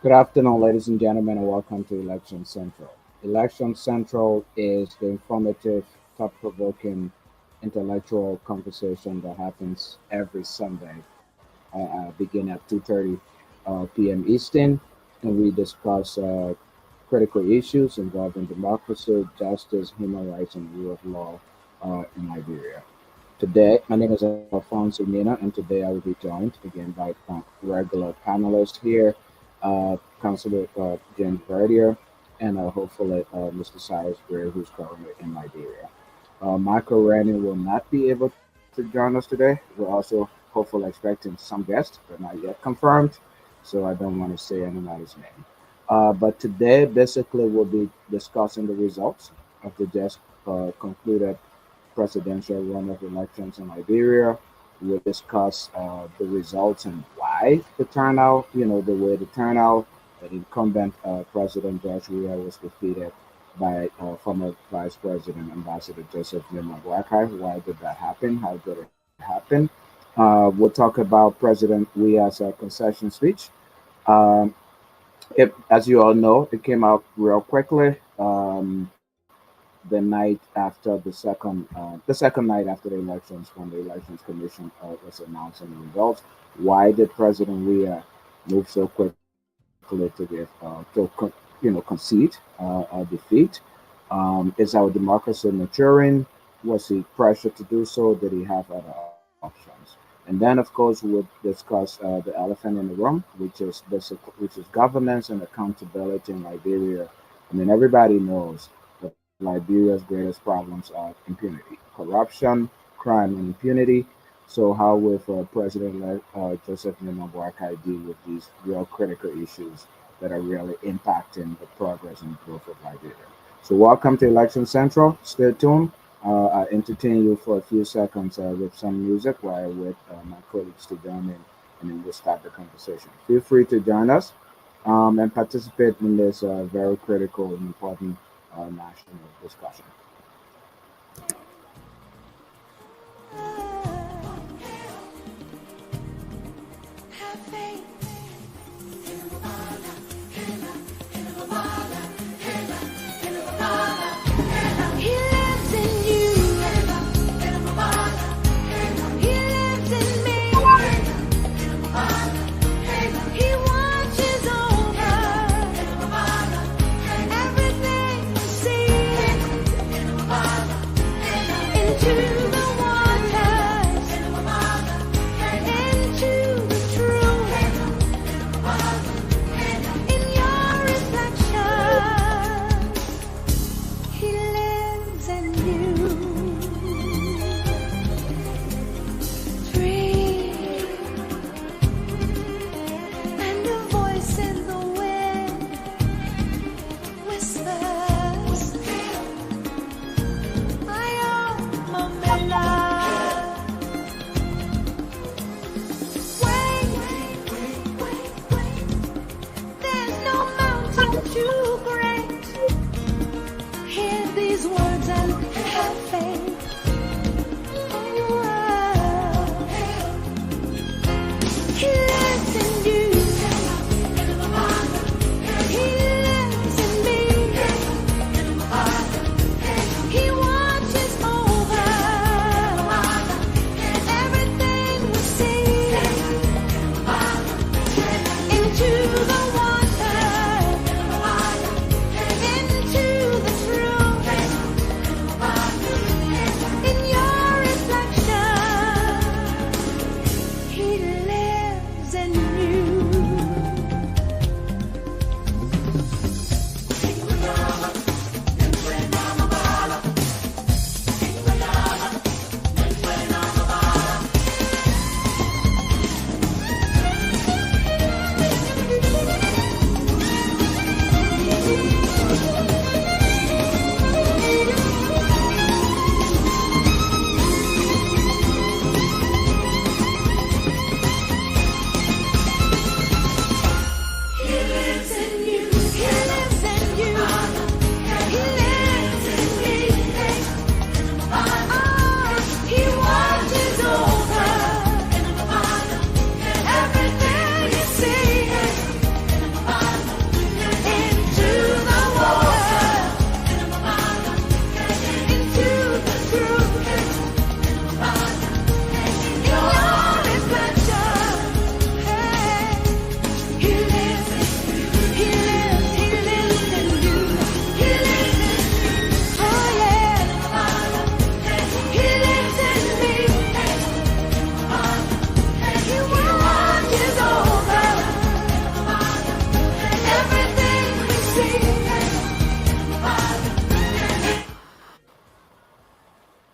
Good afternoon, ladies and gentlemen, and welcome to Election Central. Election Central is the informative, thought provoking, intellectual conversation that happens every Sunday, beginning at 2:30 p.m. Eastern, and we discuss critical issues involving democracy, justice, human rights, and the rule of law in Liberia. Today, my name is Alfonso Mina, and today I will be joined again by regular panelists here, Councilor James Verdier, and hopefully Mr. Cyrus Gray, who's currently in Liberia. Michael Rennie will not be able to join us today. We're also hopefully expecting some guests, but not yet confirmed, so I don't want to say anybody's name. But today, basically, we'll be discussing the results of the just concluded presidential runoff elections in Liberia. We'll discuss the results and why the turnout, the way the turnout, that incumbent President George Weah was defeated by former Vice President Ambassador Joseph Weah. Why did that happen? How did it happen? We'll talk about President Weah's concession speech. Um, as you all know, it came out real quickly. The night after the second night after the elections, when the elections commission was announcing the results. Why did President Weah move so quickly to give concede a defeat? Is our democracy maturing? Was he pressured to do so? Did he have other options? And then, of course, we'll discuss the elephant in the room, which is governance and accountability in Liberia. I mean, everybody knows that Liberia's greatest problems are impunity, corruption, crime, and impunity. So, how will President Joseph Boakai deal with these real critical issues that are really impacting the progress and growth of Liberia? So, welcome to Election Central. Stay tuned. I entertain you for a few seconds with some music while I wait my colleagues to join in, and then we'll start the conversation. Feel free to join us and participate in this very critical and important national discussion.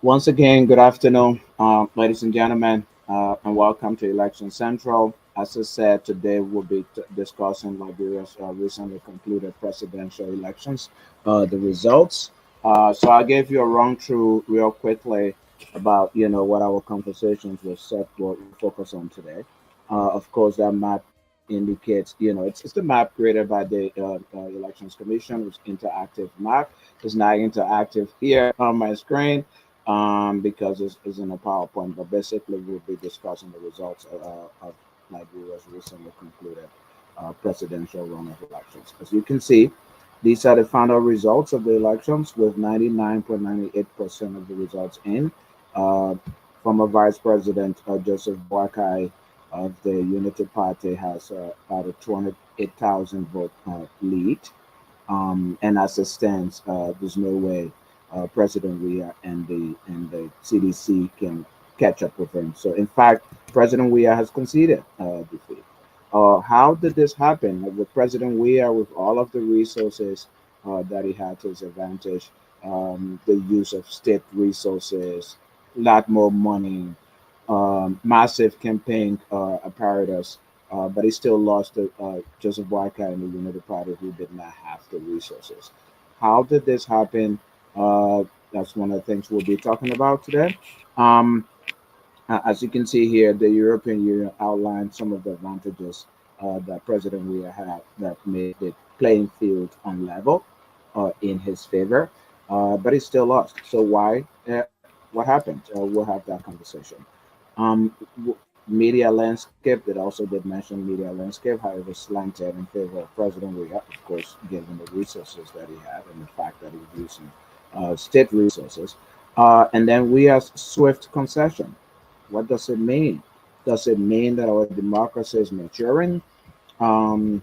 Once again, good afternoon, ladies and gentlemen, and welcome to Election Central. As I said, today we'll be discussing Liberia's recently concluded presidential elections, the results. So I gave you a run through real quickly about what our conversations were set what we focus on today. Of course, that map indicates it's the map created by the Elections Commission, which interactive map. It's not interactive here on my screen because it's in a PowerPoint. But basically, we'll be discussing the results of Liberia's recently concluded presidential run of elections. As you can see, these are the final results of the elections with 99.98% of the results in. Uh, Former Vice President Joseph Boakai of the Unity Party has about a 208,000 vote lead. And as it stands, there's no way President Weah and the CDC can catch up with him. So, in fact, President Weah has conceded defeat. How did this happen? With President Weah, with all of the resources that he had to his advantage, the use of state resources, a lot more money, massive campaign apparatus, but he still lost to Joseph Boakai and the Unity Party, who did not have the resources. How did this happen? That's one of the things we'll be talking about today. Um, as you can see here, the European Union outlined some of the advantages that President Weah had that made the playing field unlevel in his favor, but he still lost. So why? What happened? We'll have that conversation. Media landscape, that also did mention media landscape, however, slanted in favor of President Weah, of course, given the resources that he had and the fact that he was using state resources. And then Weah's swift concession. What does it mean? Does it mean that our democracy is maturing? Um,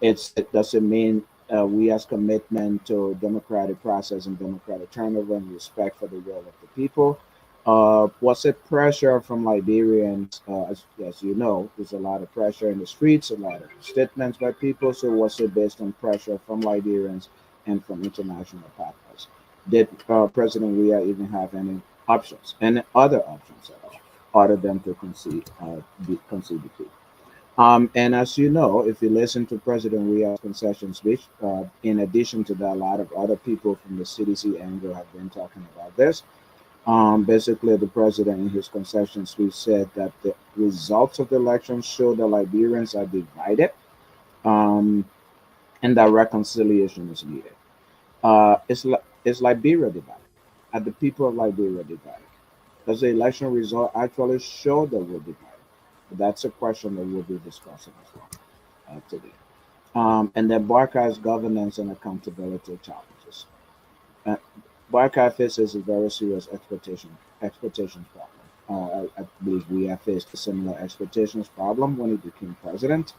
it doesn't mean we as commitment to democratic process and democratic turnover and respect for the will of the people. Was it pressure from Liberians? As you know, there's a lot of pressure in the streets, a lot of statements by people. So was it based on pressure from Liberians and from international partners? Did President Weah even have any options, any other options at all, other than to concede defeat? And as you know, if you listen to President Weah's concession speech, in addition to that, a lot of other people from the CDC angle have been talking about this. Basically, the president in his concession speech said that the results of the election show that Liberians are divided um, and that reconciliation is needed. Is Liberia divided? Are the people of Liberia divided? Does the election result actually show that we're divided? That's a question that we'll be discussing as well today. And then Barca's governance and accountability challenges. Uh, Barca faces a very serious expectations problem. I believe we have faced a similar expectations problem when he became president.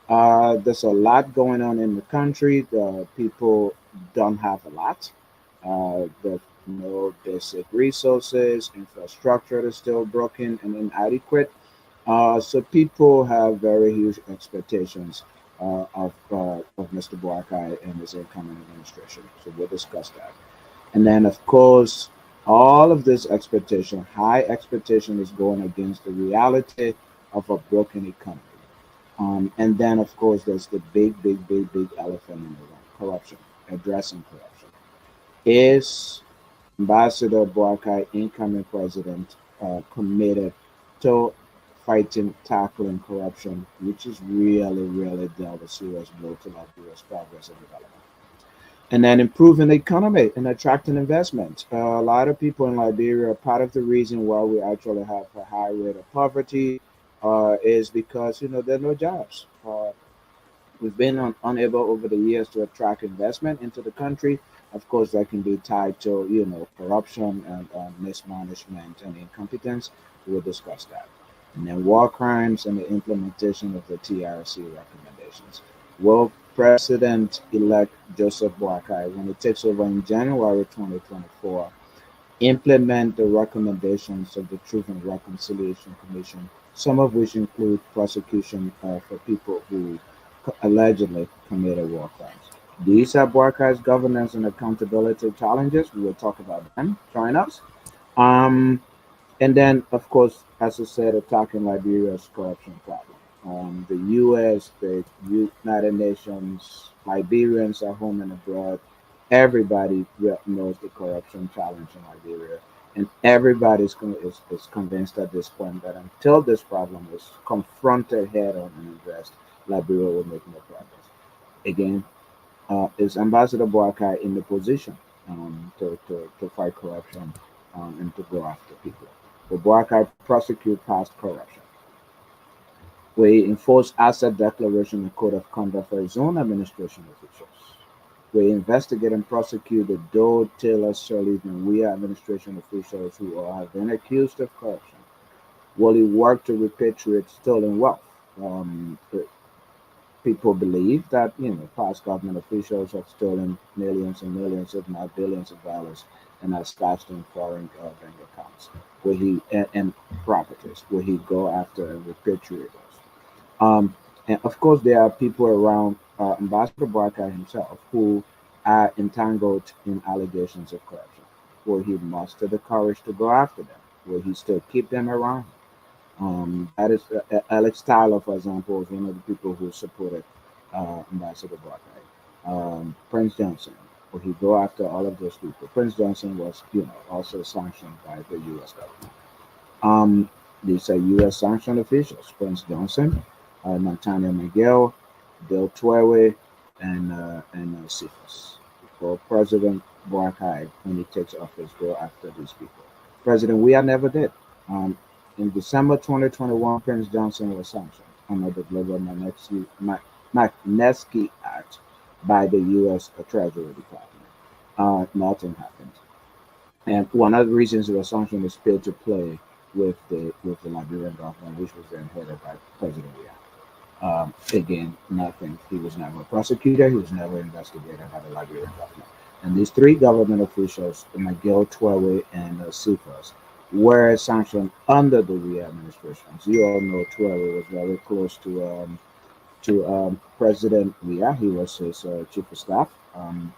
There's a lot going on in the country. The people don't have a lot. There's no basic resources. Infrastructure is still broken and inadequate. So people have very huge expectations of Mr. Boakai and his incoming administration. So we'll discuss that. And then, of course, all of this expectation, high expectation, is going against the reality of a broken economy. And then, of course, there's the big elephant in the room: corruption, addressing corruption. Is Ambassador Boakai, incoming president, committed to fighting, tackling corruption, which is really dealt a serious blow to Liberia's progress and development? And then improving the economy and attracting investment. A lot of people in Liberia, part of the reason why we actually have a high rate of poverty is because there are no jobs. We've been unable over the years to attract investment into the country. Of course, that can be tied to corruption and mismanagement and incompetence. We'll discuss that. And then war crimes and the implementation of the TRC recommendations. Will President-elect Joseph Boakai, when he takes over in January 2024, implement the recommendations of the Truth and Reconciliation Commission, some of which include prosecution for people who allegedly committed war crimes? These are Boakai's governance and accountability challenges. We will talk about them. Join us. Um, and then, of course, as I said, attacking Liberia's corruption problem. The U.S., the United Nations, Liberians at home and abroad, everybody knows the corruption challenge in Liberia. And is convinced at this point that until this problem is confronted head on and addressed, Liberia will make no progress. Again, is Ambassador Boakai in the position to fight corruption and to go after people? The Boakai prosecute past corruption. We enforce asset declaration and code of conduct for his own administration officials. We investigate and prosecute the Doe, Taylor, Sirleaf, and Weah administration officials who have been accused of corruption. Will he work to repatriate stolen wealth? People believe that past government officials have stolen millions and millions, if not billions of dollars, and are stashed in foreign bank accounts. Will he and properties? Will he go after and repatriate those? And of course, there are people around Ambassador Barker himself who are entangled in allegations of corruption. Will he muster the courage to go after them? Will he still keep them around? That is Alex Tyler, for example, is one of the people who supported Ambassador Barker. Prince Johnson, will he go after all of those people? Prince Johnson was, also sanctioned by the U.S. government. Um, these are U.S. sanctioned officials: Prince Johnson, Nathaniel Miguel, Bill Twewe, and Cephas. For President Boakai, when he takes office, go after these people. President Weah never did. Um, in December 2021, Prince Johnson was sanctioned under the Global Magnitsky Act by the U.S. Treasury Department. Nothing happened. And one of the reasons he was sanctioned is failed to play with the Liberian government, which was then headed by President Weah. Again, nothing. He was never a prosecutor. He was never investigated by the Liberian government. And these three government officials, Miguel Twewe and Cephas, were sanctioned under the Weah administration. As you all know, Twewe was very close to President Weah. He was his chief of staff, and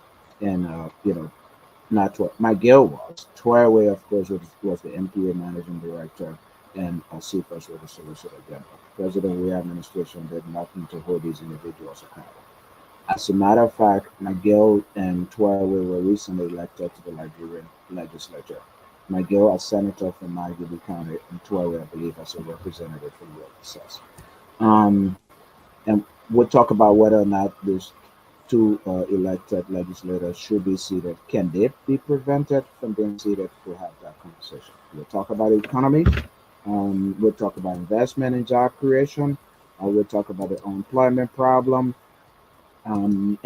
not what Miguel was. Twewe, of course, was the MPA managing director, and Cephas was the solicitor general. President Weah administration did nothing to hold these individuals accountable. As a matter of fact, Miguel and Twewe were recently elected to the Liberian legislature. Miguel as senator from Margibi County, and Twewe, I believe, as a representative from York South. Um, and we'll talk about whether or not these two elected legislators should be seated. Can they be prevented from being seated? We'll have that conversation. We'll talk about the economy. We'll talk about investment and job creation. We'll talk about the unemployment problem, and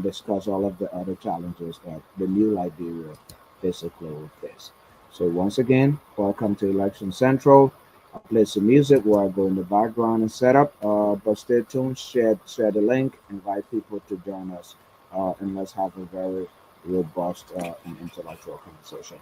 discuss all of the other challenges that the new Liberia basically will face. So once again, welcome to Election Central. I'll play some music while I go in the background and set up. But stay tuned, share the link, invite people to join us, and let's have a very robust and intellectual conversation.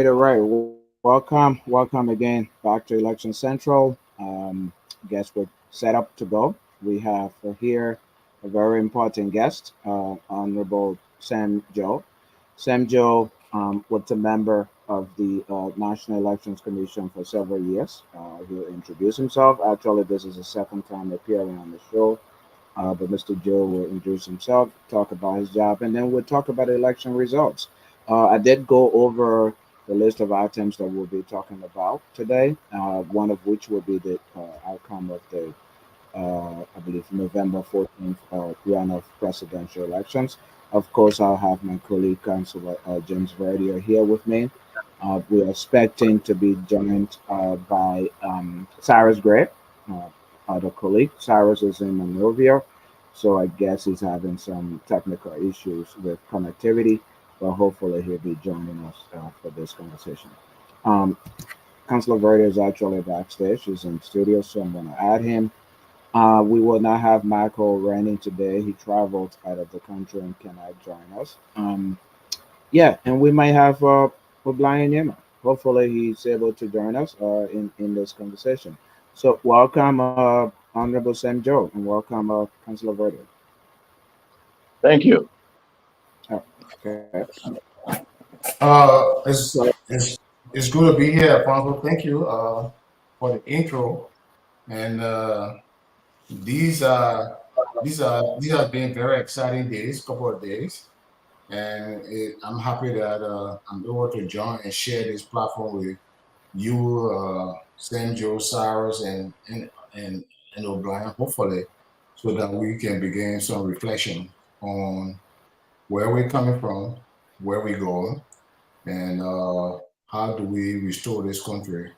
Welcome, welcome again back to Election Central. Guess we're set up to go. We have here a very important guest, Honorable Sam Joe. Sam Joe was a member of the National Elections Commission for several years. He'll introduce himself. Actually, this is the second time appearing on the show. But Mr. Joe will introduce himself, talk about his job, and then we'll talk about the election results. I did go over the list of items that we'll be talking about today, one of which will be the outcome of the, I believe, November 14th runoff presidential elections. Of course, I'll have my colleague, Councilor James Verdier, here with me. We are expecting to be joined by Cyrus Gray, uh, other colleague. Cyrus is in Monrovia, so I guess he's having some technical issues with connectivity, but hopefully he'll be joining us for this conversation. Um, Councilor Verde is actually backstage. He's in studio, so I'm going to add him. We will not have Michael Rennie today. He traveled out of the country and cannot join us. Yeah, and we might have O'Brien Yema. Hopefully, he's able to join us in this conversation. So, welcome, Honorable Sam Joe, and welcome, Councilor Verde. Thank you. Oh, okay. Uh, it's So, it's it's good to be here, Alfonso. Thank you for the intro. And these are these have been very exciting days, couple of days, and I'm happy that I'm able to join and share this platform with you, Sam Joe, Cyrus, and and O'Brien. Hopefully, so that we can begin some reflection on where we're coming from, where we're going, and how do we restore this country,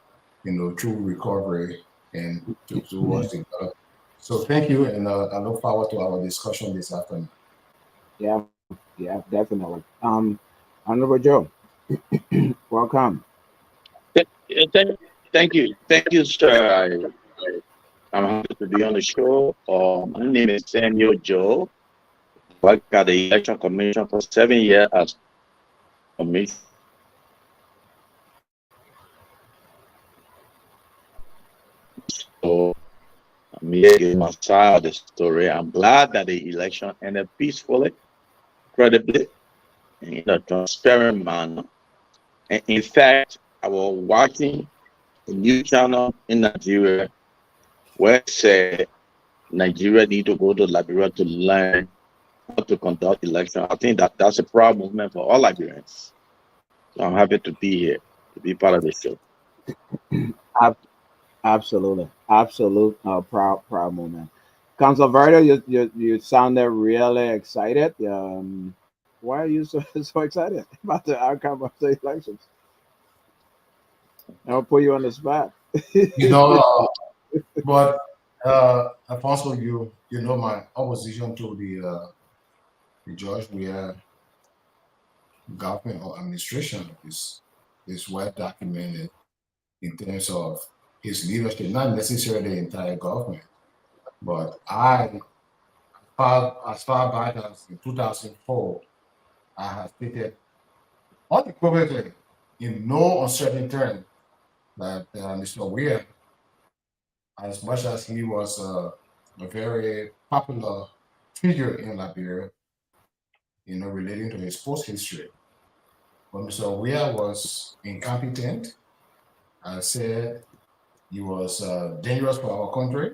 through recovery and towards development. So thank you, and I look forward to our discussion this afternoon. yeah, yeah, definitely. Honorable Joe, welcome. Thank you, sir. I'm happy to be on the show. My name is Samuel Joe. Worked at the Election Commission for 7 years as commission. So I'm here to give my side of the story. I'm glad that the election ended peacefully, credibly, and in a transparent manner. And in fact, I was watching a new channel in Nigeria where it said Nigeria need to go to Liberia to learn how to conduct election. I think that's a proud movement for all Liberians. So I'm happy to be here, to be part of the show. Ab- Absolutely, absolute proud moment. Councilor Verde, you sounded really excited. Why are you so so excited about the outcome of the elections? I'll put you on the spot. You know, uh, but Alfonso, you know my opposition to the George Weah government or administration is well documented in terms of his leadership, not necessarily the entire government. But as far back as in 2004, I have stated unequivocally, in no uncertain terms, that Mr. Weir, as much as he was a very popular figure in Liberia, relating to his post history, but Mr. Weir was incompetent. I said he was dangerous for our country.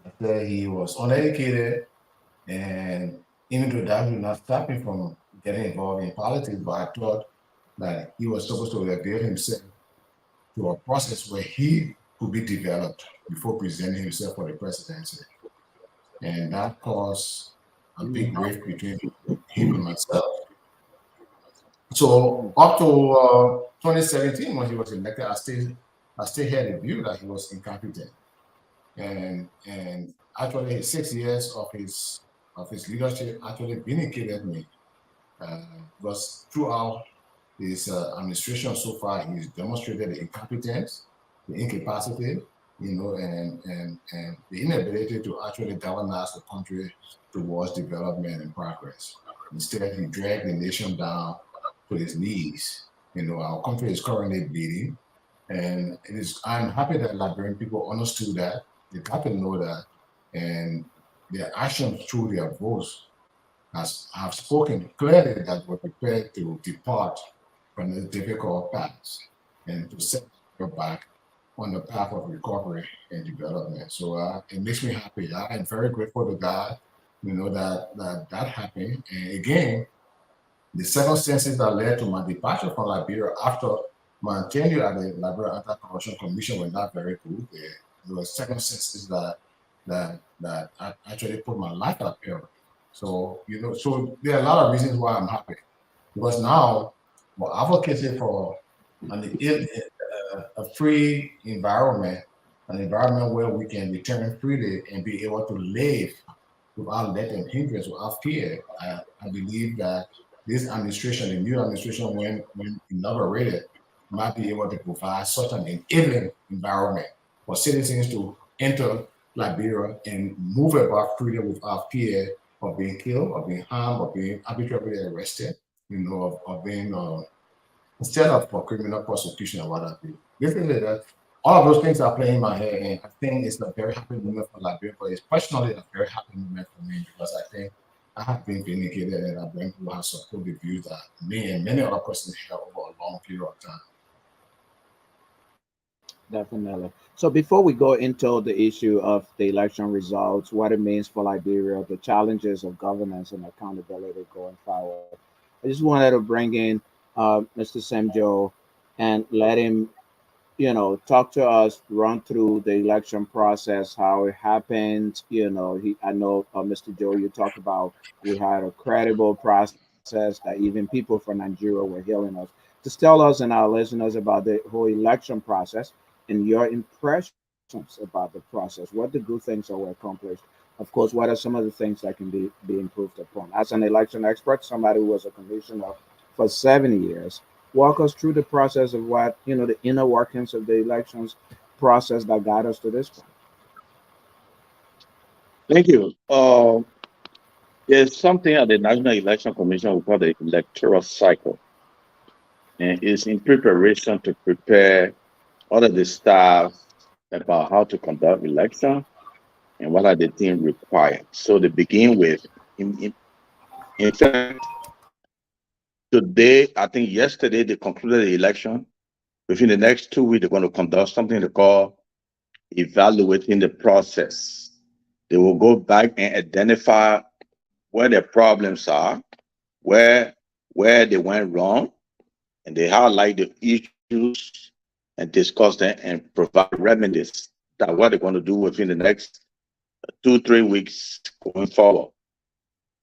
I said he was uneducated. And even though that did not stop him from getting involved in politics, but I thought that he was supposed to reveal himself to a process where he could be developed before presenting himself for the presidency. And that caused a big rift between him and myself. So up to 2017, when he was elected, I still had a view that he was incompetent. And actually, his 6 years of his leadership actually vindicated me, because throughout his administration so far, he's demonstrated the incompetence, the incapacity, and the inability to actually galvanize the country towards development and progress. Instead, he dragged the nation down to his knees. Our country is currently bleeding, and I'm happy that Liberian people understood that. They got to know that, and their actions through their votes have spoken clearly that we're prepared to depart from this difficult path and to set your back on the path of recovery and development. So it makes me happy. I am very grateful to God, that happened. And again, the circumstances that led to my departure from Liberia after my tenure at the Liberia Anti-Corruption Commission were not very good. There were circumstances that actually put my life at peril. So there are a lot of reasons why I'm happy, because now we're advocating for a free environment, an environment where we can return freely and be able to live without letting hindrance, without fear. I believe that this administration, the new administration, when inaugurated, might be able to provide such an enabling environment for citizens to enter Liberia and move about freely without fear of being killed, or being harmed, or being arbitrarily arrested, of being instead of for criminal prosecution or what have you. Basically, that all of those things are playing in my head, and I think it's a very happy moment for Liberia, but it's personally a very happy moment for me, because I think I have been vindicated, and I've been who have supported the views that me and many other persons held over a long period of time. Definitely. So before we go into the issue of the election results, what it means for Liberia, the challenges of governance and accountability going forward, I just wanted to bring in Mr. Semjo and let him, talk to us, run through the election process, how it happened. I know, Mr. Joe, you talked about we had a credible process that even people from Nigeria were hailing us. Just tell us and our listeners about the whole election process and your impressions about the process. What the good things that were accomplished? Of course, what are some of the things that can be improved upon? As an election expert, somebody who was a commissioner for 7 years, walk us through the process of what, the inner workings of the elections process that got us to this point. Thank you. There's something at the National Election Commission we call the electoral cycle, and it's in preparation to prepare all of the staff about how to conduct election and what are the things required. So they begin with, in fact, today, I think yesterday they concluded the election. Within the next 2 weeks, they're going to conduct something they call evaluating the process. They will go back and identify where the problems are, where they went wrong, and they highlight the issues and discuss them and provide remedies. That what they're going to do within the next 2-3 weeks going forward.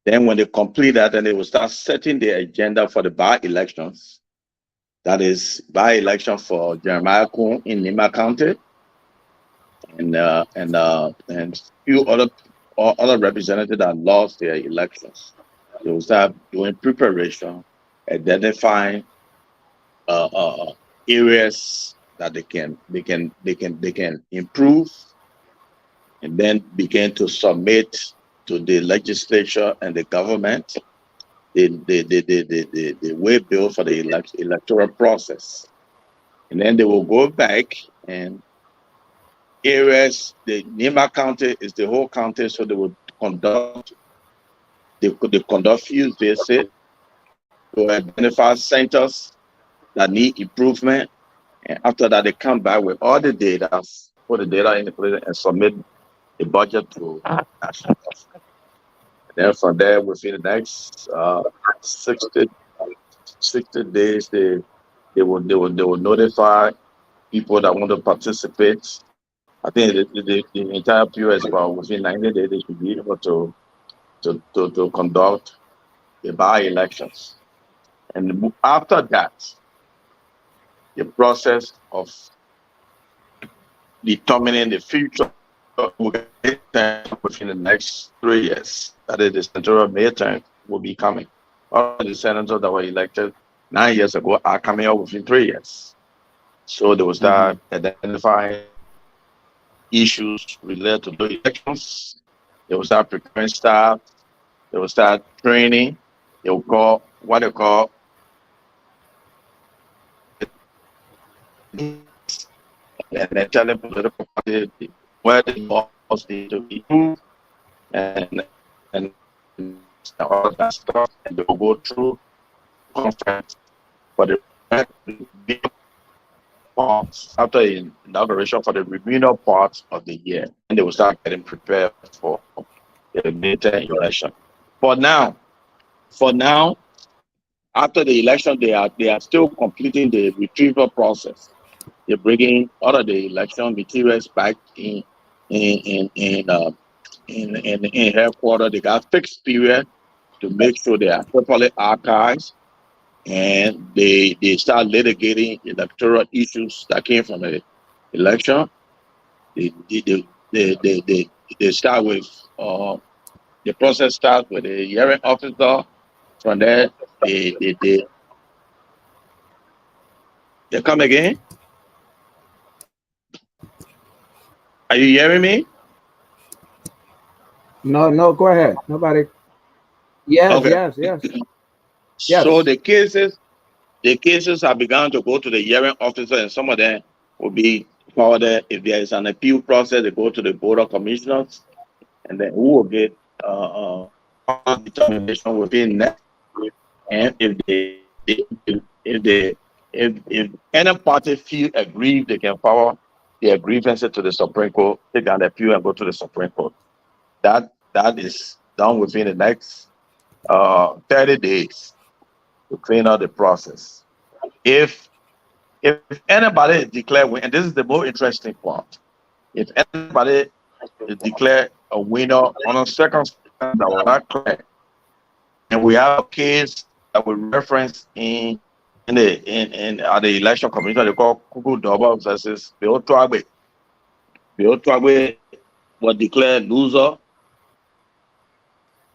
Then when they complete that, then they will start setting the agenda for the by-elections. That is by-election for Jeremiah Kun in Nima County, and few other representatives that lost their elections. They will start doing preparation, identifying areas that they can improve, and then begin to submit to the legislature and the government the way bill for the electoral process. And then they will go back and areas, the Nima County is the whole county, so they conduct field visit to identify centers that need improvement. And after that, they come back with all the data, put the data in the place and submit the budget to national government. And then from there, within the next 60 days, they will notify people that want to participate. I think the entire period is about within 90 days they should be able to conduct the by-elections. And after that, the process of determining the future will get within the next 3 years. That is, the senatorial mayor term will be coming. All the senators that were elected 9 years ago are coming out within 3 years. So they will start identifying issues related to the elections. They will start preparing staff. They will start training. They will call what they call and then telling political parties where the laws need to be improved and all that stuff, and they will go through conference for the parts after inauguration for the remainder parts of the year, and they will start getting prepared for the midterm election. For now, after the election, they are still completing the retrieval process. They're bringing all of the election materials back in headquarters. They got fixed period to make sure they are properly archived, and they start litigating electoral issues that came from the election. They start with the process starts with the hearing officer. From there, they come again. Are you hearing me? No, go ahead. Nobody. Yes, Okay. yes. So the cases have begun to go to the hearing officer, and some of them will be forwarded. If there is an appeal process, they go to the board of commissioners, and then who will get determination within next. And if any party feel aggrieved, they can forward their grievances to the Supreme Court, take an appeal, and go to the Supreme Court. That is done within the next 30 days to clean out the process. If anybody declare win, and this is the more interesting part, if anybody declare a winner on a circumstance that was not clear, and we have a case that we reference in the election commission, they call Kuku Double versus Beotwagbe. Beotwagbe was declared loser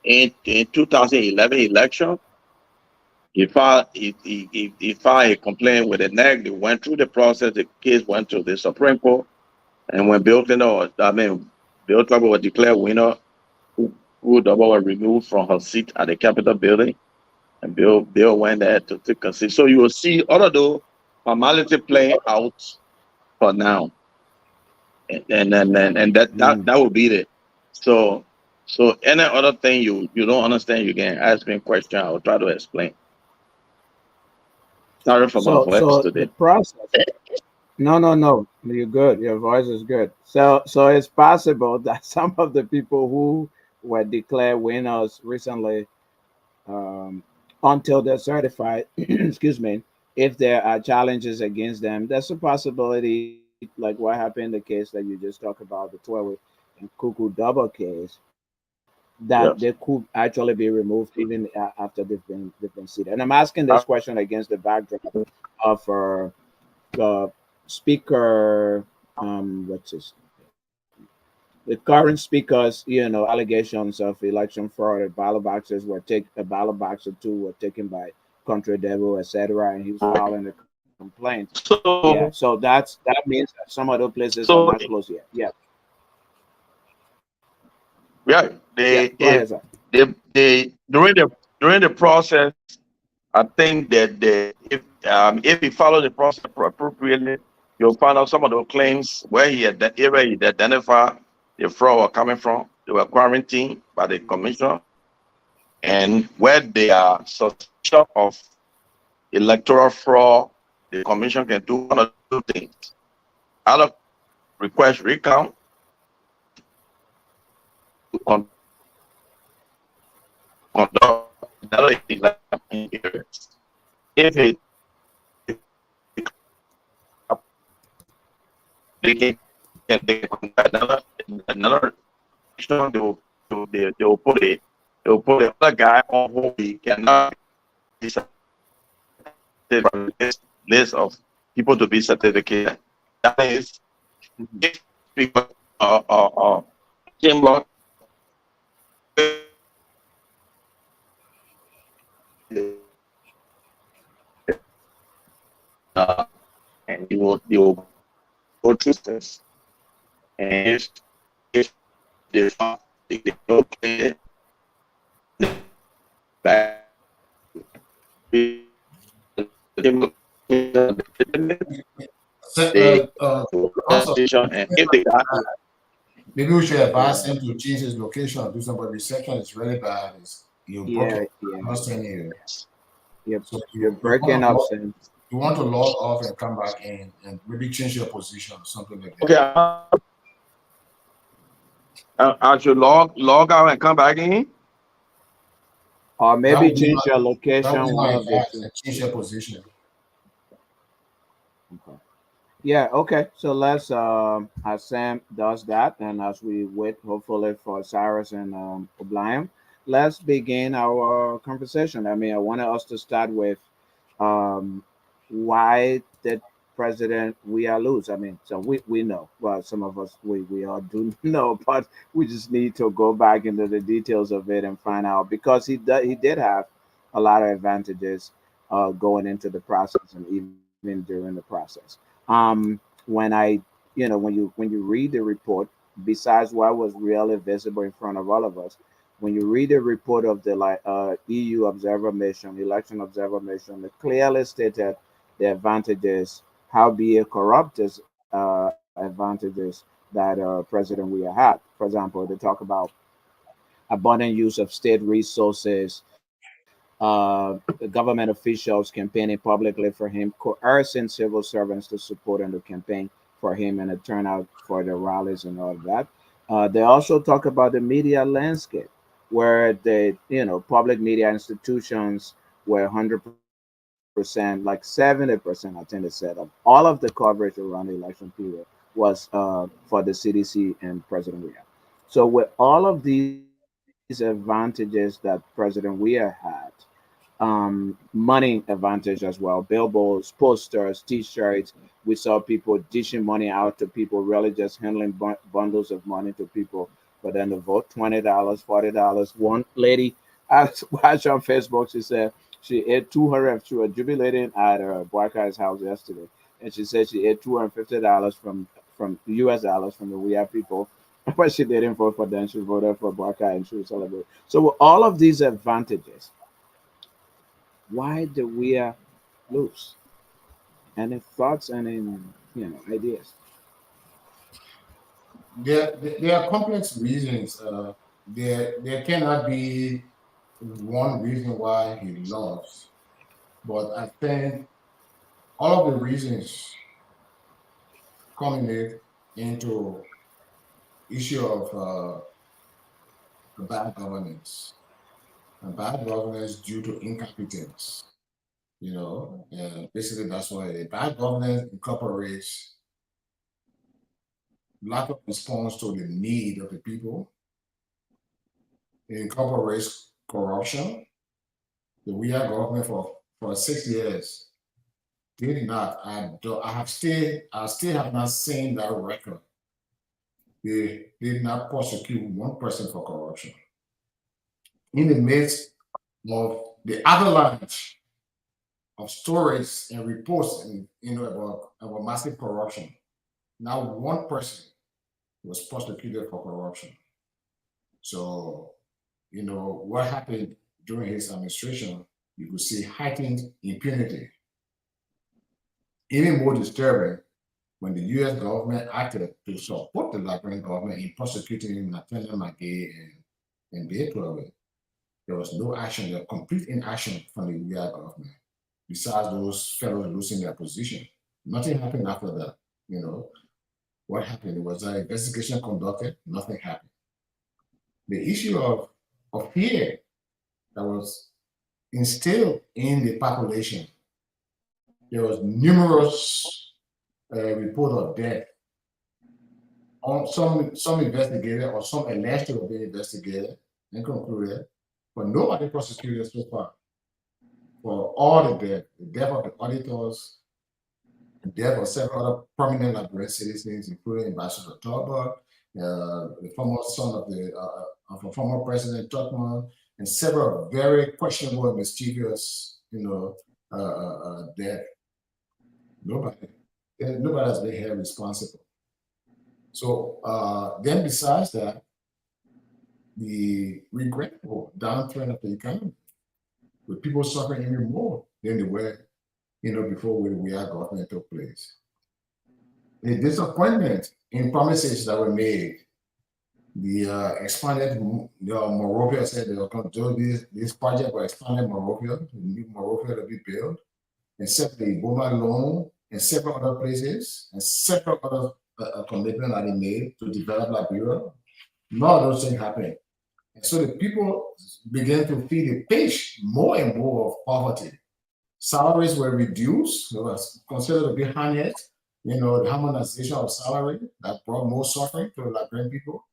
in 2011 election. He filed a complaint with the NEC. They went through the process. The case went to the Supreme Court, and when Bill Twagbe was declared winner, Kuku Double was removed from her seat at the Capitol building. And Bill went there to take concession. So you will see all of those formality playing out for now, and that will be it. So any other thing you don't understand, you can ask me a question. I will try to explain. Sorry for my voice today. The process. No. You're good. Your voice is good. So it's possible that some of the people who were declared winners recently, until they're certified, excuse me, if there are challenges against them, there's a possibility, like what happened in the case that you just talked about, the 12 and Cuckoo Double case, that they could actually be removed even after they've been seated. And I'm asking this question against the backdrop of Speaker, what's his, the current speakers, allegations of election fraud. Ballot boxes a ballot box or two were taken by Country Devil, etc., and he was filing a complaint. So that means that some of those places are not closed yet. Yeah. Yeah, during the process, I think that if he follow the process appropriately, you'll find out some of those claims where he identified the fraud were coming from. They were quarantined by the commission, and where they are suspicious of electoral fraud, the commission can do one of two things: either request recount, conduct another election. If it they can conduct another election, they will put the other guy on who he cannot be certified list of people to be certificated. That is, if people came and you will go through this, and if they don't clear back, the Also, constitution, and if the guy, maybe we should advise Yeah, him to change his location, do some, but reception is really bad. You broke it. yeah, yeah. I'm not saying you. You're, So you're you want breaking to up, log, Sam. you want to log off and come back in and maybe change your position or something like that. okay, I should log out and come back in. Or That maybe would be change your that would location, be one my of the advice two. and change Yeah. your position. Okay. Yeah, okay. So let's as Sam does that and as we wait hopefully for Cyrus and Obliam, let's begin our conversation. I mean, I wanted us to start with um why did President Weah lose? I mean, so we know. Well, some of us we all do know, but we just need to go back into the details of it and find out because he did have a lot of advantages going into the process and even during the process. When I, when you read the report, besides what was really visible in front of all of us, when you read the report of the EU observer mission, election observer mission, it clearly stated the advantages, how be it corrupt advantages that President Weah had. For example, they talk about abundant use of state resources, the government officials campaigning publicly for him, coercing civil servants to support and to campaign for him and to turn out for the rallies and all of that. They also talk about the media landscape, where the public media institutions were 100%, like 70%, I think they said, of all of the coverage around the election period was for the CDC and President Weah. So with all of these advantages that President Weah had, money advantage as well, billboards, posters, t-shirts. We saw people dishing money out to people, really just handling bundles of money to people for them to vote. $20, $40. One lady I watched on Facebook, she said she ate 200. She was jubilating at Boakai's house yesterday, and she said she ate $250 from US dollars from the We Have people. But she didn't vote for them. She voted for Boakai and she was celebrating. So with all of these advantages, why do we lose? Any thoughts? Any ideas? There are complex reasons. There cannot be one reason why he lost, but I think all of the reasons culminate into issue of bad governance. And bad governance due to incompetence. Basically that's why bad governance incorporates lack of response to the need of the people. It incorporates corruption. The Weah government for 6 years did not. I still have not seen that record. They did not prosecute one person for corruption. In the midst of the avalanche of stories and reports about massive corruption, not one person was prosecuted for corruption. So, what happened during his administration, you could see heightened impunity. Even more disturbing, when the US government acted to support the Liberian government in prosecuting Nathaniel McGay and Bay, there was no action, there was complete inaction from the US government, besides those fellows losing their position. Nothing happened after that. What happened? Was an investigation conducted? Nothing happened. The issue of fear that was instilled in the population. There was numerous reports of death. Some investigated or some alleged to have been investigated and concluded, but nobody prosecuted so far for all the death of the auditors, the death of several other prominent Liberian citizens, including Ambassador Talbot, the former son of a former President Tubman, and several very questionable and mischievous, death. Nobody, nobody has been held responsible. So then, besides that, the regrettable downturn of the economy, with people suffering even more than they were, before the Weah government took place. a disappointment in promises that were made. The expanded Morovia said they were going to do this project for expanded Morovia, the new Morovia to be built, and separately Boma loan and several other places and several other commitments that they made to develop Liberia. None of those things happened. And so the people began to feel the pinch more and more of poverty. Salaries were reduced. It was considered to be harnessed. The harmonization of salary that brought more suffering to the Liberian people.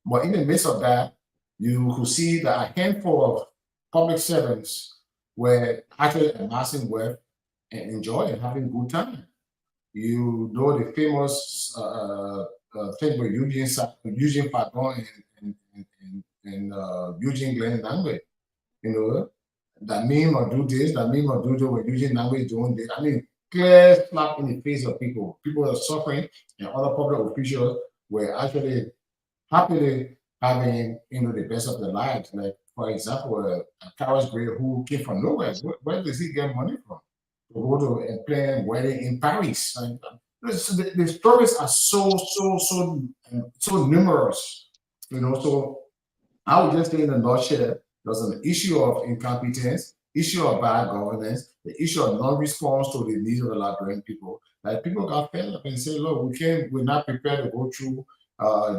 But in the midst of that, you could see that a handful of public servants were actually amassing wealth and enjoying having good time. You know the famous thing with Eugene Pardon and Eugene Glenn Langway. That meme or do this, that meme or do that with Eugene Langway doing this. I mean, clear slap in the face of people. People are suffering, and other public officials were actually happily having the best of their lives. Like for example, Carlos Gray, who came from nowhere. Where does he get money from? To go to and plan wedding in Paris. The stories are so numerous. So I would just say in a nutshell, there's an issue of incompetence, issue of bad governance, the issue of non-response to the needs of the Liberian people. Like people got fed up and say, look, we're not prepared to go through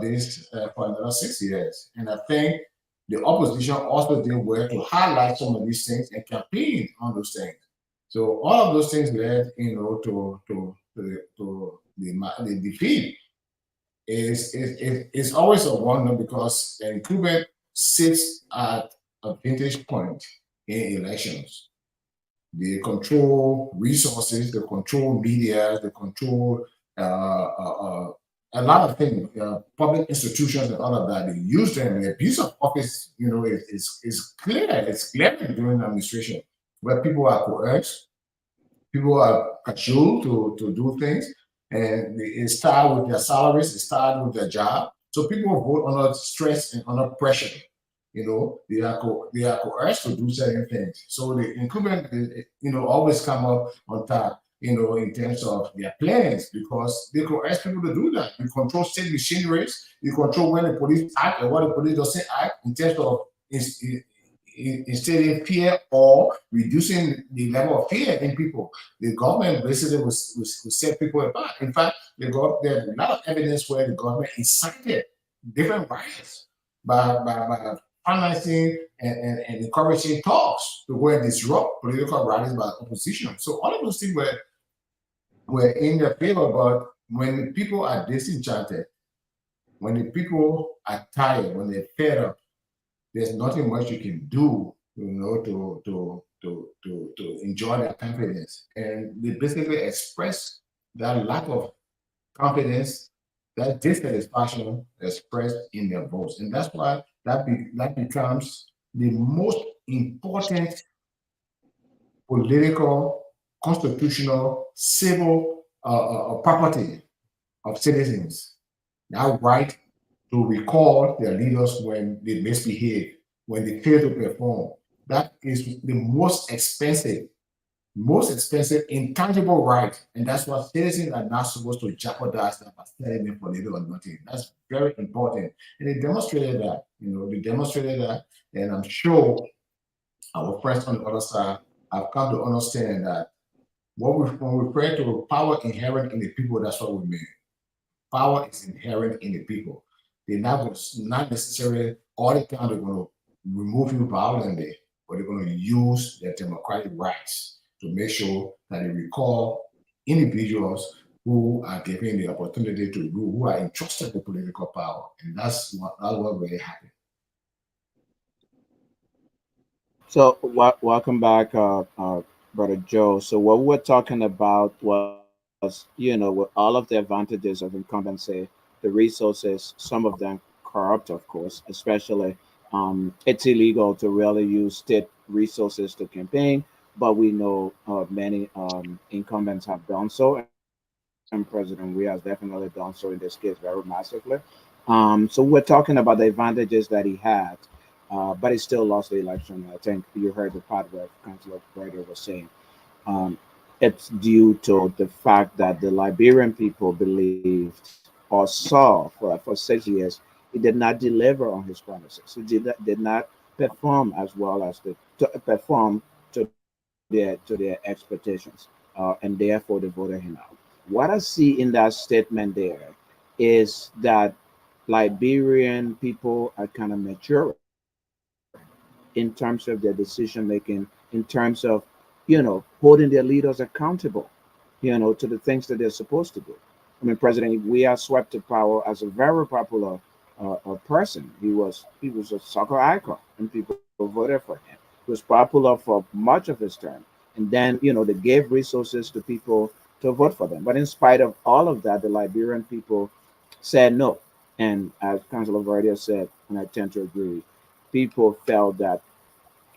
this for another 6 years. And I think the opposition also did well to highlight some of these things and campaign on those things. So all of those things led, to the defeat. It's always a wonder because the incumbent sits at a vintage point in elections. They control resources, they control media, they control a lot of things, public institutions and all of that. They use them. The abuse of office, is clear. It's clear during the administration where people are coerced, people are cajoled to do things, and it starts with their salaries, it starts with their job. So people vote under stress and under pressure. They are coerced to do certain things. So the incumbent, always come up on top, in terms of their plans because they coerce people to do that. You control state machineries, you control when the police act and what the police doesn't act in terms of instilling fear or reducing the level of fear in people. The government basically will set people apart. In fact, there's a lot of evidence where the government incited different riots by financing and encouraging talks to go and disrupt political rallies by opposition. So all of those things were in their favor, but when the people are disenchanted, when the people are tired, when they're fed up, there's nothing much you can do, to enjoy their confidence. And they basically express that lack of confidence, that dissatisfaction expressed in their votes. And that's why that becomes the most important political, constitutional, civil property of citizens. That right to recall their leaders when they misbehave, when they fail to perform. That is the most expensive, intangible right. And that's what citizens are not supposed to jeopardize that by telling them for little or nothing. That's very important. And they demonstrated that, and I'm sure our friends on the other side have come to understand that when we refer to power inherent in the people, that's what we mean. Power is inherent in the people. They're not necessarily all the time they're going to remove you violently, but they're going to use their democratic rights to make sure that they recall individuals who are given the opportunity to rule, who are entrusted with political power. And that's what really happened. So, welcome back, Brother Joe. So, what we're talking about was, with all of the advantages of incumbency, the resources, some of them corrupt, of course, especially it's illegal to really use state resources to campaign, but we know many incumbents have done so, and President Weah has definitely done so in this case very massively. So we're talking about the advantages that he had, but he still lost the election. I think you heard the part where Councilor Brady was saying. Um, it's due to the fact that the Liberian people believed or saw for 6 years he did not deliver on his promises. He did not perform as well as perform to their expectations, and therefore they voted him out. What I see in that statement there is that Liberian people are kind of maturing in terms of their decision making, in terms of, holding their leaders accountable, to the things that they're supposed to do. I mean, President Weah swept to power as a very popular person. He was a soccer icon, and people voted for him. He was popular for much of his term, and then they gave resources to people to vote for them. But in spite of all of that, the Liberian people said no. And as Councilor Vardia said, and I tend to agree, people felt that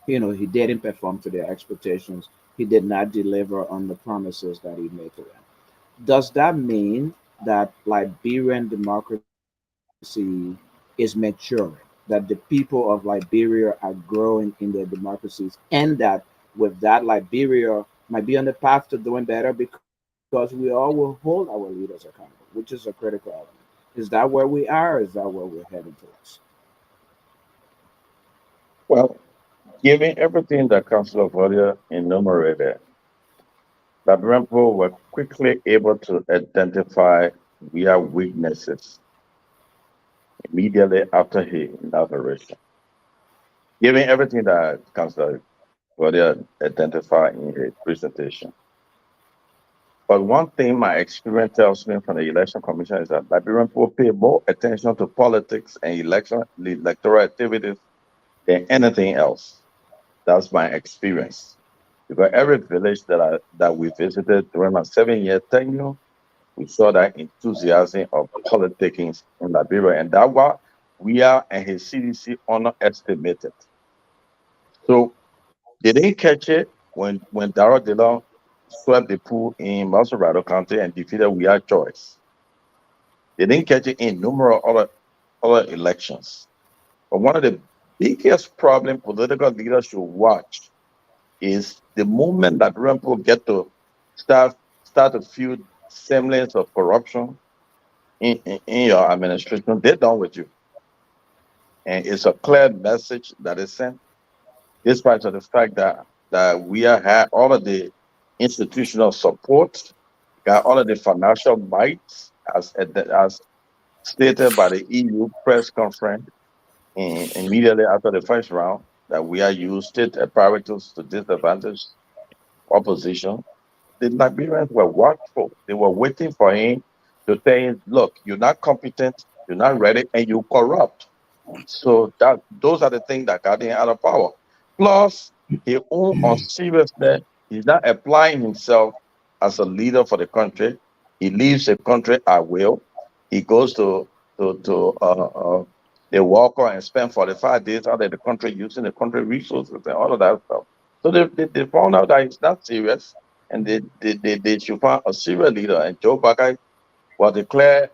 he didn't perform to their expectations. He did not deliver on the promises that he made to them. Does that mean that Liberian democracy is maturing? That the people of Liberia are growing in their democracies, and that with that, Liberia might be on the path to doing better because we all will hold our leaders accountable, which is a critical element. Is that where we are? Or is that where we're heading towards? Well, given everything that Councilor Volia enumerated, Liberian people were quickly able to identify their weaknesses immediately after his inauguration. Given everything that Councilor Volia identified in his presentation. But one thing my experience tells me from the Election Commission is that Liberian people pay more attention to politics and electoral activities than anything else. That's my experience. Because every village that we visited during my 7 year tenure, we saw that enthusiasm of politicking in Liberia, and that what we are and his CDC underestimated. So they didn't catch it when Darrell Dillon swept the pool in Masorado County and defeated Weah Choice. They didn't catch it in numerous other elections. But one of the biggest problem political leaders should watch is the moment that people get to start start to feel semblance of corruption in your administration, they're done with you. And it's a clear message that is sent, despite of the fact that we have had all of the institutional support, got all of the financial might, as stated by the EU press conference immediately after the first round, that we are used state apparatus to disadvantage opposition. The Liberians were watchful. They were waiting for him to tell him, look, you're not competent, you're not ready, and you corrupt. So that those are the things that got him out of power. Plus, he own on seriousness, he's not applying himself as a leader for the country. He leaves the country at will. He goes to the Walker and spend 45 days out of the country using the country resources and all of that stuff. So they found out that he's not serious, and they should find a serious leader. And Joe Bakai was a clear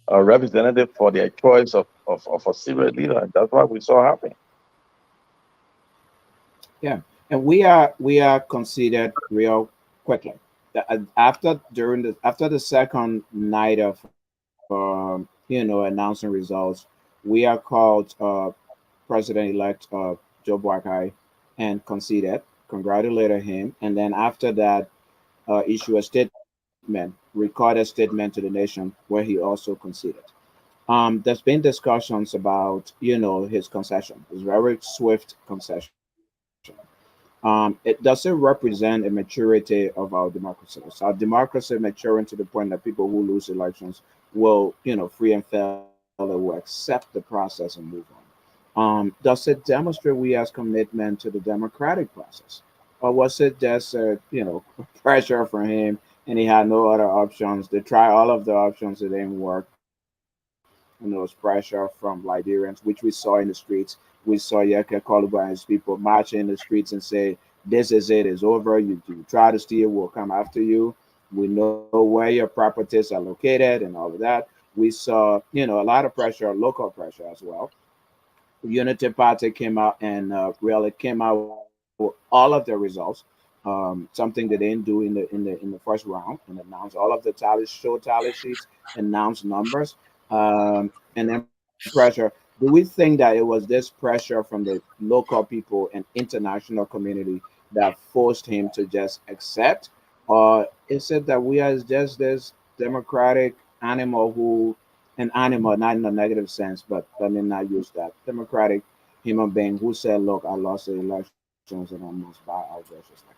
a representative for their choice of a serious leader, and that's what we saw happen. Yeah, and we are considered real quickly. After the second night of announcing results, we are called President-elect Joe Boakai and conceded, congratulated him, and then after that, issue a statement, recorded statement to the nation where he also conceded. There's been discussions about his concession, his very swift concession. It doesn't represent a maturity of our democracy. So our democracy maturing to the point that people who lose elections will, free and fair, will accept the process and move on. Does it demonstrate we has commitment to the democratic process, or was it just pressure from him and he had no other options? They tried all of the options, it didn't work. And there was pressure from Liberians, which we saw in the streets. We saw Yeke Koluba and his people marching in the streets and say, "This is it. It's over. You try to steal, we'll come after you. We know where your properties are located and all of that." We saw, a lot of pressure, local pressure as well. Unity Party came out and really came out with all of the results. something they didn't do in the first round, and announce all of the tally sheets, announce numbers, and then pressure. Do we think that it was this pressure from the local people and international community that forced him to just accept, or is it that we are just this democratic animal who, an animal not in a negative sense, but let me not use that, democratic human being who said, "Look, I lost the elections and I must buy out just like."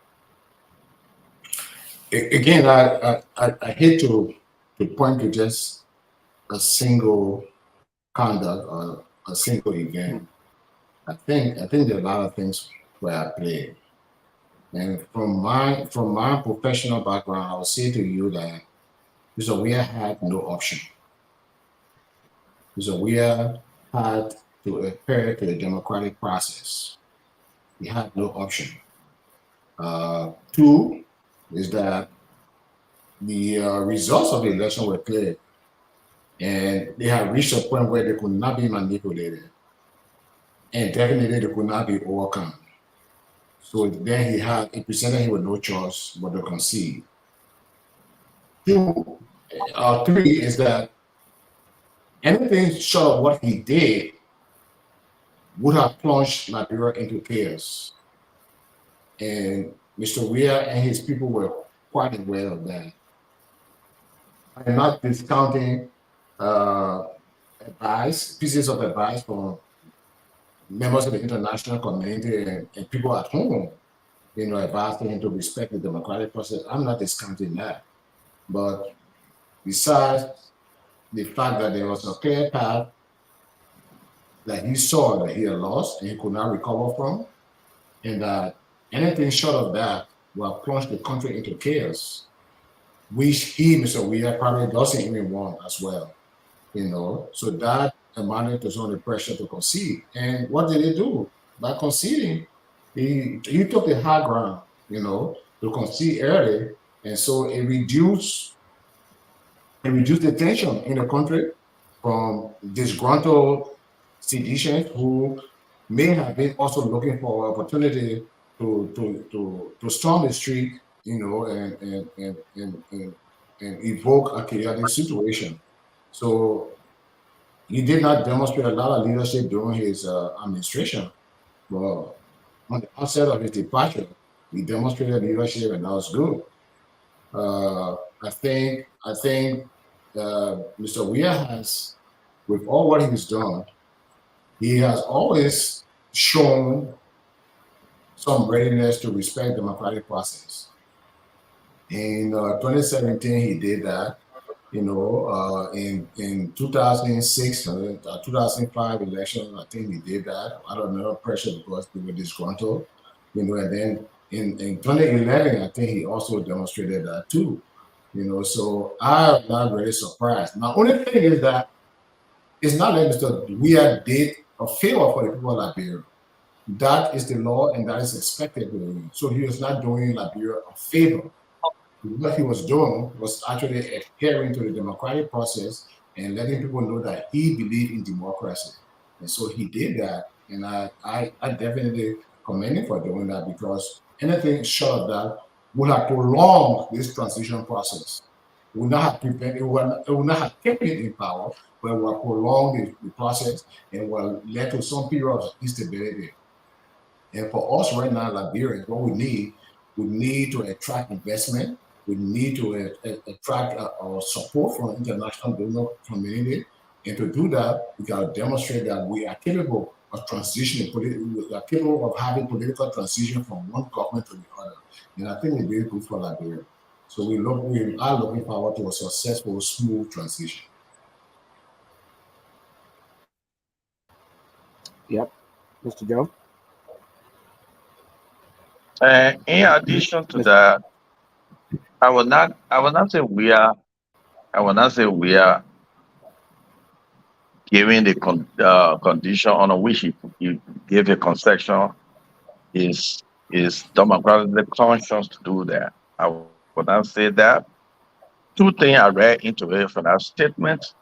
Again, I hate to point to just a single conduct or a single event. I think there are a lot of things where I play. And from my professional background, I will say to you that Mr. Weah had no option. Mr. Weah had to adhere to the democratic process. He had no option. Two is that the results of the election were clear, and they had reached a point where they could not be manipulated, and definitely they could not be overcome. So then he presented him with no choice but to concede. Two, three is that anything short of what he did would have plunged Liberia into chaos. And Mr. Weah and his people were quite aware of that. I'm not discounting uh, pieces of advice from members of the international community and people at home, advising him to respect the democratic process. I'm not discounting that. But besides the fact that there was a clear path that he saw that he had lost and he could not recover from, and that anything short of that will plunge the country into chaos, which he, Mr. Weah, probably doesn't even want as well. So that amounted to some of the pressure to concede. And what did he do? By conceding, he took the high ground, to concede early, and so it reduced the tension in the country from disgruntled seditionists who may have been also looking for an opportunity to storm the street, and evoke a chaotic situation. So he did not demonstrate a lot of leadership during his administration. But on the outset of his departure, he demonstrated leadership, and that was good. Uh, I think Mr. Weah has, with all what he's done, he has always shown some readiness to respect the democratic process. In 2017, he did that. In 2006, 2005 elections, I think he did that. I don't know, pressure because they were disgruntled. And then in 2011, I think he also demonstrated that too. So I'm not really surprised. Now, only thing is that it's not like Mr. Weah did a favor for the people of Liberia. That is the law, and that is expected of him. So he was not doing Liberia a favor. What he was doing was actually adhering to the democratic process and letting people know that he believed in democracy. And so he did that. And I definitely commend him for doing that, because anything short of that would have prolonged this transition process. It would not have prevented, it would not have kept it in power, but it would have prolonged the process and will led to some period of instability. And for us right now, Liberians, what we need to attract investment. We need to attract support from the international donor community. And to do that, we got to demonstrate that we are capable of transitioning, we are capable of having political transition from one government to the other. And I think we're very good for Liberia. So we are looking forward to a successful, smooth transition. Yep, Mr. Joe. In addition to that, I will not say we are giving the condition on which he gave a concession is democratically conscious to do that. I would not say that. Two things I read into it from that statement.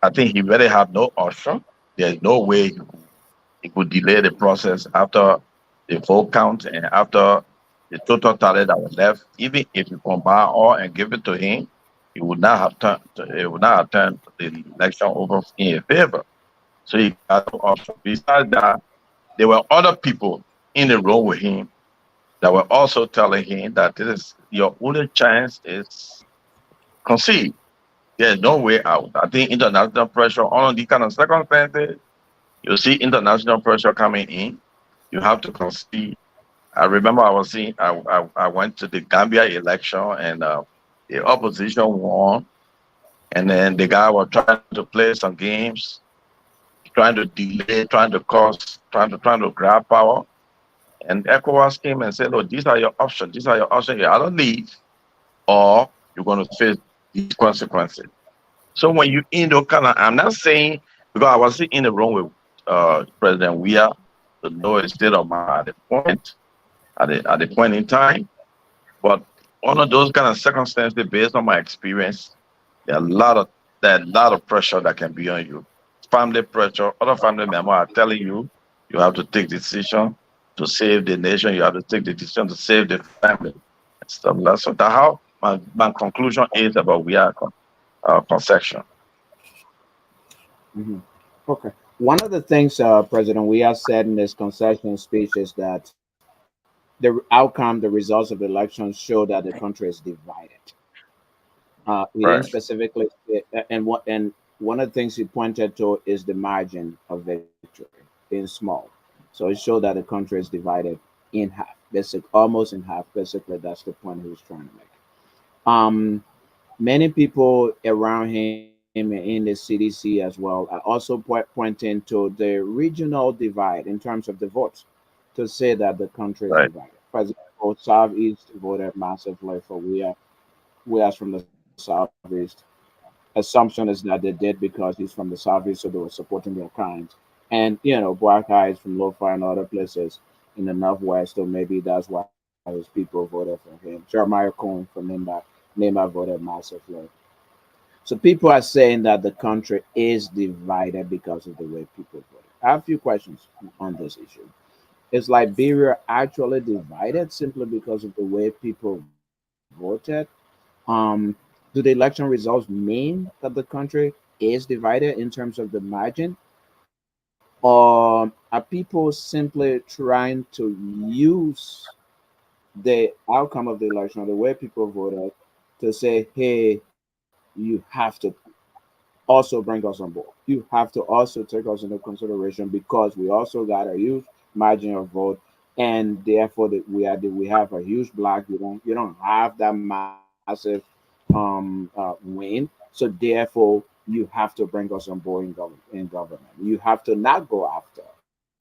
I think he really had no option. There's no way he could delay the process after the vote count and after the total tally that was left, even if you combine all and give it to him, he would not have turned it would not have turned the election over in his favor. So he got no option. Besides that, there were other people in the room with him that were also telling him that this is your only chance is concede. There's no way out. I think international pressure on these kind of circumstances, you see international pressure coming in. You have to concede. I remember I was seeing, I went to the Gambia election and the opposition won. And then the guy was trying to play some games, trying to delay, trying to grab power. And ECOWAS came and said, "Oh, these are your options. These are your options. You either leave or you're going to face these consequences." So when you in those kind of, I'm not saying because I was in the room with President Weah to know his state of mind at the point in time, but one of those kind of circumstances, based on my experience, there are a lot of pressure that can be on you. Family pressure, other family members are telling you you have to take decision to save the nation. You have to take the decision to save the family and stuff like that. So that how my conclusion is about we are concession. Hmm. Okay. One of the things President Weah said in his concession speech is that the outcome, the results of the elections show that the country is divided. He didn't Right. specifically, and one of the things he pointed to is the margin of victory being small. So it showed that the country is divided in half, almost in half. Basically, that's the point he was trying to make. Um, Many people around him in the CDC as well are also pointing to the regional divide in terms of the votes to say that the country is Right. divided. For example, Southeast voted massively for Weah's from the Southeast. Assumption is that they did because he's from the Southeast, so they were supporting their crimes. And, black guys from Lofa and other places in the Northwest, so maybe that's why his people voted for him. Jeremiah Cohen from Nema voted massively. So people are saying that the country is divided because of the way people voted. I have a few questions on this issue. Is Liberia actually divided simply because of the way people voted? Um, do the election results mean that the country is divided in terms of the margin? Or are people simply trying to use the outcome of the election or the way people voted to say, hey, you have to also bring us on board. You have to also take us into consideration because we also got a huge margin of vote, and therefore that we have a huge block. You don't have that massive win, so therefore you have to bring us on board in government. You have to not go after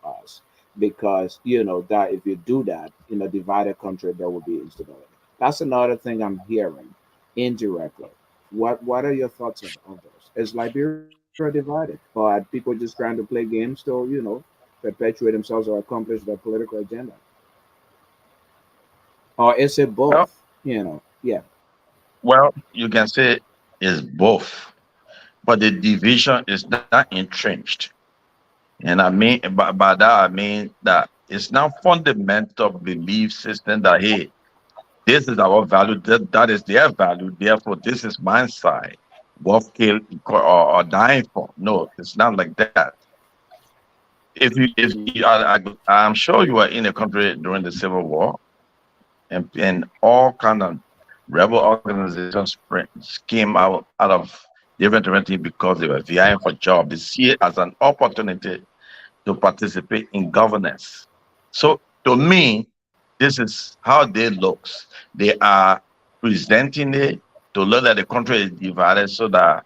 us because that if you do that in a divided country, there will be instability. That's another thing I'm hearing indirectly. What are your thoughts on those? Is Liberia divided, or are people just trying to play games to perpetuate themselves or accomplish their political agenda, or is it Well, both? Yeah. well, you can say it's both, but the division is not entrenched. And I mean, by that, I mean that it's not fundamental belief system that, hey, this is our value, that is their value, therefore, this is my side. Worth kill or dying for. No, it's not like that. If you, I'm sure you were in a country during the Civil War, and all kind of rebel organizations came out of different things because they were vying for jobs. They see it as an opportunity to participate in governance. So to me, this is how they looks. They are presenting it to look that the country is divided so that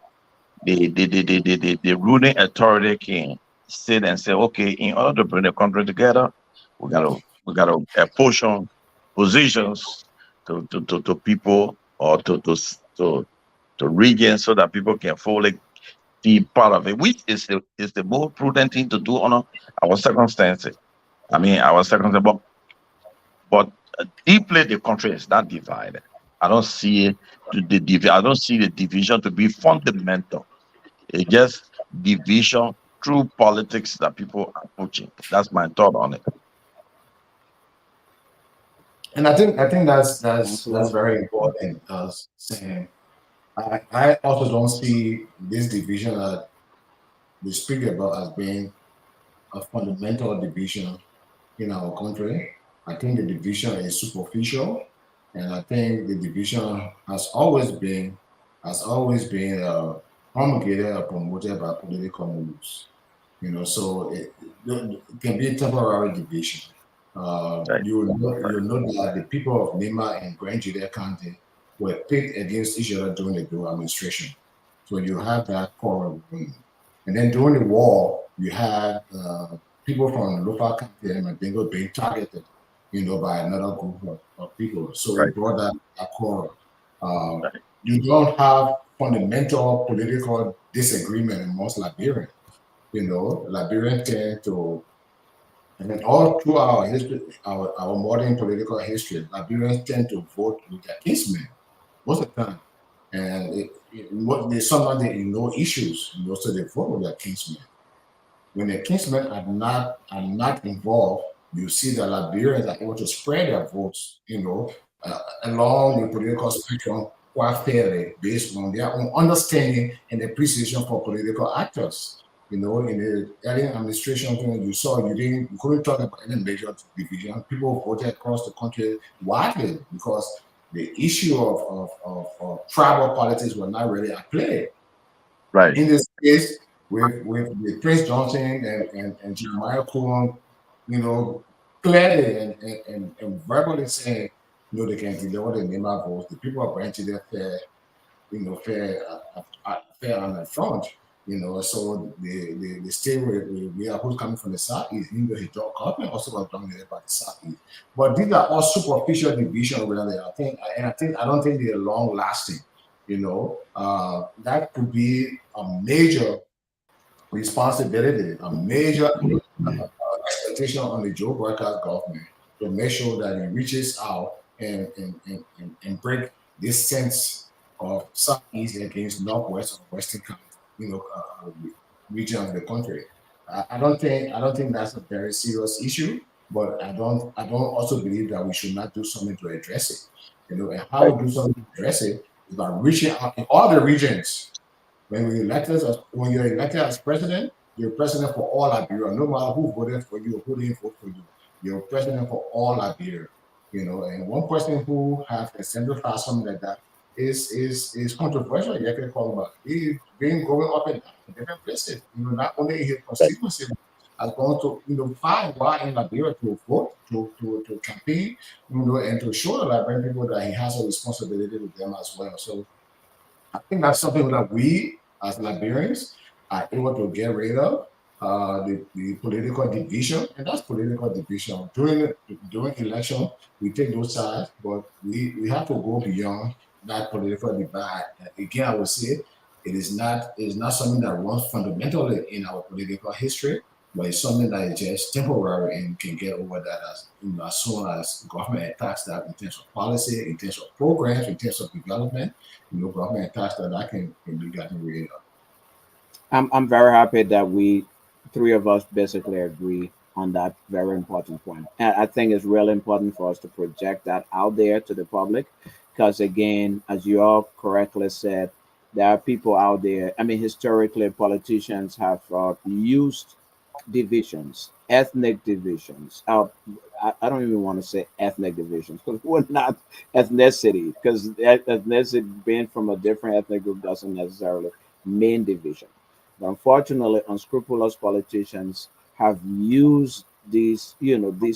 the ruling authority can sit and say, okay, in order to bring the country together, we gotta apportion positions to people or to regions so that people can fully be part of it, which is the more prudent thing to do on our circumstances. I mean, our circumstances, but deeply the country is not divided. I don't see I don't see the division to be fundamental. It's just division through politics that people are pushing. That's my thought on it. And I think that's Thanks that's a that's lot. very important. Saying I also don't see this division that we speak about as being a fundamental division in our country. I think the division is superficial, and I think the division has always been promulgated or promoted by political moves. So it can be a temporary division. Right. You know that the people of Lima and Grand Julia County were picked against each other during the Doe administration. So you have that quarrel going. And then during the war, you had people from local county and Mandingo being targeted, by another group of people. So Right. it brought that quarrel. Uh, Right. you don't have fundamental political disagreement amongst Liberians. Liberians tend to, and then all through our history, our modern political history, Liberians tend to vote with their kinsmen most of the time. And sometimes they ignore issues, so they vote with their kinsmen. When the kinsmen are not involved, you see that Liberians are able to spread their votes, along the political spectrum quite fairly based on their own understanding and appreciation for political actors. In the early administration, you couldn't talk about any major division. People voted across the country widely because the issue of tribal politics were not really at play Right. in this case with Prince Johnson and Jeremiah Cohen, clearly and verbally saying, they can deliver the name of votes. The people are granted their fair on the front. So the state we are who's coming from the southeast, his job government also was dominated by the southeast. But these are all superficial division really. I don't think they're long lasting. That could be a major responsibility, a major expectation on the Joe Workers government to make sure that it reaches out and break this sense of southeast against northwest or western region of the country. I don't think that's a very serious issue, but I don't also believe that we should not do something to address it. And how Right. we do something to address it is by reaching out in all the regions. When you're elected as president, you're president for all Liberia. No matter who voted for you or who didn't vote for you, you're president for all Liberia. And one person who has exemplified something like that is controversial. You can call about. He's been going up and down in different places. Not only in his Right. constituency, has gone to find why in Liberia to vote, to campaign, and to show the Liberian people that he has a responsibility with them as well. So I think that's something that we as Liberians are able to get rid of. The political division, and that's political division. During election, we take those sides, but we have to go beyond that political divide. Again, I would say it is not something that runs fundamentally in our political history, but it's something that is just temporary and can get over that as soon as government attacks that in terms of policy, in terms of programs, in terms of development. Government tax that can be gotten rid of. I'm very happy that we three of us basically agree on that very important point. And I think it's really important for us to project that out there to the public because again, as you all correctly said, there are people out there. I mean, historically, politicians have used divisions, ethnic divisions. I don't even want to say ethnic divisions because we're not ethnicity because ethnicity being from a different ethnic group doesn't necessarily mean division. But unfortunately, unscrupulous politicians have used these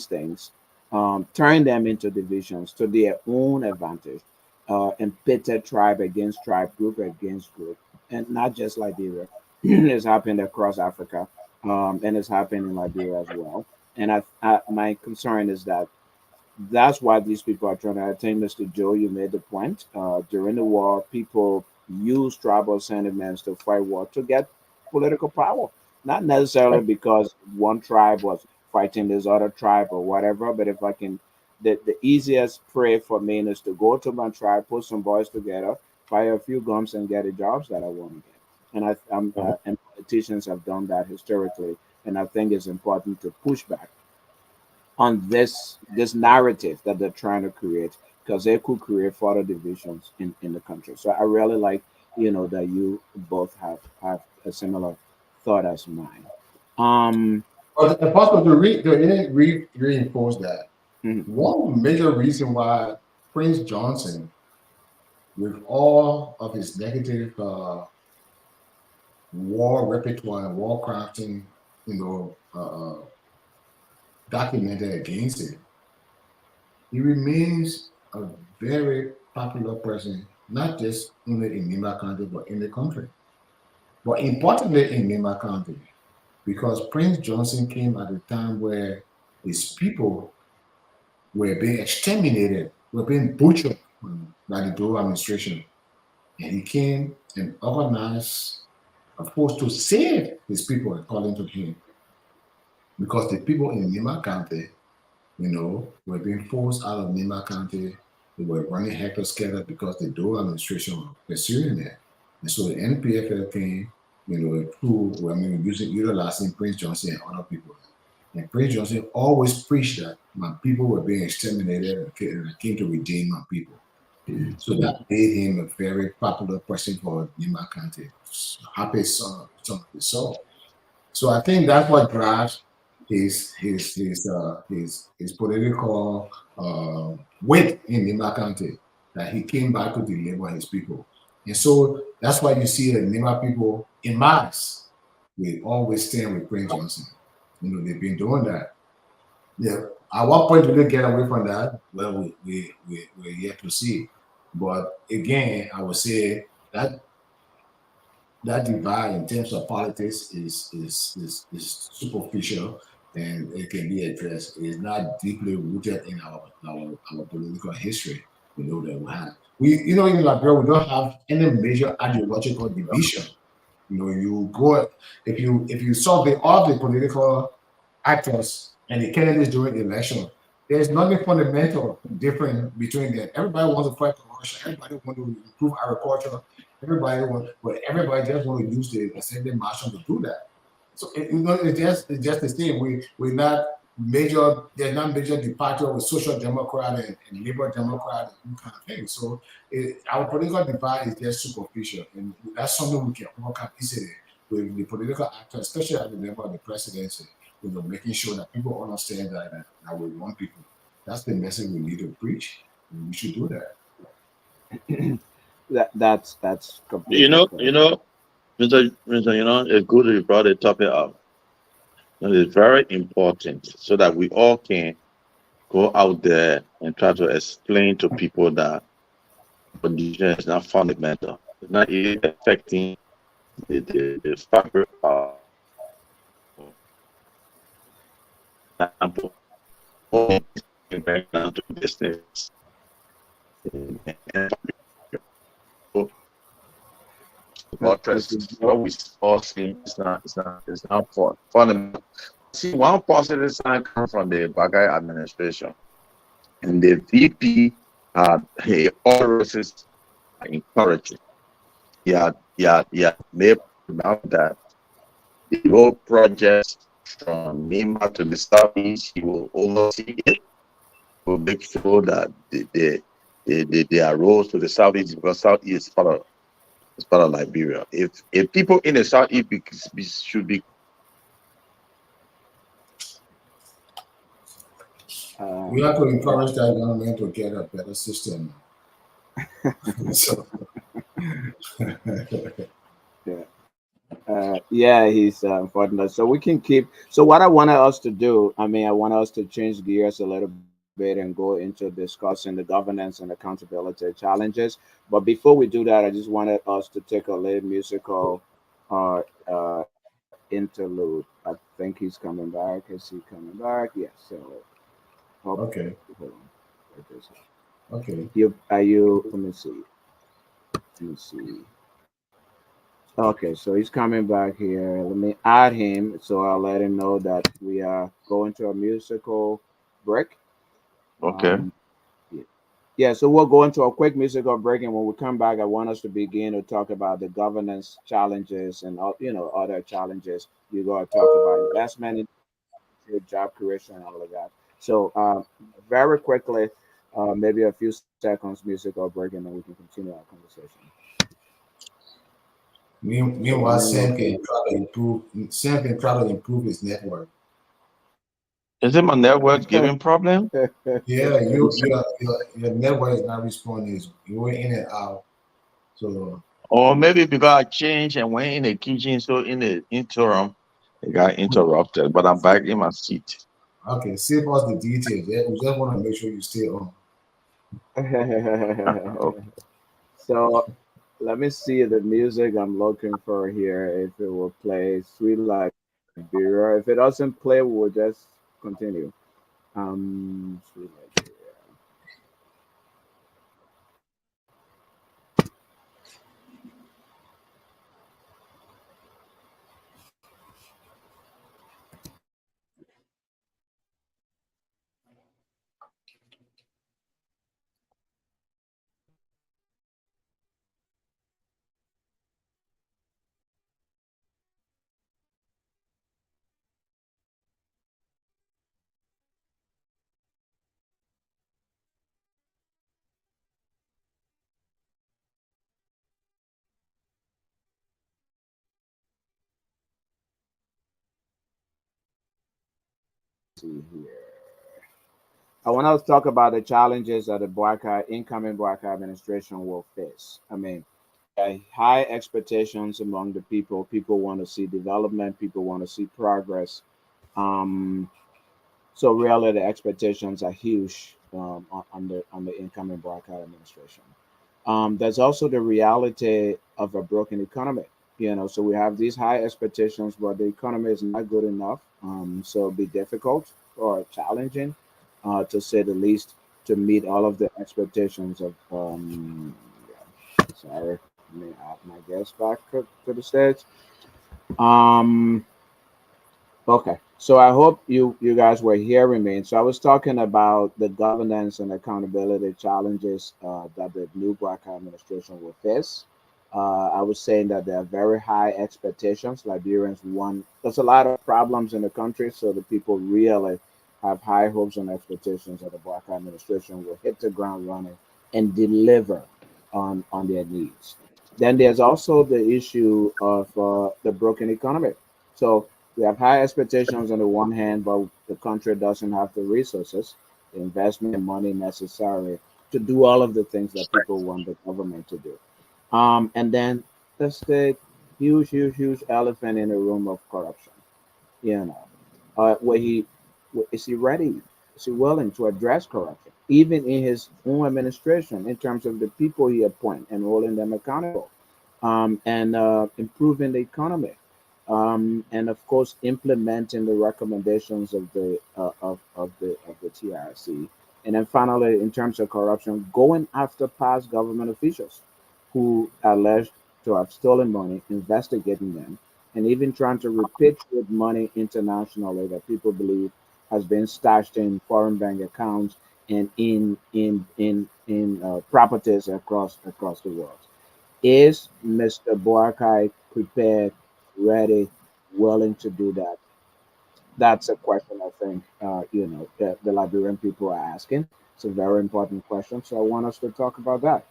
things, turn them into divisions to their own advantage, and pitted tribe against tribe, group against group, and not just Liberia. It's happened across Africa, and it's happening in Liberia as well. And my concern is that that's why these people are trying to. I think, Mr. Joe, you made the point. During the war, people use tribal sentiments to fight war to get political power, not necessarily Right. because one tribe was fighting this other tribe or whatever. But if I can, the easiest prey for me is to go to my tribe, put some boys together, fire a few guns, and get the jobs that I want to get. And and politicians have done that historically, and I think it's important to push back on this narrative that they're trying to create, because they could create further divisions in the country. So I really like, that you both have a similar thought as mine. Um, But possible to reinforce that, mhm. one major reason why Prince Johnson, with all of his negative war repertoire and war crafting, you know, documented against it, he remains a very popular person, not just only in Nima County, but in the country. But importantly in Nima County, because Prince Johnson came at a time where his people were being exterminated, were being butchered by the Doe administration. And he came and organized a force to save his people, according to him, because the people in Nima County, were being forced out of Nima County. They were running hectare scatter because the Doe administration was pursuing it. And so the NPFL came, through, utilizing Prince Johnson and other people. And Prince Johnson always preached that my people were being exterminated and I came to redeem my people. So that made him a very popular person for Nima County, happy son of his soul. So I think that's what drives his political weight in Nima County, that he came back to deliver his people. And so that's why you see the Nima people in mass, we always stand with Prince Johnson. They've been doing that. Yeah. At what point do they get away from that? Well, we're yet to see. But again, I would say that divide in terms of politics is superficial, and it can be addressed. It is not deeply rooted in our political history. That we have. In Liberia, we don't have any major ideological division. You go, if you saw all the political actors and the candidates during the election, there's nothing fundamental different between them. Everybody wants to fight corruption. Everybody wants to improve agriculture. But everybody just want to use the assembly marshal to do that. So it's just the same. We're not major. There's not major departure with social democrat and liberal democrat and kind of thing. So our political divide is just superficial, and that's something we can work out easily with the political actors, especially at the level of the presidency. Making sure that people understand that we want people. That's the message we need to preach, and we should do that. That's You completely know, correct. you know, Mr. It's good you brought the topic up. It's very important so that we all can go out there and try to explain to people that condition is not fundamental. It's not even affecting the fabric of example. Back down to business. What Okay. we all see is not fundamental. See, one positive sign comes from the Bagai administration and the VP. All races are encouraging. Made about that the road projects from Nima to the southeast. He will oversee it. Will make sure that there are roads to the southeast, because southeast is part of Liberia. If people in the southeast should be We have to Yeah, encourage that young man to get a better system. So, yeah. Yeah, he's important. So we can keep. So what I wanted us to do, I want us to change gears a little bit and go into discussing the governance and accountability challenges. But before we do that, I just wanted us to take a little musical interlude. I think he's coming back. Is he coming back? Yes. So, hope. okay, Hold on. Wait a second. okay. You are you? Let me see. Let me see. Okay, so he's coming back here. Let me add him so I'll let him know that we are going to a musical break. okay. Um, yeah. Yeah, so we'll go into a quick musical break, and when we come back, I want us to begin to talk about the governance challenges and other challenges. You got to talk about investment, in job creation, and all of that. So very quickly, maybe a few seconds music or break, and then we can continue our conversation. So let Meanwhile, me know Sam if can you. try to improve. Sam can try to improve his network. Is it my network giving problem? Yeah, You said- your network is not responding. You went in and out. So Or maybe because I changed and went in the kitchen, so in the interim, it got interrupted. But I'm back in my seat. okay, save us the details. Yeah, we just want to make sure you stay on. Okay. So let me see the music I'm looking for here. If it will play Sweet Liberia. If it doesn't play, we'll just continue. Sweet Liberia. See here. I want to talk about the challenges that the incoming Boakai administration will face. I mean, there are high expectations among the people. People want to see development. People want to see progress. Um, so really, the expectations are huge on the incoming Boakai administration. There's also the reality of a broken economy. So we have these high expectations, but the economy is not good enough. So it'll be difficult or challenging, to say the least, to meet all of the expectations of. Yeah. Sorry, let me add my guest back to the stage. Um, Okay, so I hope you guys were hearing me. So I was talking about the governance and accountability challenges that the new Black administration will face. I was saying that there are very high expectations. Liberians want. There's a lot of problems in the country, so the people really have high hopes and expectations that the Black administration will hit the ground running and deliver on their needs. Then there's also the issue of the broken economy. So we have high expectations on the one hand, but the country doesn't have the resources, the investment and money necessary to do all of the things that people want the government to do. And then there's the huge elephant in the room of corruption. You know, where is he ready? Is he willing to address corruption, even in his own administration, in terms of the people he appoint and holding them accountable, and improving the economy, and of course implementing the recommendations of the TRC, and then finally, in terms of corruption, going after past government officials who are alleged to have stolen money, investigating them, and even trying to repatriate money internationally that people believe has been stashed in foreign bank accounts and in properties across the world. Is Mr. Boakai prepared, ready, willing to do that? That's a question I think the Liberian people are asking. It's a very important question, so I want us to talk about that.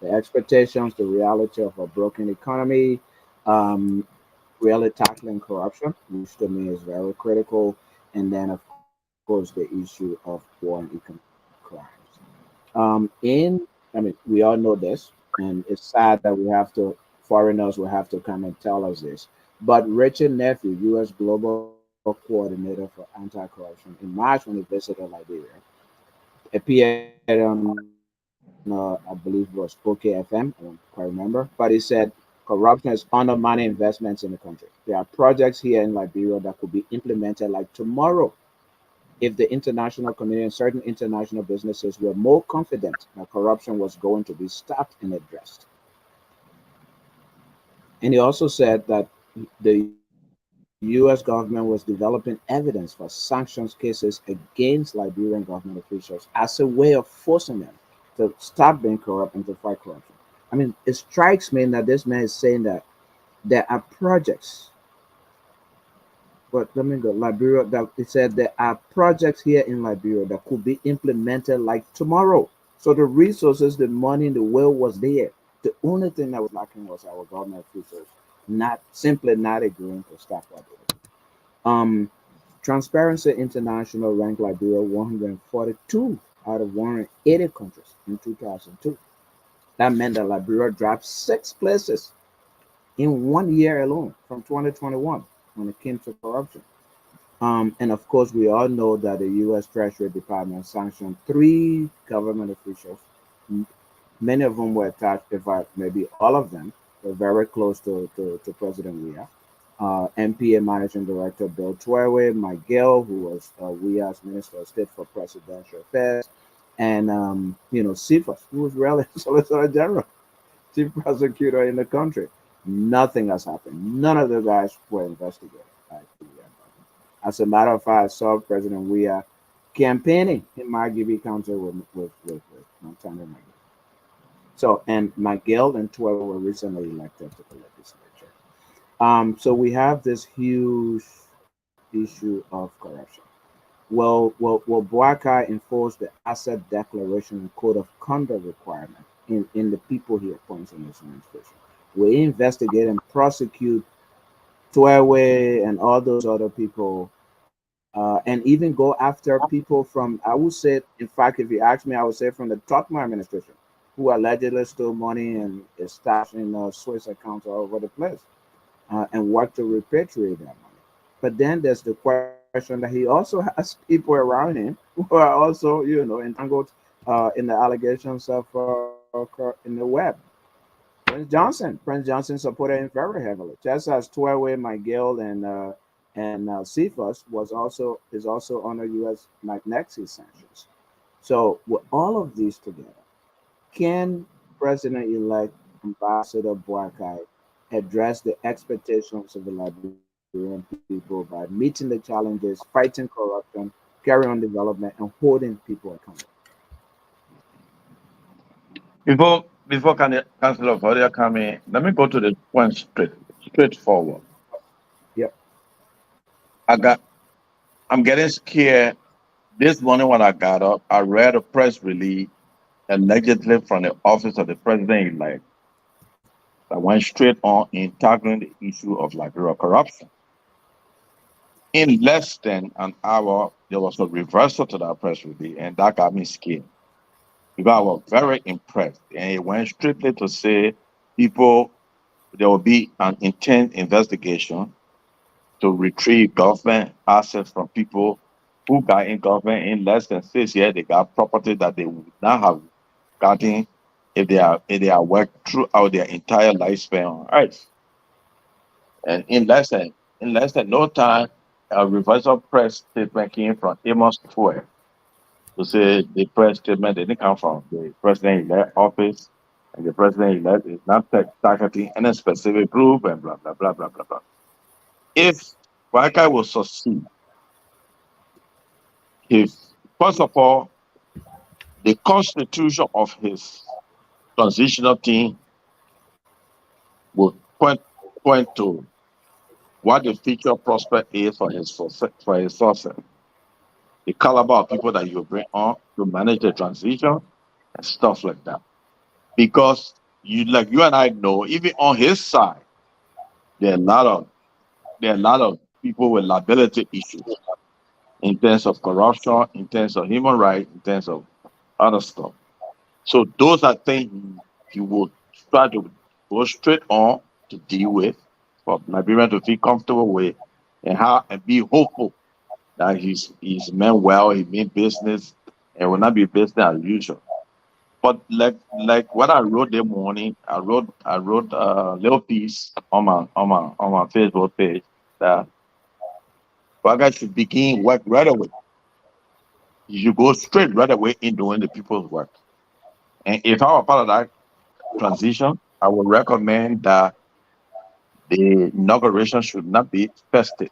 The expectations, the reality of a broken economy, um, really tackling corruption, which to me is very critical, and then of course the issue of war and economic crimes. I mean, we all know this, and it's sad that we have to, foreigners will have to come and tell us this. But Richard Nephew, U.S. Global Coordinator for Anti-Corruption, in March when he visited Liberia, appeared on, I believe it was Poke FM, I don't quite remember, but he said corruption is undermining investments in the country. There are projects here in Liberia that could be implemented like tomorrow if the international community and certain international businesses were more confident that corruption was going to be stopped and addressed. And he also said that the US government was developing evidence for sanctions cases against Liberian government officials as a way of forcing them to stop being corrupt and to fight corruption. I mean, it strikes me that this man is saying that there are projects but let me go. Liberia, that it said there are projects here in Liberia that could be implemented like tomorrow. So the resources, the money, the will was there. The only thing that was lacking was our government officials not agreeing to start what they do. Um, Transparency International ranked Liberia 142 out of 180 countries in 2002. That meant that Liberia dropped 6 places in 1 year alone from 2021 when it came to corruption. And of course, we all know that the U.S. Treasury Department sanctioned 3 government officials. Many of them were attached, in fact, maybe all of them were very close to President Weah. MPA Managing Director Bill Twerwe, Miguel, who was Weah's Minister of State for Presidential Affairs, and Cephas, who was really Solicitor General, Chief Prosecutor in the country. Nothing has happened. None of the guys were investigated. As a matter of fact, I saw President Weah campaigning in Margibi County with Montana Miguel. So, and Miguel and 12 were recently elected to the legislature. So we have this huge issue of corruption. Will Boakai enforce the asset declaration and code of conduct requirement in the people he appoints in his administration? Will he investigate and prosecute Twerwe and all those other people, and even go after people from, I would say, in fact, if you ask me, I would say from the Totma administration, who allegedly stole money and is stashed in Swiss accounts all over the place, and work to repatriate that money. But then there's the question that he also has people around him who are also, entangled in the allegations of in the web. Prince Johnson supported him very heavily, just as Twerwe, Miguel, and Cephas is also under U.S. Magnexi sanctions. So with all of these together, can President-elect Ambassador Boakai address the expectations of the Liberian people by meeting the challenges, fighting corruption, carrying on development, and holding people accountable? Before Councillor Claudia come in, let me go to the point straightforward. Yep. I'm getting scared. This morning when I got up, I read a press release allegedly from the office of the president-elect that went straight on in tackling the issue of Liberia corruption. In less than an hour, there was a reversal to that press release, and that got me scared. Because I was very impressed. And it went strictly to say there will be an intense investigation to retrieve government assets from people who got in government in less than 6 years. They got property that they would not have gotten if they are worked throughout their entire lifespan on earth. And in less than no time, a reversal press statement came from Amos Weah to say the press statement didn't come from the president-elect office, and the president-elect is not targeting any specific group, and blah, blah, blah, blah, blah, blah. If Boakai will succeed, first of all, the constitution of his transitional team will point to what the future prospect is for his success. The caliber of people that you bring on to manage the transition and stuff like that. Because you and I know, even on his side, there are a lot of people with liability issues in terms of corruption, in terms of human rights, in terms of other stuff. So those are things you would try to go straight on to deal with for Liberian to feel comfortable with and be hopeful that he's meant well, he meant business, and will not be business as usual. But like what I wrote that morning, I wrote a little piece on my Facebook page that Waga should begin work right away. You should go straight right away in doing the people's work. And if I were part of that transition, I would recommend that the inauguration should not be festive.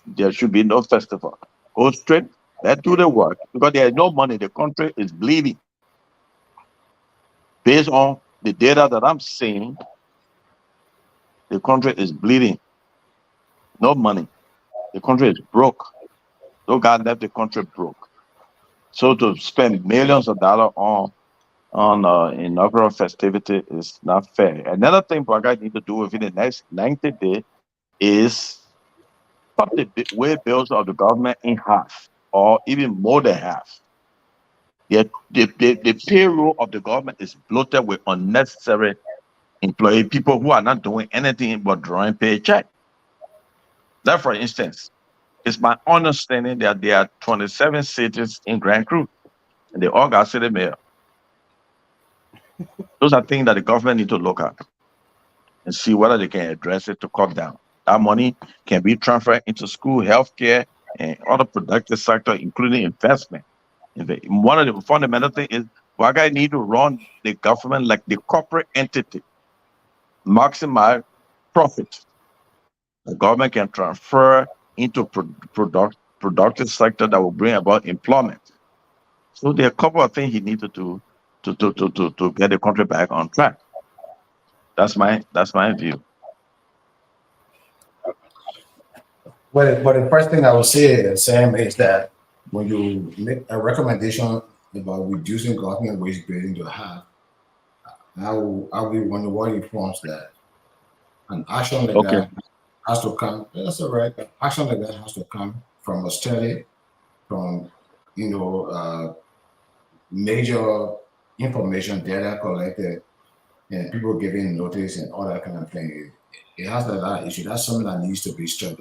There should be no festival. Go straight, let's do the work, because there is no money. The country is bleeding. Based on the data that I'm seeing, the country is bleeding. No money. The country is broke. Those guys left the country broke. So to spend millions of dollars on inaugural festivity is not fair. Another thing Boakai need to do within the next 90 days is cut the way bills of the government in half or even more than half. The payroll of the government is bloated with unnecessary employee, people who are not doing anything but drawing paycheck. That, for instance, it's my understanding that there are 27 cities in Grand Cruz and they all got city mayor. Those are things that the government need to look at and see whether they can address it to cut down. That money can be transferred into school, healthcare, and other productive sector, including investment. One of the fundamental things is Wagai need to run the government like the corporate entity, maximize profit. The government can transfer into productive sector that will bring about employment. So there are a couple of things he needs to do to get the country back on track. That's my view. Well, but the first thing I would say, Sam, is that when you make a recommendation about reducing government wage bidding to half, I will wonder what informs that. An action like Okay. that has to come. That's all right. An action like that has to come from a study, from major information data collected, and people giving notice and all that kind of thing. It has that issue. That's something that needs to be studied.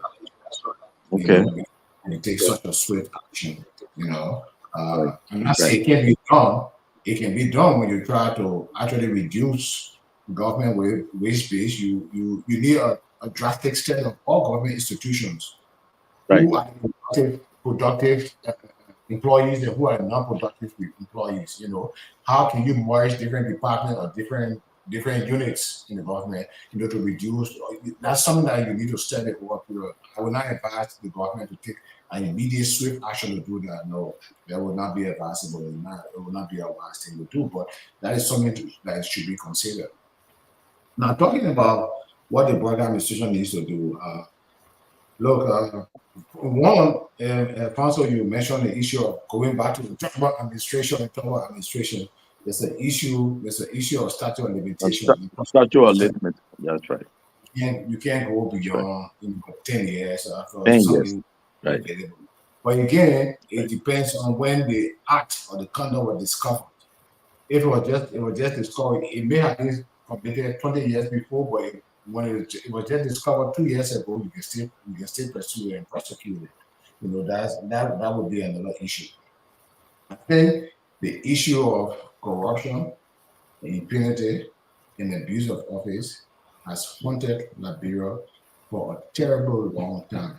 Okay. And it takes such a swift action. I'm not Right. saying it can be done. It can be done when you try to actually reduce government wage base. You need a drastic set of all government institutions Right. who are productive employees and who are non-productive employees. How can you merge different departments or different units in the government, to reduce? That's something that you need to study over a period. I will not advise the government to take an immediate swift action to do that. No, that would not be advisable. It will not be a wise thing to do. But that is something that should be considered. Now, talking about what the Boakai administration needs to do. Look, one, Council, you mentioned the issue of going back to the talk about administration and talk about administration. There's an issue of statute of limitation. Statute of limit. That's right. You can't go beyond 10 years for 10 years. something Right. available. But again, it depends on when the act or the conduct was discovered. If it was just discovered, it may have been committed 20 years before, but when it was just discovered 2 years ago, you can still pursue it and prosecute it. That would be another issue. I think the issue of corruption, impunity, and abuse of office has haunted Liberia for a terrible long time.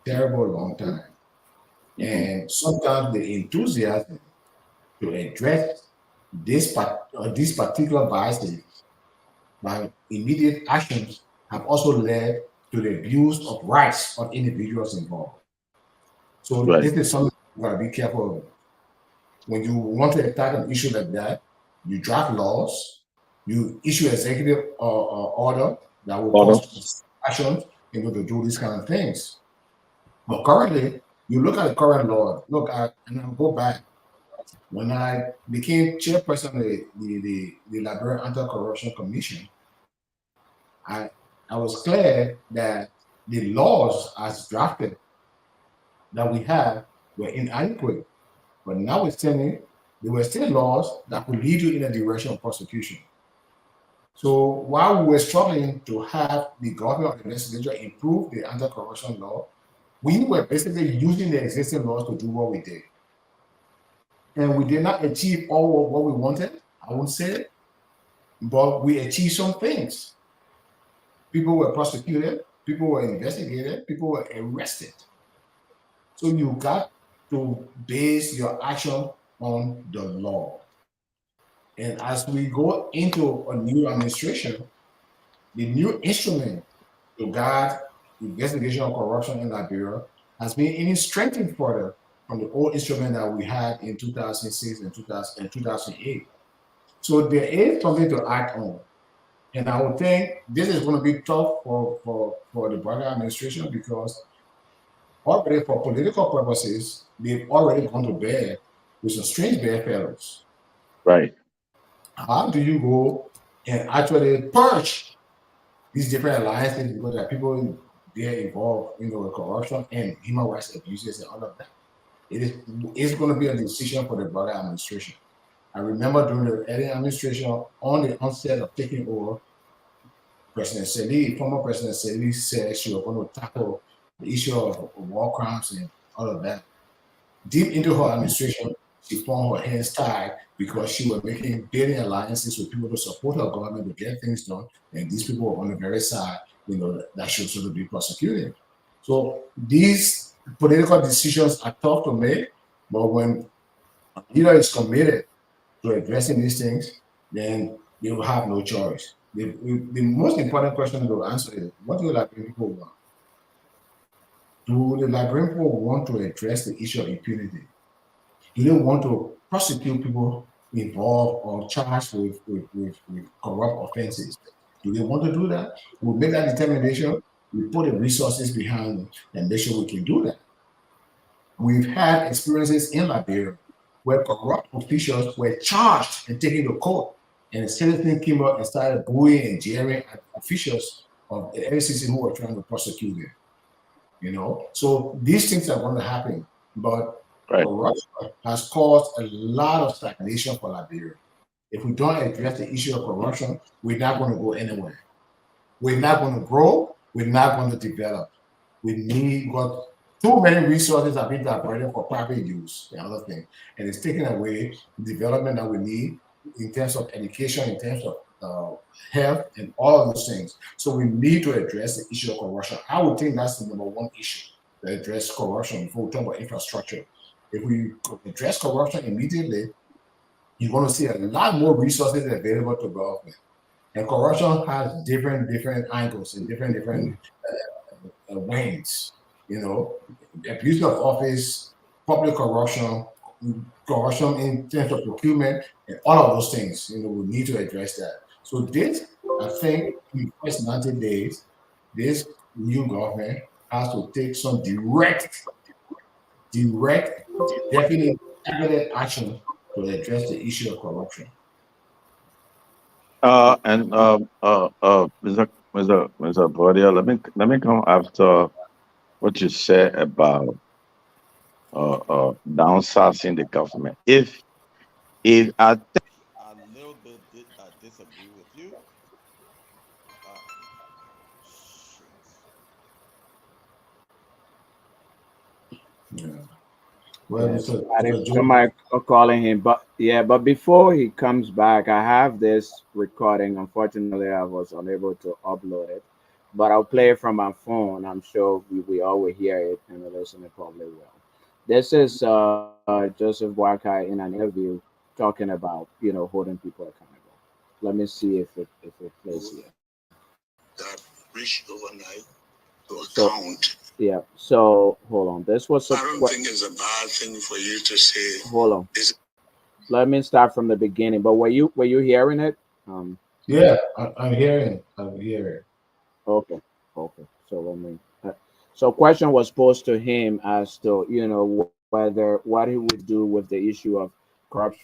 Terrible long time. And sometimes the enthusiasm to address these particular biases by immediate actions have also led to the abuse of rights of individuals involved. So Right. this is something you gotta be careful of. When you want to attack an issue like that, you draft laws, you issue executive order that will cause actions to do these kind of things. But currently, you look at the current law. And I'll go back. When I became chairperson of the Liberia Anti-Corruption Commission, I was clear that the laws as drafted that we have were inadequate. But notwithstanding, there were still laws that could lead you in a direction of prosecution. So while we were struggling to have the government of the legislature improve the anti-corruption law, we were basically using the existing laws to do what we did. And we did not achieve all of what we wanted, I won't say it, but we achieved some things. People were prosecuted, people were investigated, people were arrested. So you got to base your action on the law. And as we go into a new administration, the new instrument to guard investigation of corruption in Liberia has been even strengthened further from the old instrument that we had in 2006 and 2008. So there is something to act on. And I would think this is going to be tough for the Boakai administration because already for political purposes, they've already gone to bed with some strange bedfellows. Right. How do you go and actually purge these different alliances because there are people there involved, with corruption and human rights abuses and all of that? It's going to be a decision for the Boakai administration. I remember during the early administration, on the onset of taking over, former President Seli said she was going to tackle the issue of war crimes and all of that. Deep into her administration, she found her hands tied because she was making dating alliances with people to support her government to get things done, and these people were on the very side, that should sort of be prosecuted. So these political decisions are tough to make, but when a leader is committed to addressing these things, then they will have no choice. The most important question to answer is, what do Liberian people want? Do the Liberian people want to address the issue of impunity? Do they want to prosecute people involved or charged with corrupt offenses? Do they want to do that? We'll make that determination. We put the resources behind it and make sure we can do that. We've had experiences in Liberia where corrupt officials were charged and taken to court, and the citizen came up and started booing and jeering at officials of the FCC who were trying to prosecute them. So these things are going to happen, but Right. corruption has caused a lot of stagnation for Liberia. If we don't address the issue of corruption, we're not going to go anywhere. We're not going to grow. We're not going to develop. Got too many resources are being diverted for private use, the other thing, and it's taking away the development that we need in terms of education, in terms of health, and all of those things. So we need to address the issue of corruption. I would think that's the number one issue to address corruption before we talk about infrastructure. If we address corruption immediately, you're going to see a lot more resources available to government. And corruption has different angles and different wings. Abuse of office, public corruption, corruption in terms of procurement, and all of those things. We need to address that. So this, I think, in the first 90 days, this new government has to take some direct, definite, targeted action to address the issue of corruption. Mr. Bodia, let me come after what you said about downsizing the government. If I think a little bit disagree with you. Yeah. Well, Yeah, Mr. somebody calling him, but before he comes back, I have this recording. Unfortunately, I was unable to upload it, but I'll play it from my phone. I'm sure we all will hear it and the listener probably will. This is Joseph Boakai in an interview talking about holding people accountable. Let me see if it plays here. That reach overnight to So account. yeah, so hold on. This was I don't think it's a bad thing for you to say. Hold on. This. Let me start from the beginning. But were you hearing it? Yeah, I'm hearing. Okay. Okay. So let me. So question was posed to him as to whether what he would do with the issue of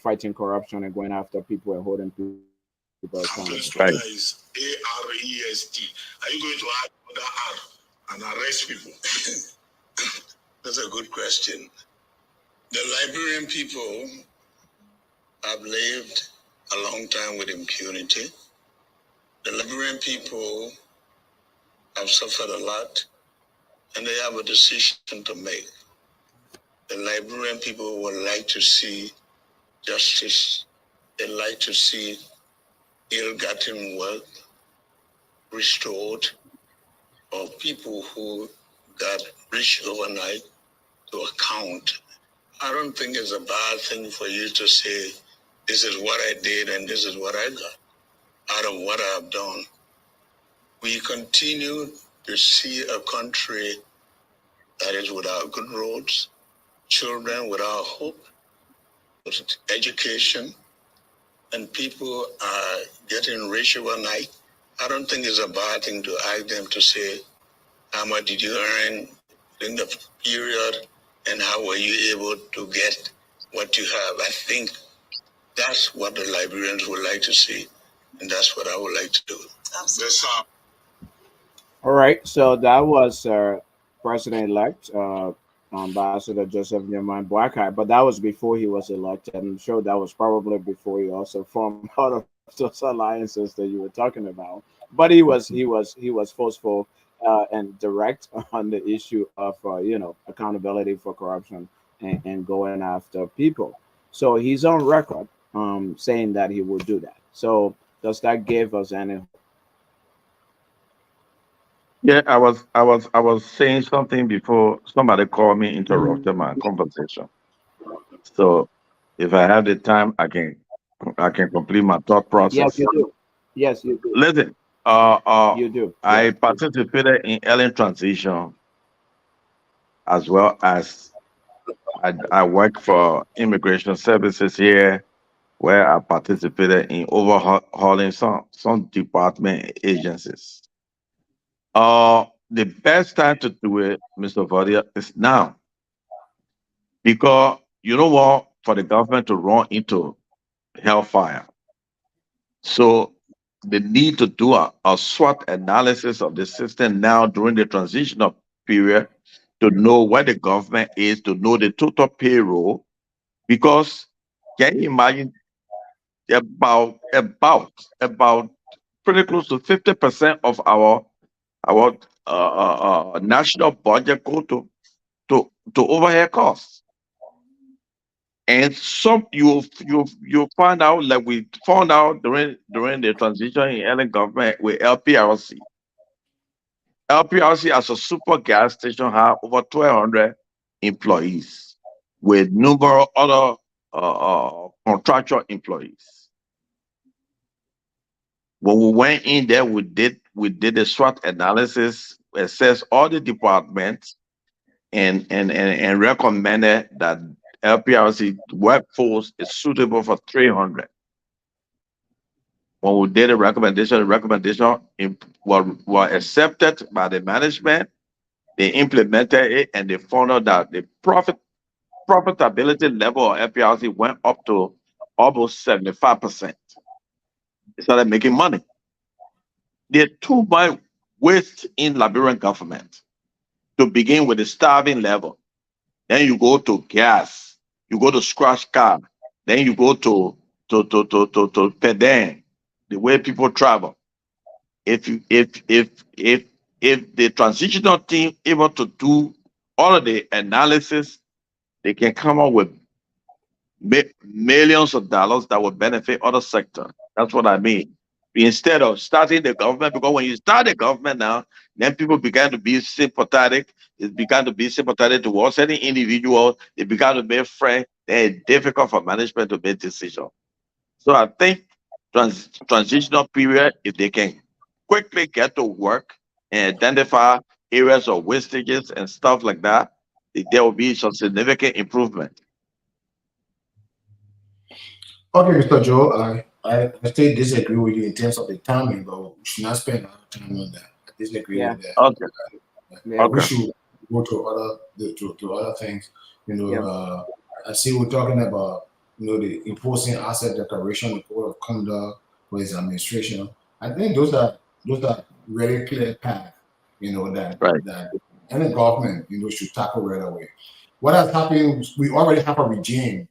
fighting corruption and going after people and holding people accountable. Right. Is AREST. Are you going to add another R and arrest people? That's a good question. The Liberian people have lived a long time with impunity. The Liberian people have suffered a lot, and they have a decision to make. The Liberian people would like to see justice. They like to see ill-gotten wealth restored, or people who got rich overnight to account. I don't think it's a bad thing for you to say, this is what I did and this is what I got out of what I have done. We continue to see a country that is without good roads, children without hope, education, and people are getting rich overnight I don't think it's a bad thing to ask them to say, how much did you earn in the period and how were you able to get what you have? I think that's what the Liberians would like to see, and that's what I would like to do. Absolutely. All right, so that was President-elect Ambassador Joseph Nyeman Boakai, but that was before he was elected. I'm sure that was probably before he also formed out of those alliances that you were talking about. But he was forceful and direct on the issue of accountability for corruption and going after people. So he's on record saying that he will do that. So does that give us any? Yeah, I was saying something before somebody called me, interrupted my conversation. So if I have the time, I can complete my thought Yes, process. you do. Yes, you do. Listen, uh, uh, You do. I Yes. participated in early transition as well as I work for immigration services here, where I participated in overhauling some department agencies. The best time to do it, Mr. Vadia, is now because you don't want for the government to run into hellfire. So they need to do a SWOT analysis of the system now during the transitional period to know where the government is, to know the total payroll. Because can you imagine about pretty close to 50% of our national budget go to overhead costs. And some you find out like we found out during the transition in Ellen government with LPRC. LPRC as a super gas station have over 1,200 employees with numerous other contractual employees. When we went in there, we did a SWOT analysis, assess all the departments, and recommended that LPRC workforce is suitable for 300. When we did a recommendation, were accepted by the management. They implemented it, and they found out that the profitability level of LPRC went up to almost 75%. They started making money. There too much waste in Liberian government to begin with the starving level. Then you go to gas, you go to scratch car, then you go to pedan, the way people travel. If you if the transitional team able to do all of the analysis, they can come up with millions of dollars that would benefit other sector. That's what I mean. Instead of starting the government, because when you start the government now, then people began to be sympathetic. It began to be sympathetic towards any individual. They began to make friends. Then it's difficult for management to make decisions. So I think transitional period, if they can quickly get to work and identify areas of wastages and stuff like that, there will be some significant improvement. Okay, Mr. Joe, I still disagree with you in terms of the timing, but we should not spend a lot of time on that. I disagree Yeah. with that. Okay. Yeah. We Okay. should go to other things. Yeah. I see we're talking about the enforcing asset declaration, the code of conduct for his administration. I think those are very clear path. That Right. that any government should tackle right away. What has happened? We already have a regime.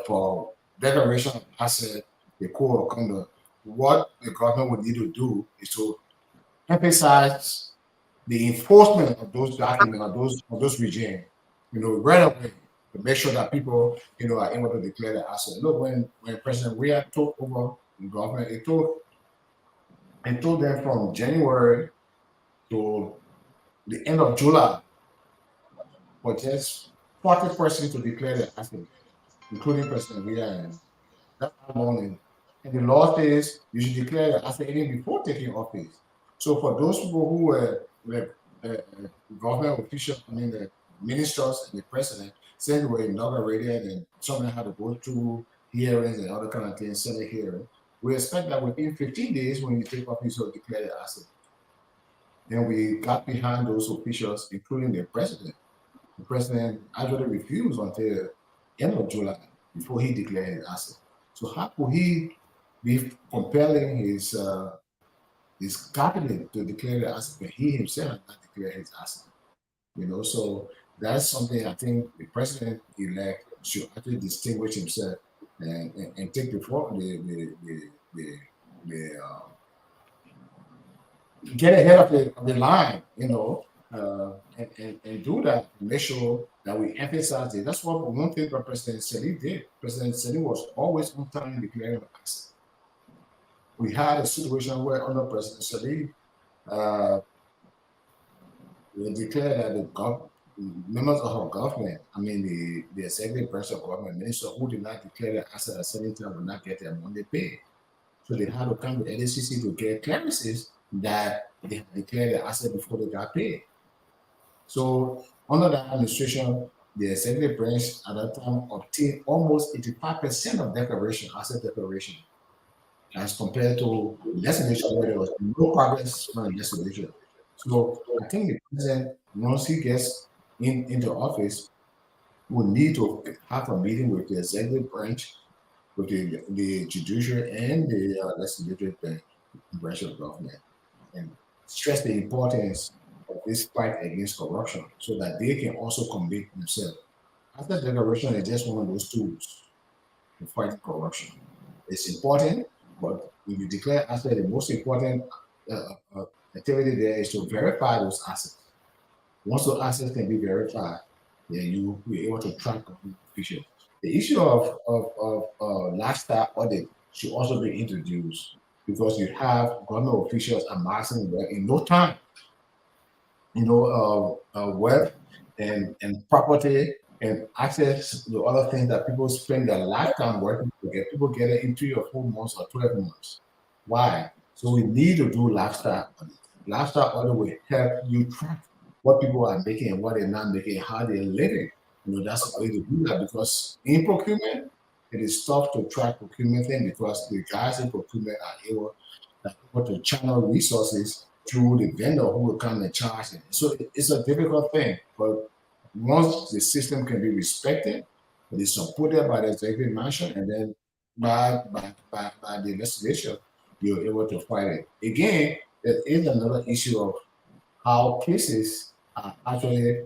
For declaration of asset, the code of conduct. What the government would need to do is to emphasize the enforcement of those documents, of those regime, right away to make sure that people, are able to declare their asset. Look, when President Weah took over the government, it took them from January to the end of July for just 40 persons to declare their asset, including President Weah. And that's how long. And the law says you should declare your asset even before taking office. So for those people who were government officials, I mean the ministers and the president, since they were inaugurated and some of them had to go through hearings and other kind of things, Senate hearing. We expect that within 15 days, when you take office, you'll declare the asset. Then we got behind those officials, including the president. The president actually refused until end of July before he declared his asset. So how could he be compelling his cabinet to declare the asset when he himself had not declared his asset? So that's something I think the president-elect should actually distinguish himself and take get ahead of the line, and do that. Make sure that we emphasize it. That's what one thing that President Seli did. President Seli was always on time declaring the asset. We had a situation where under President Seli, we declared that the members of our government, the executive branch of government, ministers who did not declare the asset at a certain time will not get their money paid. So they had to come to LACC to get clearances that they had declared the asset before they got paid. So under that administration, the executive branch at that time obtained almost 85% of asset declaration, as compared to legislation where there was no progress on legislation. So I think the president, once he gets into office, will need to have a meeting with the executive branch, with the judiciary and the legislative branch of government, and stress the importance of this fight against corruption so that they can also commit themselves. Asset declaration is just one of those tools to fight corruption. It's important, but if you declare asset, the most important activity there is to verify those assets. Once those assets can be verified, then you will be able to track officials. The issue of lifestyle audit should also be introduced, because you have government officials amassing in no time, wealth and property and access to other things that people spend their lifetime working to get. People get it in 3 or 4 months or 12 months. Why? So we need to do lifestyle audit. Lifestyle audit will help you track what people are making and what they're not making, how they're living. That's the way to do that, because in procurement, it is tough to track procurement thing, because the guys in procurement are able to channel resources through the vendor who will come and charge it. So it's a difficult thing, but once the system can be respected, it is supported by the executive mansion, and then by the legislature, you're able to fight it. Again, there is another issue of how cases are actually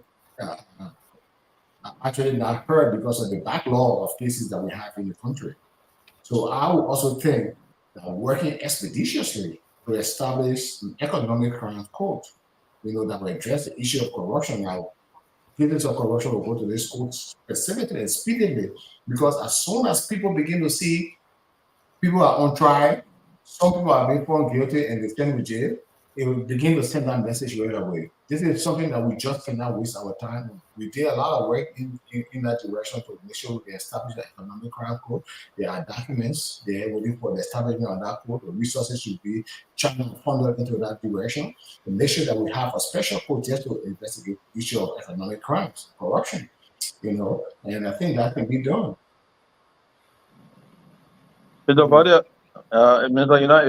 not heard because of the backlog of cases that we have in the country. So I would also think that working expeditiously to establish an economic crime court, that will address the issue of corruption. Now, cases of corruption will go to this court specifically and speedily, because as soon as people begin to see people are on trial, some people are being found guilty and they stand in jail, it will begin to send that message right away. This is something that we just cannot waste our time on. We did a lot of work in that direction to make sure they establish the economic crime code. There are documents there waiting for the establishment of that code. The resources should be channeled funded into that direction, and make sure that we have a special code just to investigate the issue of economic crimes, corruption, and I think that can be done. If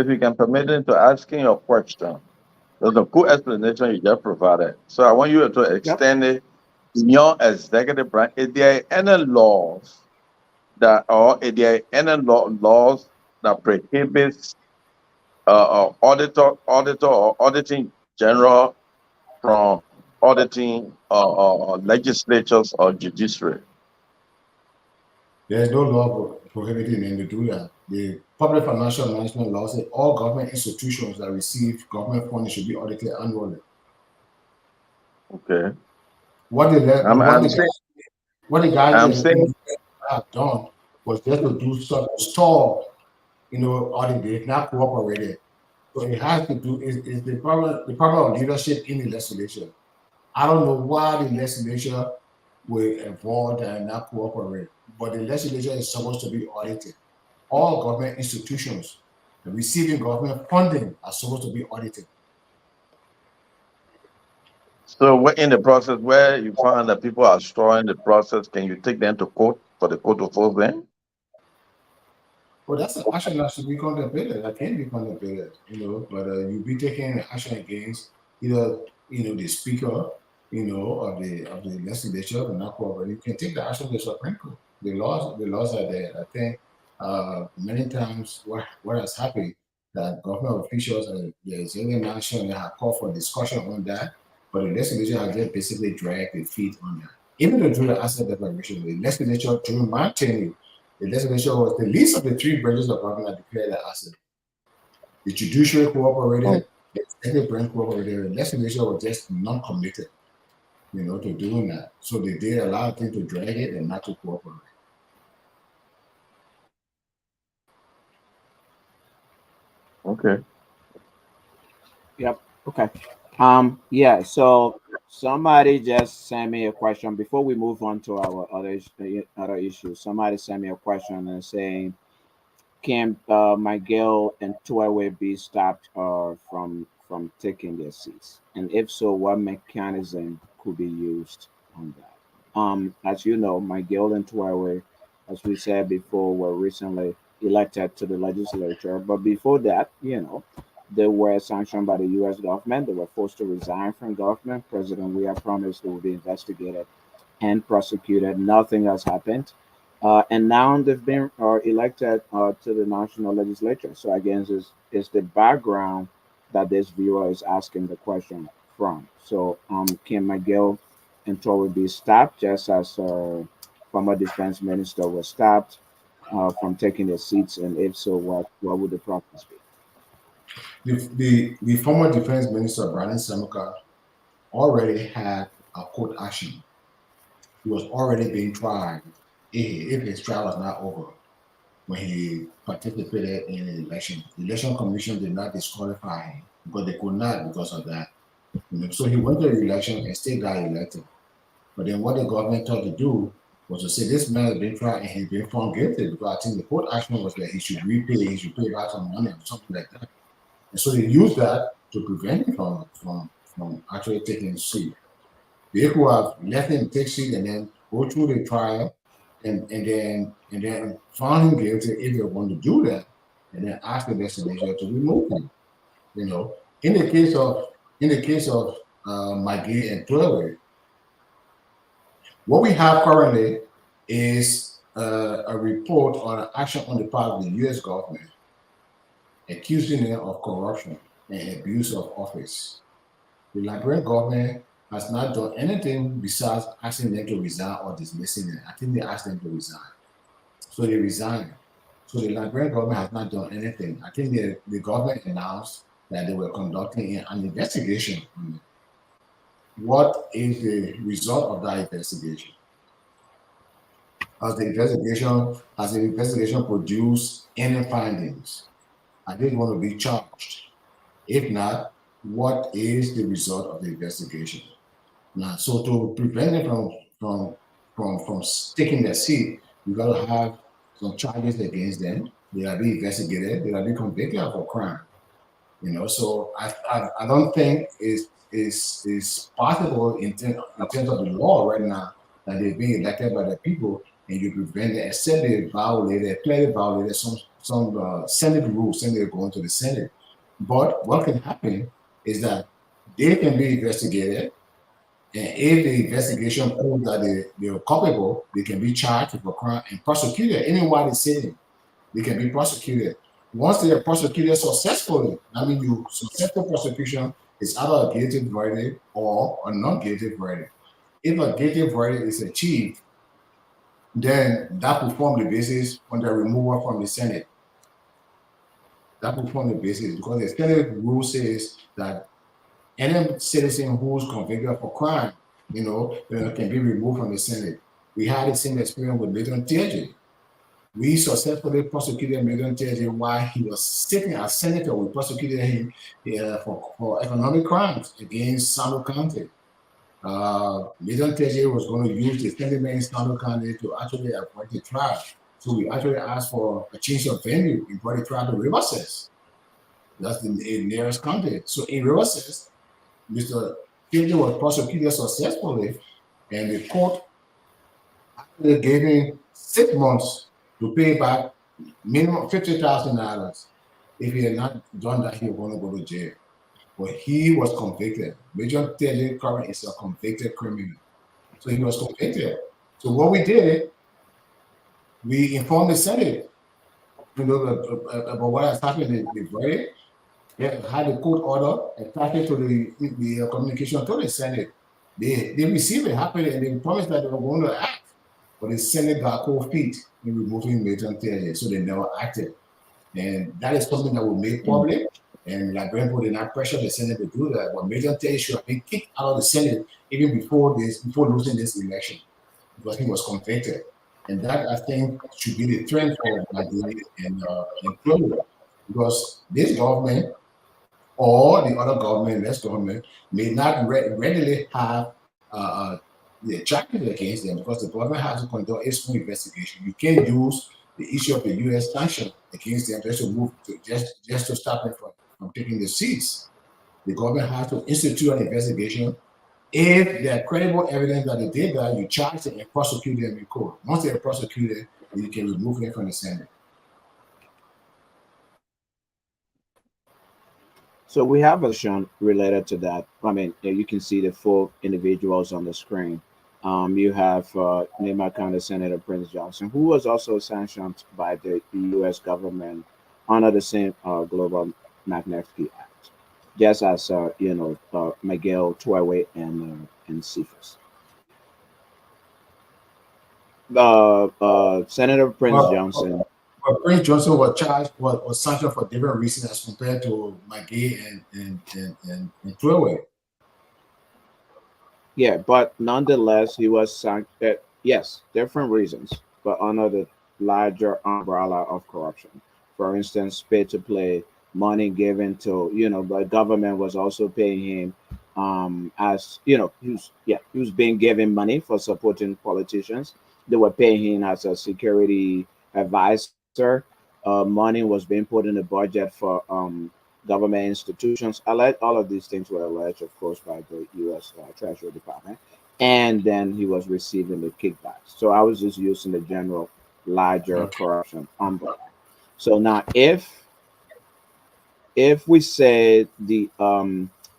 you can permit me to asking your question. There's a good explanation you just provided. So I want you to extend it in your executive branch. Is there any laws laws that prohibits auditor or auditing general from auditing legislatures or judiciary? There's no law prohibiting them to do that. The public financial management law says all government institutions that receive government funding should be audited annually. Okay. What the guys have done was just to do stuff to stall, audit. They've not cooperated. So it has to do is the problem of leadership in the legislation. I don't know why the legislature will avoid and not cooperate, but the legislature is supposed to be audited. All government institutions receiving government funding are supposed to be audited. So we're in the process where you find that people are destroying the process, can you take them to court for the court to force them? Well, that's an action that should be contemplated. That can be contemplated, but you'll be taking action against either, the speaker, of the legislature, and not cooperating. You can take the action of the Supreme Court. The laws are there. I think many times what has happened that government officials and there's any nation that have called for discussion on that, but the legislature has just basically dragged their feet on that. Even though during the asset declaration, the legislature during my tenure, the legislature was the least of the three branches of government that declared the asset. The judiciary cooperated, the executive branch cooperated, the legislature was just non-committed, to doing that. So they did a lot of things to drag it and not to cooperate. Okay. Yep. Okay. Yeah. So somebody just sent me a question before we move on to our other issues. Somebody sent me a question and saying, "Can Miguel and Tuawe be stopped from taking their seats? And if so, what mechanism could be used on that?" As you know, Miguel and Tuawe, as we said before, were recently elected to the legislature. But before that, they were sanctioned by the U.S. government. They were forced to resign from government. President Weah promised they would be investigated and prosecuted. Nothing has happened. And now they've been elected to the national legislature. So again, is the background that this viewer is asking the question from. So can Miguel and Tory be stopped just as former defense minister was stopped from taking their seats? And if so, what would the process be? The former defense minister, Brandon Samuka, already had a court action. He was already being tried if his trial was not over when he participated in the election. The election commission did not disqualify him because they could not because of that. So he went to the election and still got elected. But then what the government tried to do was to say this man has been tried and he's been found guilty because I think the court action was that he should pay back some money or something like that. And so they used that to prevent him from actually taking his seat. They could have let him take seat and then go through the trial and then found him guilty if they want to do that, and then ask the legislature to remove him. In the case of Maggie and Chloe, what we have currently is a report on an action on the part of the U.S. government accusing them of corruption and abuse of office. The Liberian government has not done anything besides asking them to resign or dismissing them. I think they asked them to resign. So they resigned. So the Liberian government has not done anything. I think the government announced that they were conducting an investigation on it. What is the result of that investigation? Has the investigation produced any findings? Are they going to be charged? If not, what is the result of the investigation? Now, so to prevent them from taking their seat, you got to have some charges against them. They are being investigated. They are being convicted of a crime. So I don't think it's possible in terms of the law right now that they're being elected by the people and you prevent it, except they clearly violated some Senate rules, and they're going to the Senate. But what can happen is that they can be investigated, and if the investigation proves that they are culpable, they can be charged with a crime and prosecuted. Anywhere they say they can be prosecuted. Once they are prosecuted successfully, successful prosecution is either a guilty verdict or a non-guilty verdict. If a guilty verdict is achieved, then that will form the basis for the removal from the Senate. That will form the basis because the Senate rule says that any citizen who's convicted of a crime, can be removed from the Senate. We had the same experience with Milton Teji. We successfully prosecuted Milton Teji while he was sitting as senator. We prosecuted him for economic crimes against Sano County. Milton Teji was going to use the sentiment in Sano County to actually avoid the trial. So we actually asked for a change of venue and brought the trial to Riverside. That's the nearest county. So in Riverside, Mr. Teji was prosecuted successfully, and the court actually gave him 6 months to pay back minimum $50,000. If he had not done that, he was going to go to jail. But he was convicted. Major Taylor Curran is a convicted criminal. So he was convicted. So what we did, we informed the Senate, about what has happened in the verdict. Yeah, had a court order attached to the communication to the Senate. They received it, happened, and they promised that they were going to act. But the Senate got cold feet in removing Major Taylor, so they never acted. And that is something that will make public. And Liberian did not pressure the Senate to do that. But Major Taylor should have been kicked out of the Senate even before losing this election, because he was convicted. And that, I think, should be the trend for Nigeria and global, because this government or the other government, less government, may not readily have the charges against them, because the government has to conduct its own investigation. You can't use the issue of the U.S. sanction against them just to just to stop them from taking the seats. The government has to institute an investigation. If there are credible evidence that they did that, you charge them and prosecute them in court. Once they are prosecuted, you can remove them from the Senate. So we have a question related to that. I mean, you can see the full individuals on the screen. You have Nema County Senator Prince Johnson, who was also sanctioned by the U.S. government under the same Global Magnitsky Act, just as Miguel Tuawe and Cephas. Senator Prince Johnson. But Prince Johnson was sanctioned for different reasons as compared to McGee and Tuawe. Yeah, but nonetheless, he was sanctioned. Yes, different reasons, but under the larger umbrella of corruption. For instance, pay to play, money given to the government was also paying him, as he was being given money for supporting politicians. They were paying him as a security advisor. Money was being put in the budget for government institutions. All of these things were alleged, of course, by the U.S. Treasury Department. And then he was receiving the kickbacks. So I was just using the general larger corruption umbrella. So now, if we say the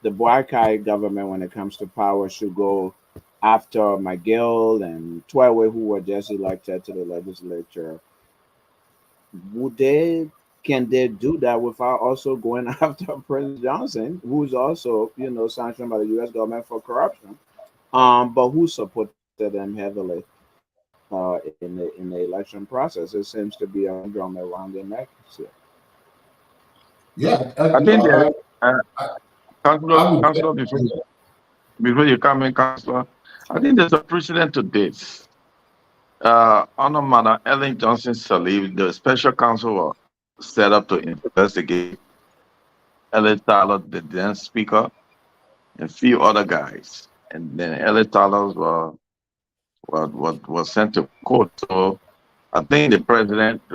Boakai government, when it comes to power, should go after McGill and Tuawe, who were just elected to the legislature, can they do that without also going after Prince Johnson, who's also sanctioned by the U.S. government for corruption, but who supported them heavily in the election process? It seems to be a drum around their neck here. Yeah, I think Councilor, before you come in, Councilor, I think there's a precedent to this. Honor Madam Ellen Johnson Sirleaf, the special counsel was set up to investigate Ellie Tyler, the then speaker, and a few other guys. And then Ellie Tyler was sent to court. So I think the president, if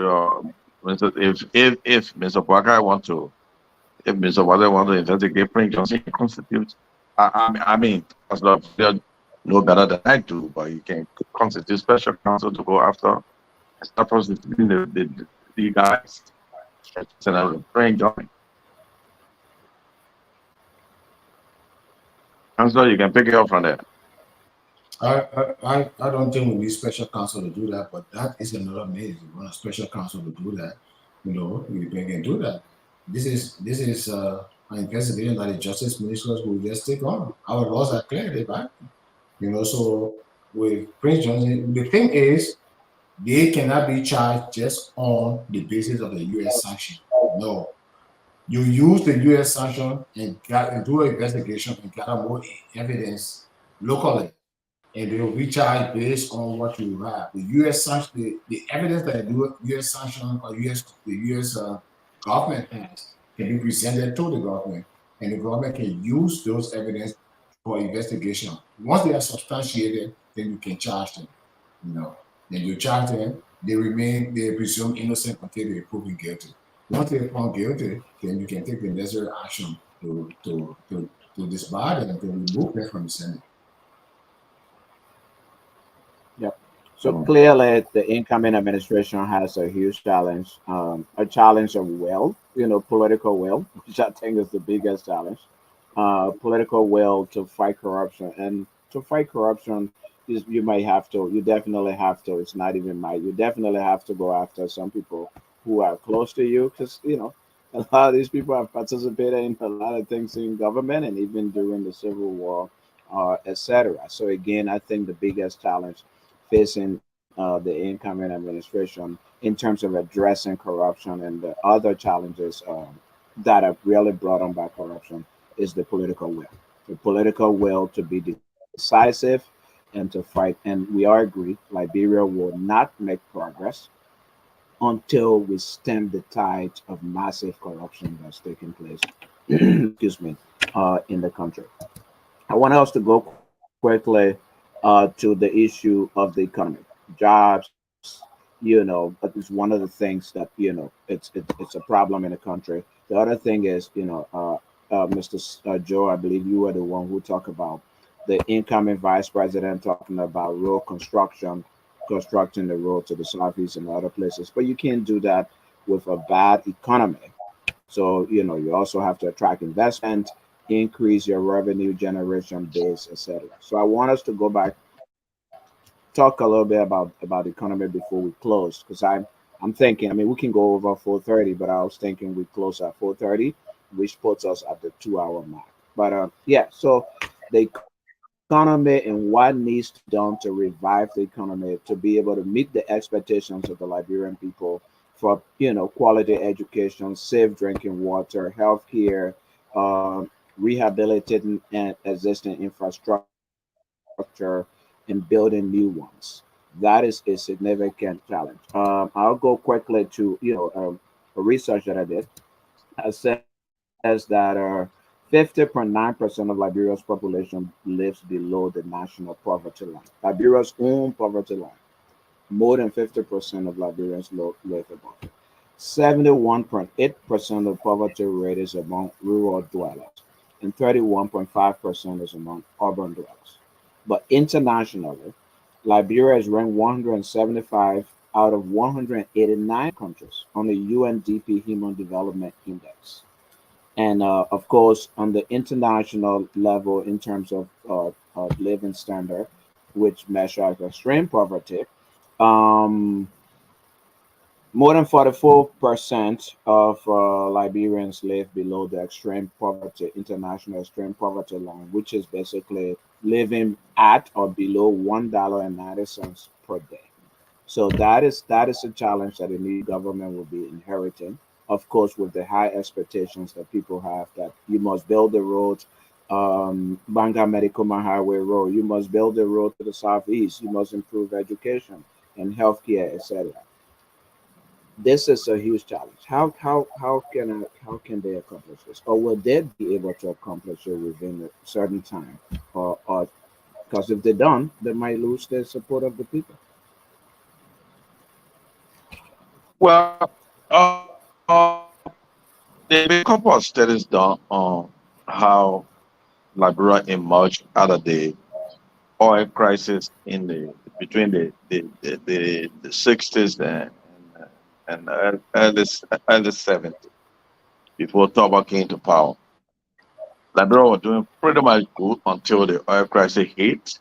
Mr. Boakai if Mr. Boakai want to investigate Prince Johnson, he constitutes. I mean, no better than I do, but you can constitute special counsel to go after and start prosecuting the guys. Senator Prince Johnson. Councilor, you can pick it up from there. I don't think we need special counsel to do that, but that is another means. You want a special counsel to do that, you can do that. This is an investigation that the justice ministers will just take on. Our laws are clear, right? So with Prince Johnson, the thing is, they cannot be charged just on the basis of the U.S. sanction. No. You use the U.S. sanction and do an investigation and gather more evidence locally, and they will be charged based on what you have. The U.S. sanction, the evidence that the U.S. sanction or the U.S. Government has can be presented to the government, and the government can use those evidence for investigation. Once they are substantiated, then you can charge them. Then you charge them, they presume innocent until they are proven guilty. Once they are found guilty, then you can take the necessary action to disbar them and to remove them from the Senate. Yep. So clearly, the incoming administration has a huge challenge, a challenge of will, political will, which I think is the biggest challenge. Political will to fight corruption, and to fight corruption is you might have to, you definitely have to. It's not even might. You definitely have to go after some people who are close to you, because a lot of these people have participated in a lot of things in government and even during the Civil War, etc. So again, I think the biggest challenge facing the incoming administration in terms of addressing corruption and the other challenges that are really brought on by corruption is the political will. The political will to be decisive and to fight. And we all agree Liberia will not make progress until we stem the tide of massive corruption that's taking place, excuse me, in the country. I want us to go quickly to the issue of the economy, jobs. But it's one of the things that it's a problem in the country. The other thing is, Mr. Joe, I believe you were the one who talked about the incoming vice president talking about road construction, constructing the road to the southeast and other places. But you can't do that with a bad economy. So, you also have to attract investment, increase your revenue generation base, etc. So I want us to go back, talk a little bit about the economy before we close, because I'm thinking, I mean, we can go over 4:30, but I was thinking we close at 4:30, which puts us at the 2 hour mark. But yeah, so the economy and what needs to be done to revive the economy to be able to meet the expectations of the Liberian people for quality education, safe drinking water, healthcare, rehabilitating and existing infrastructure, and building new ones. That is a significant challenge. I'll go quickly to a research that I did. Says that 50.9% of Liberia's population lives below the national poverty line. Liberia's own poverty line. More than 50% of Liberians live above it. 71.8% of poverty rate is among rural dwellers, and 31.5% is among urban dwellers. But internationally, Liberia is ranked 175 out of 189 countries on the UNDP Human Development Index. And of course, on the international level, in terms of living standard, which measures extreme poverty, um, more than 44% of Liberians live below the extreme poverty, international extreme poverty line, which is basically living at or below $1.90 per day. So that is a challenge that the new government will be inheriting. Of course, with the high expectations that people have, that you must build the road, Banga Medical Highway Road, you must build the road to the southeast, you must improve education and healthcare, etc. This is a huge challenge. How can they accomplish this, or will they be able to accomplish it within a certain time, or because if they don't, they might lose the support of the people. Well, there have been a couple of studies done on how Liberia emerged out of the oil crisis in the between the 60s and early 70s before Toba came to power. Liberia was doing pretty much good until the oil crisis hit,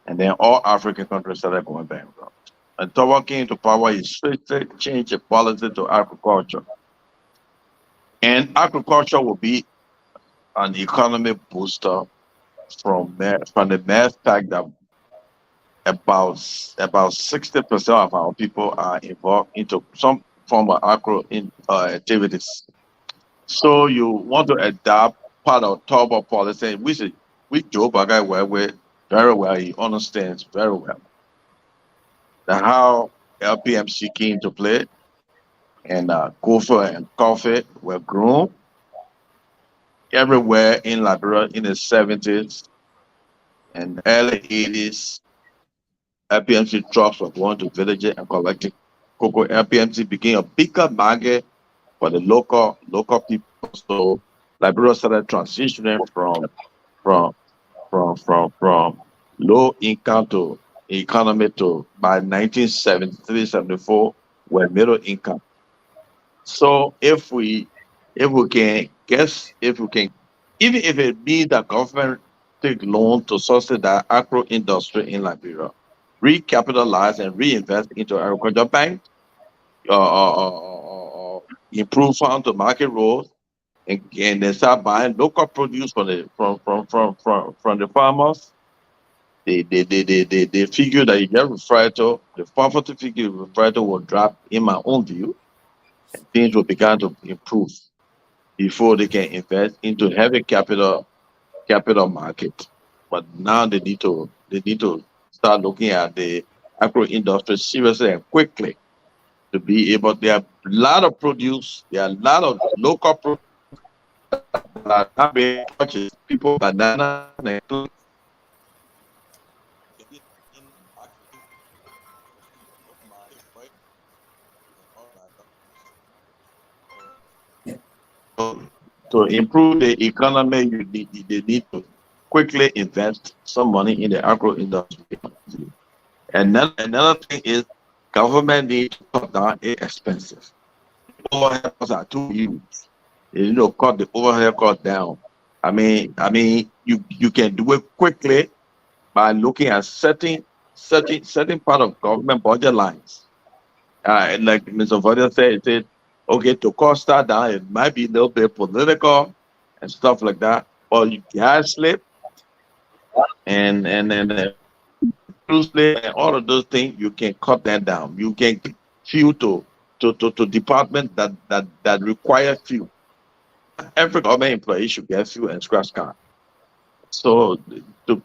and then all African countries started going bankrupt. And Toba came to power, he strictly changed the policy to agriculture. And agriculture will be an economic booster from the mere fact that about 60% of our people are involved into some form of activities. So you want to adopt part of Toba policy, which Joe Bagai work with very well. He understands very well that how LPMC came to play, and coffee and coffee were grown everywhere in Liberia in the 70s and early 80s. LPMC trucks were going to villages and collecting cocoa. LPMC became a bigger market for the local people. So Liberia started transitioning from from from low income to economy to by 1973-74 were middle income. So if we can, even if it means that government take loan to subsidize agro industry in Liberia, recapitalize and reinvest into agriculture bank, improve farm to market roads, and they start buying local produce from the farmers. They figure that you get referred to, the poverty figure referred to will drop in my own view, and things will begin to improve before they can invest into heavy capital market. But now they need to start looking at the agro industry seriously and quickly to be able. There are a lot of produce, there are a lot of local produce that are not being purchased. People banana and to improve the economy, they need to quickly invest some money in the agro industry. And then another thing is government need to cut down its expenses. Overhead costs are too huge. They need to cut the overhead cost down. You can do it quickly by looking at certain part of government budget lines. And like Mr. Vadia said, it said, okay, to cost that down, it might be a little bit political and stuff like that. Or you gas slip and cruise slip and all of those things, you can cut that down. You can give fuel to department that require fuel. Every government employee should get fuel and scratch card. So to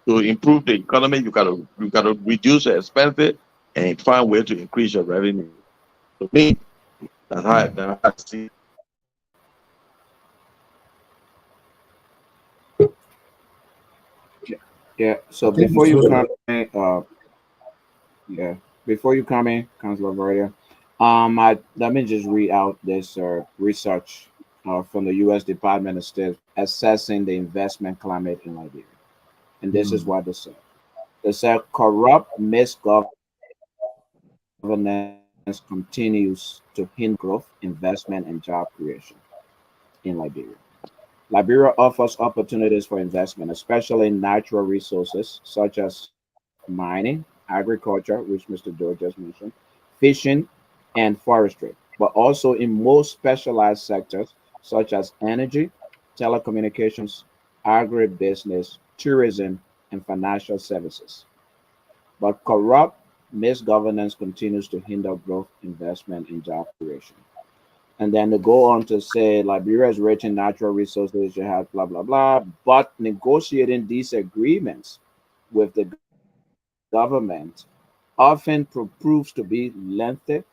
to improve the economy, you gotta reduce the expenses and find way to increase your revenue. To me, that's how I see. Yeah. So Okay, before you so come in, yeah, before you come in, Councilor Vardia, let me just read out this research from the U.S. Department of State assessing the investment climate in Liberia, and this is mm, what they said. They said corrupt misgovernance continues to hinder growth, investment, and job creation in Liberia. Liberia offers opportunities for investment, especially in natural resources such as mining, agriculture, which Mr. George just mentioned, fishing, and forestry, but also in more specialized sectors such as energy, telecommunications, agribusiness, tourism, and financial services. But corrupt misgovernance continues to hinder growth, investment, and job creation. And then they go on to say Liberia is rich in natural resources, you have blah, blah, blah. But negotiating these agreements with the government often proves to be lengthy,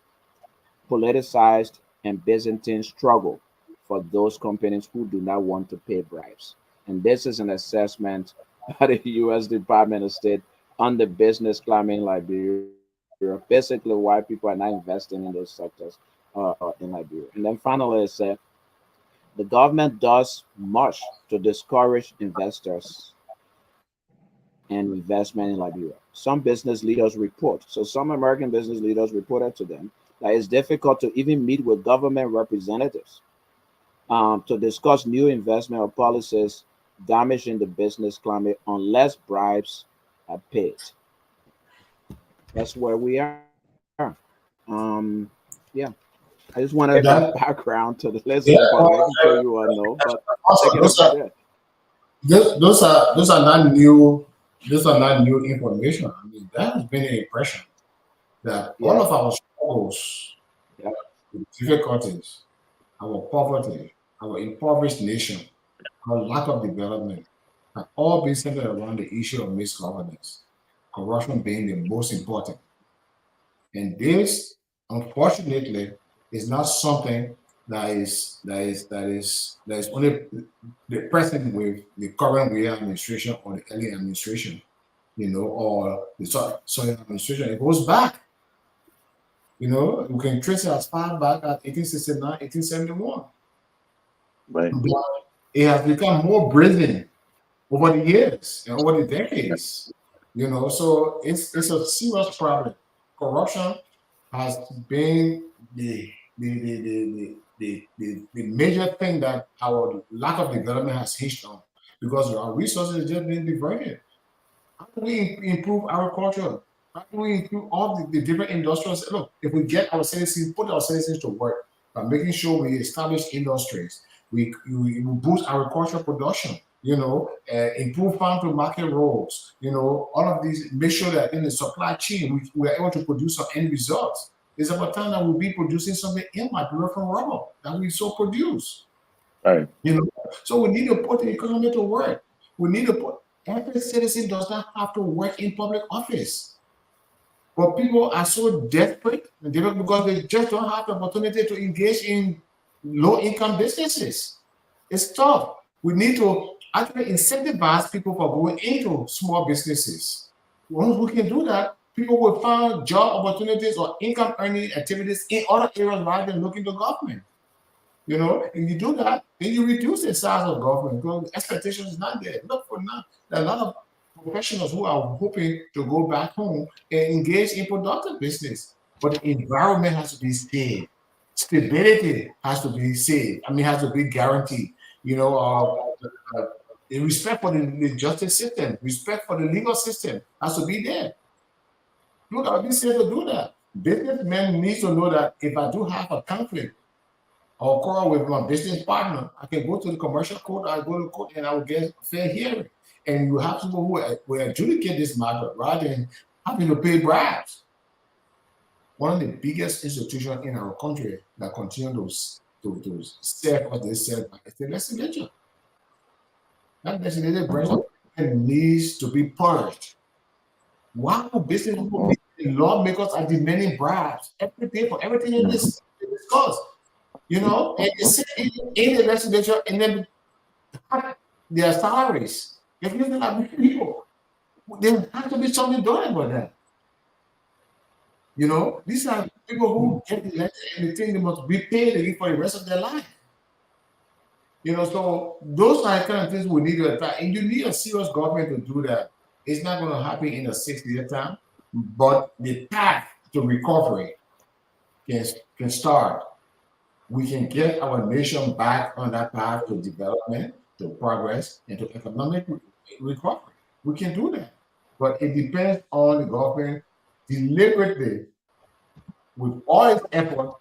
politicized, and Byzantine struggle for those companies who do not want to pay bribes. And this is an assessment by the U.S. Department of State on the business climate in Liberia, basically why people are not investing in those sectors in Liberia. And then finally, it said the government does much to discourage investors and investment in Liberia. Some business leaders report, so some American business leaders reported to them that it's difficult to even meet with government representatives to discuss new investment or policies damaging the business climate unless bribes are paid. That's where we are. Yeah, I just wanted to give that background to the listening yeah, part, making sure you all know, but take it also up from there. those are not new, those are not new information. I mean, that has been an impression that all Yeah, of our struggles, yeah, the difficulties, our poverty, our impoverished nation, our lack of development have all been centered around the issue of misgovernance, corruption being the most important. And this, unfortunately, is not something that is only the present with the current Weah administration or the early administration, or the Soya administration. It goes back. We can trace it as far back as 1869, 1871. Right. But it has become more brazen over the years and over the decades. You know, so it's a serious problem. Corruption has been the major thing that our lack of development has hinged on, because our resources are just being diverted. How do we improve agriculture? How do we improve all the different industrials? Look, if we get our citizens, put our citizens to work by making sure we establish industries, we boost agricultural production, you know, improve farm to market roads, you know, all of these, make sure that in the supply chain we are able to produce some end results. It's about time that we'll be producing something in Liberia from rubber that we so produce. Right. You know, so we need to put the economy to work. We need to put every citizen does not have to work in public office. But people are so desperate because they just don't have the opportunity to engage in low-income businesses. It's tough. We need to actually incentivize people for going into small businesses. Once we can do that, people will find job opportunities or income earning activities in other areas rather than looking to government. You know, if you do that, then you reduce the size of government because expectation is not there. Look for now, there are a lot of professionals who are hoping to go back home and engage in productive business, but the environment has to be saved. Stability has to be saved. I mean, has to be guaranteed. You know, the respect for the justice system, respect for the legal system has to be there. Look, I've been said to do that. Businessmen need to know that if I do have a conflict or quarrel with my business partner, I can go to the commercial court, I go to court, and I will get a fair hearing. And you have people who will adjudicate this matter rather than having to pay bribes. One of the biggest institutions in our country that continue to serve what they serve is the legislature. That legislative branch needs to be purged. Why do business people need lawmakers are demanding bribes every day for everything in this discuss? You know, and they sit in the legislature and then cut their salaries. If you look at people, there has to be something done about that. You know, these are people who get elected and they think they must be paid for the rest of their life. You know, so those are the kind of things we need to attack. And you need a serious government to do that. It's not going to happen in a 6-year time, but the path to recovery can start. We can get our nation back on that path to development, to progress, and to economic recovery. We can do that. But it depends on the government deliberately, with all its effort,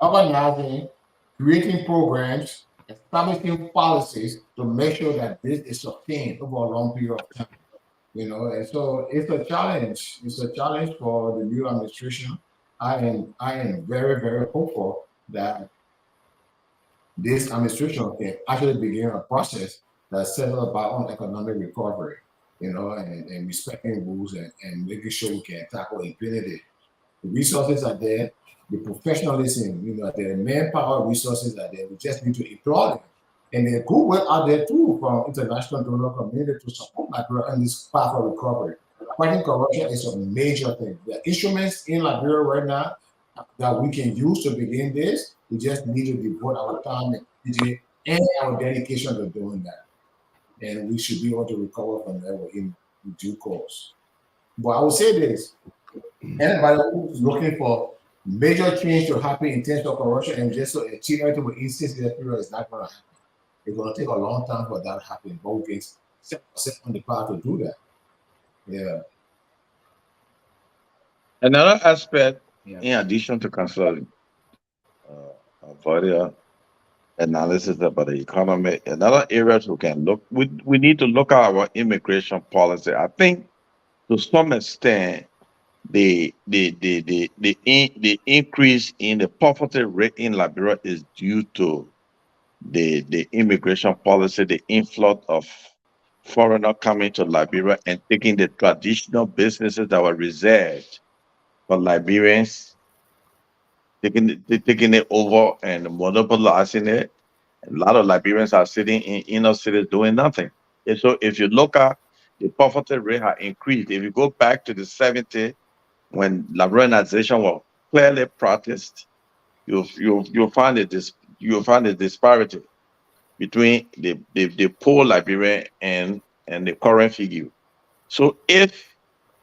organizing, creating programs, establishing policies to make sure that this is sustained over a long period of time. You know, and so it's a challenge. It's a challenge for the new administration. I am very, very hopeful that this administration can actually begin a process that's set up on economic recovery, you know, and respecting rules and making sure we can tackle impunity. The resources are there, the professionalism, you know, the manpower resources are there. We just need to employ them. And the goodwill out there too from international donor community to support Liberia on this path of recovery. Fighting corruption is a major thing. The instruments in Liberia right now that we can use to begin this, we just need to devote our time and energy and our dedication to doing that. And we should be able to recover from that in due course. But I will say this, anybody who's looking for major change to happen in terms of corruption and just to achieve everything with instance in the period is not going to happen. It's going to take a long time for that to happen. But we can set on the path to do that. Yeah. Another aspect, in addition to consulting, further analysis about the economy, another area we can look, we need to look at our immigration policy. I think to some extent, the increase in the poverty rate in Liberia is due to the immigration policy, the influx of foreigners coming to Liberia and taking the traditional businesses that were reserved for Liberians, taking it over and monopolizing it. A lot of Liberians are sitting in inner cities doing nothing. And so if you look at the poverty rate has increased, if you go back to the 70s when Liberianization was clearly practiced, you'll find a disparity between the poor Liberian and the current figure. So if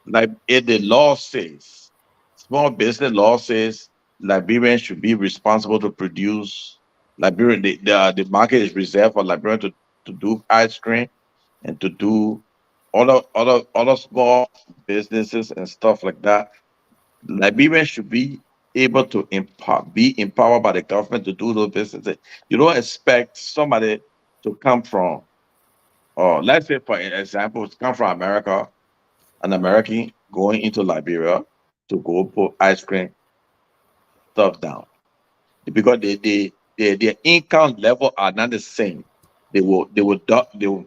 the law says, small business law says Liberians should be responsible to produce Liberian, the market is reserved for Liberian to do ice cream and to do other small businesses and stuff like that. Liberians should be able to be empowered by the government to do those businesses. You don't expect somebody to come from, or let's say for example, to come from America, an American going into Liberia to go put ice cream stuff down because their income level are not the same. They will dominate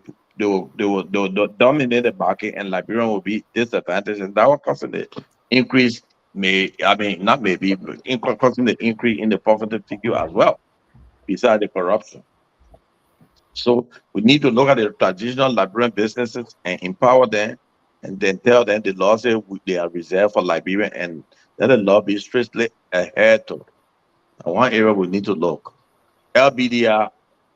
the market, and Liberia will be disadvantaged, and that will cause the increase. Not maybe, but causing the increase in the poverty figure as well, besides the corruption. So we need to look at the traditional Liberian businesses and empower them, and then tell them the laws say they are reserved for Liberia, and let the law be strictly adhered to. And one area we need to look. LBDR,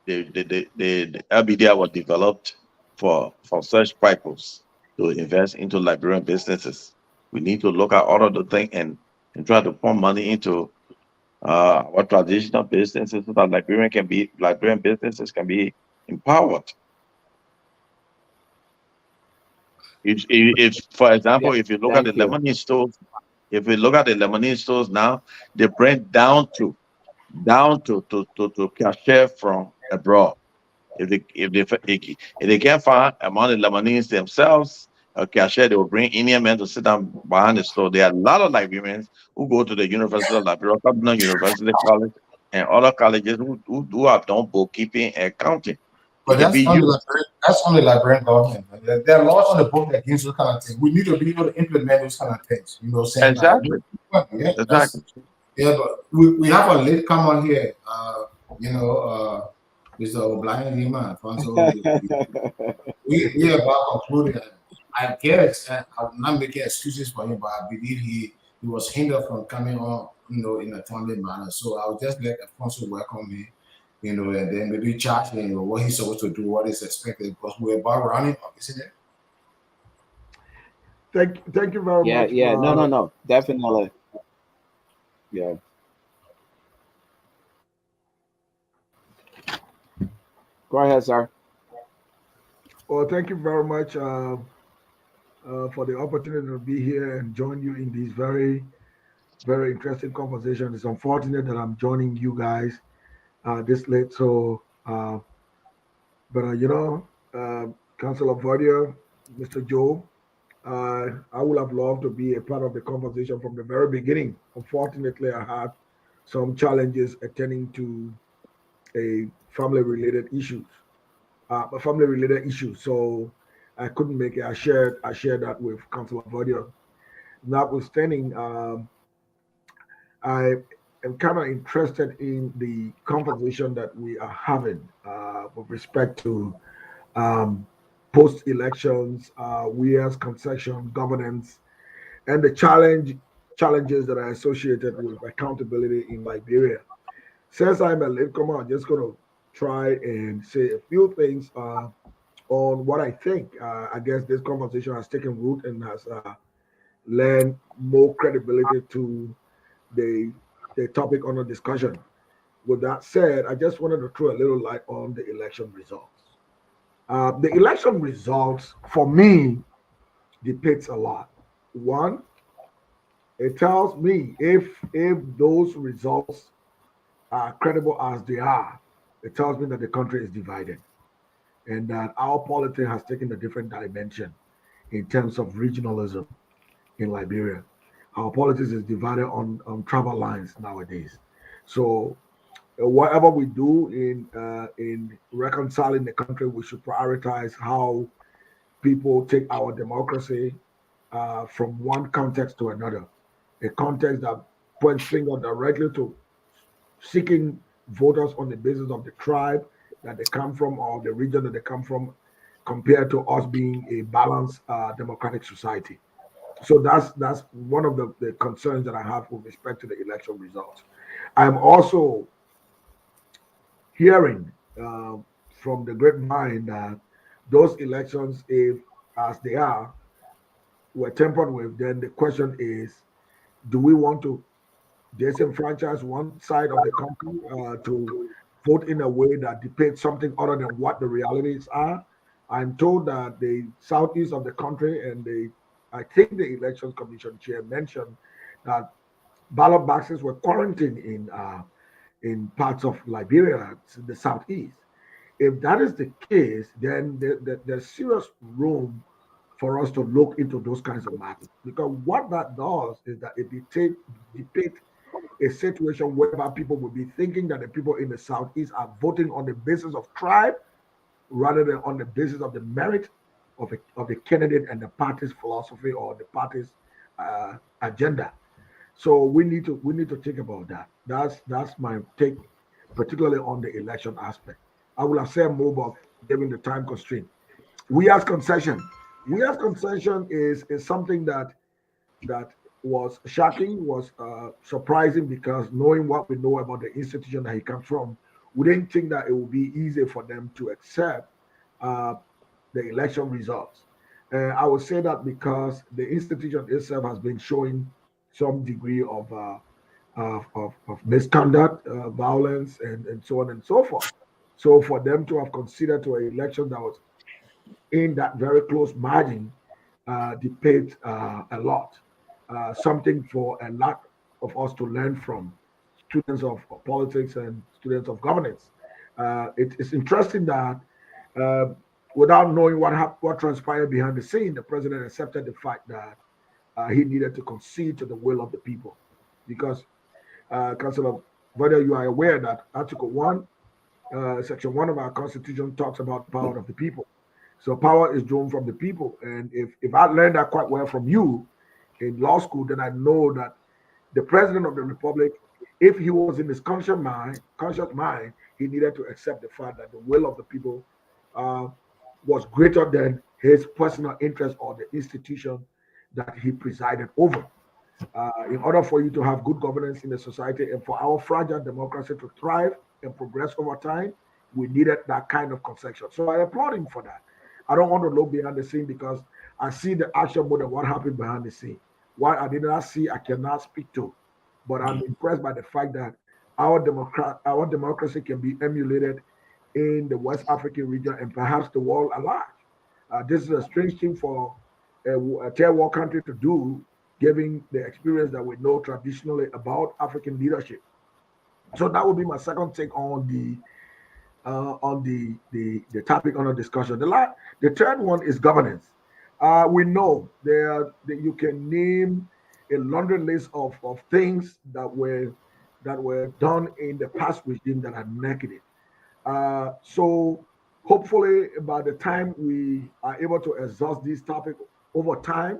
the LBDR was developed for such purpose to invest into Liberian businesses. We need to look at all of the things and try to pump money into our traditional businesses so that Liberian businesses can be empowered. If for Yeah, example, if you look at the thank you. lemonade stores, if we look at the lemonade stores now, they bring down to cashier from abroad. If they can't find among the Lebanese themselves a cashier, they will bring Indian men to sit down behind the store. There are a lot of Liberians who go to the University of Liberia, Cardinal University College, and other colleges who have done bookkeeping and accounting. They But can be used. That's only Liberian government. There are laws on the book against those kind of things. We need to be able to implement those kind of things. You know, saying like, Exactly. yeah, that's Exactly. yeah. But we have a late come on here. You know, Mr. O'Brien Lima, Alfonso. We are about concluding. I guess I'm not making excuses for him, but I believe he was hindered from coming on, you know, in a timely manner. So I'll just let Alfonso welcome me, you know, and then maybe chat him, you know, what he's supposed to do, what is expected, because we're about running up, isn't it? Thank you very Yeah, much. yeah, no, no, no, definitely. Yeah, go ahead, sir. Well, thank you very much for the opportunity to be here and join you in this very interesting conversation. It's unfortunate that I'm joining you guys this late. So, but Council of Audio, Mr. Joe, I would have loved to be a part of the conversation from the very beginning. Unfortunately, I had some challenges attending to a family-related issues, a family-related issue. So I couldn't make it. I shared that with Council of Audio. Notwithstanding, I am kind of interested in the conversation that we are having with respect to um, post elections, Weah's concession governance, and the challenges that are associated with accountability in Liberia. Since I'm a latecomer, I'm just going to try and say a few things on what I think. I guess this conversation has taken root and has lent more credibility to the the topic under discussion. With that said, I just wanted to throw a little light on the election results. The election results, for me, depicts a lot. One, it tells me if those results are credible as they are, it tells me that the country is divided and that our politics has taken a different dimension in terms of regionalism in Liberia. Our politics is divided on tribal lines nowadays. So whatever we do in reconciling the country, we should prioritize how people take our democracy from one context to another, a context that points finger directly to seeking voters on the basis of the tribe that they come from or the region that they come from, compared to us being a balanced democratic society. So that's one of the concerns that I have with respect to the election results. I'm also hearing from the grapevine that those elections, if as they are, were tampered with, then the question is, do we want to disenfranchise one side of the country to vote in a way that depicts something other than what the realities are? I'm told that the southeast of the country and I think the Elections Commission chair mentioned that ballot boxes were quarantined in parts of Liberia, the southeast. If that is the case, then there's serious room for us to look into those kinds of matters. Because what that does is that it depicts a situation whereby people will be thinking that the people in the southeast are voting on the basis of tribe rather than on the basis of the merit of the candidate and the party's philosophy or the party's agenda. So we need to think about that. That's my take, particularly on the election aspect. I will have said more, but given the time constraint. We as concession. We as concession is something that was shocking, was surprising because knowing what we know about the institution that he comes from, we didn't think that it would be easy for them to accept uh, the election results. I would say that because the institution itself has been showing some degree of misconduct, violence, and so on and so forth. So for them to have considered to an election that was in that very close margin depicts a lot, something for a lot of us to learn from students of politics and students of governance. It's interesting that uh, without knowing what transpired behind the scene, the president accepted the fact that he needed to concede to the will of the people. Because, Councillor, whether you are aware that Article 1, Section 1 of our Constitution talks about the power of the people. So power is drawn from the people. And if I learned that quite well from you in law school, then I know that the president of the republic, if he was in his conscious mind, he needed to accept the fact that the will of the people uh, was greater than his personal interest or the institution that he presided over. In order for you to have good governance in the society and for our fragile democracy to thrive and progress over time, we needed that kind of concession. So I applaud him for that. I don't want to look behind the scene because I see the action more than what happened behind the scene. What I did not see, I cannot speak to. But I'm impressed by the fact that our democracy can be emulated in the West African region and perhaps the world at large. This is a strange thing for a third world country to do, given the experience that we know traditionally about African leadership. So that would be my second take on the topic under discussion. The third one is governance. We know that you can name a laundry list of things that were done in the past regime that are negative. So hopefully by the time we are able to exhaust this topic over time,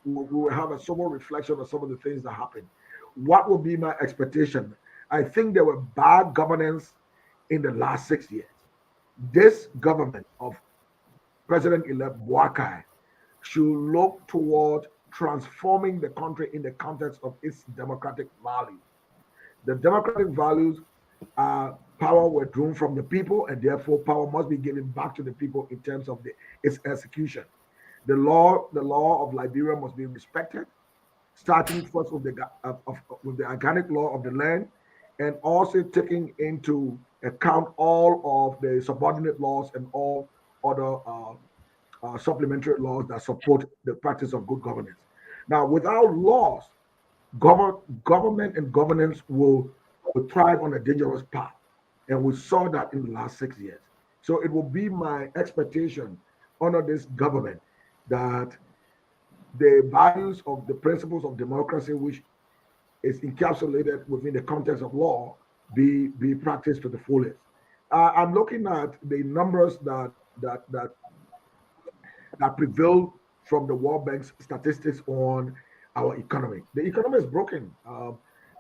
we will have a sober reflection of some of the things that happened. What will be my expectation? I think there were bad governance in the last 6 years. This government of President-elect Boakai should look toward transforming the country in the context of its democratic values. The democratic values are power were drawn from the people, and therefore power must be given back to the people in terms of its execution. The law of Liberia must be respected, starting first with the organic law of the land, and also taking into account all of the subordinate laws and all other supplementary laws that support the practice of good governance. Now, without laws, government and governance will thrive on a dangerous path. And we saw that in the last 6 years. So it will be my expectation under this government that the values of the principles of democracy, which is encapsulated within the context of law, be practiced to the fullest. I'm looking at the numbers that that that prevail from the World Bank's statistics on our economy. The economy is broken.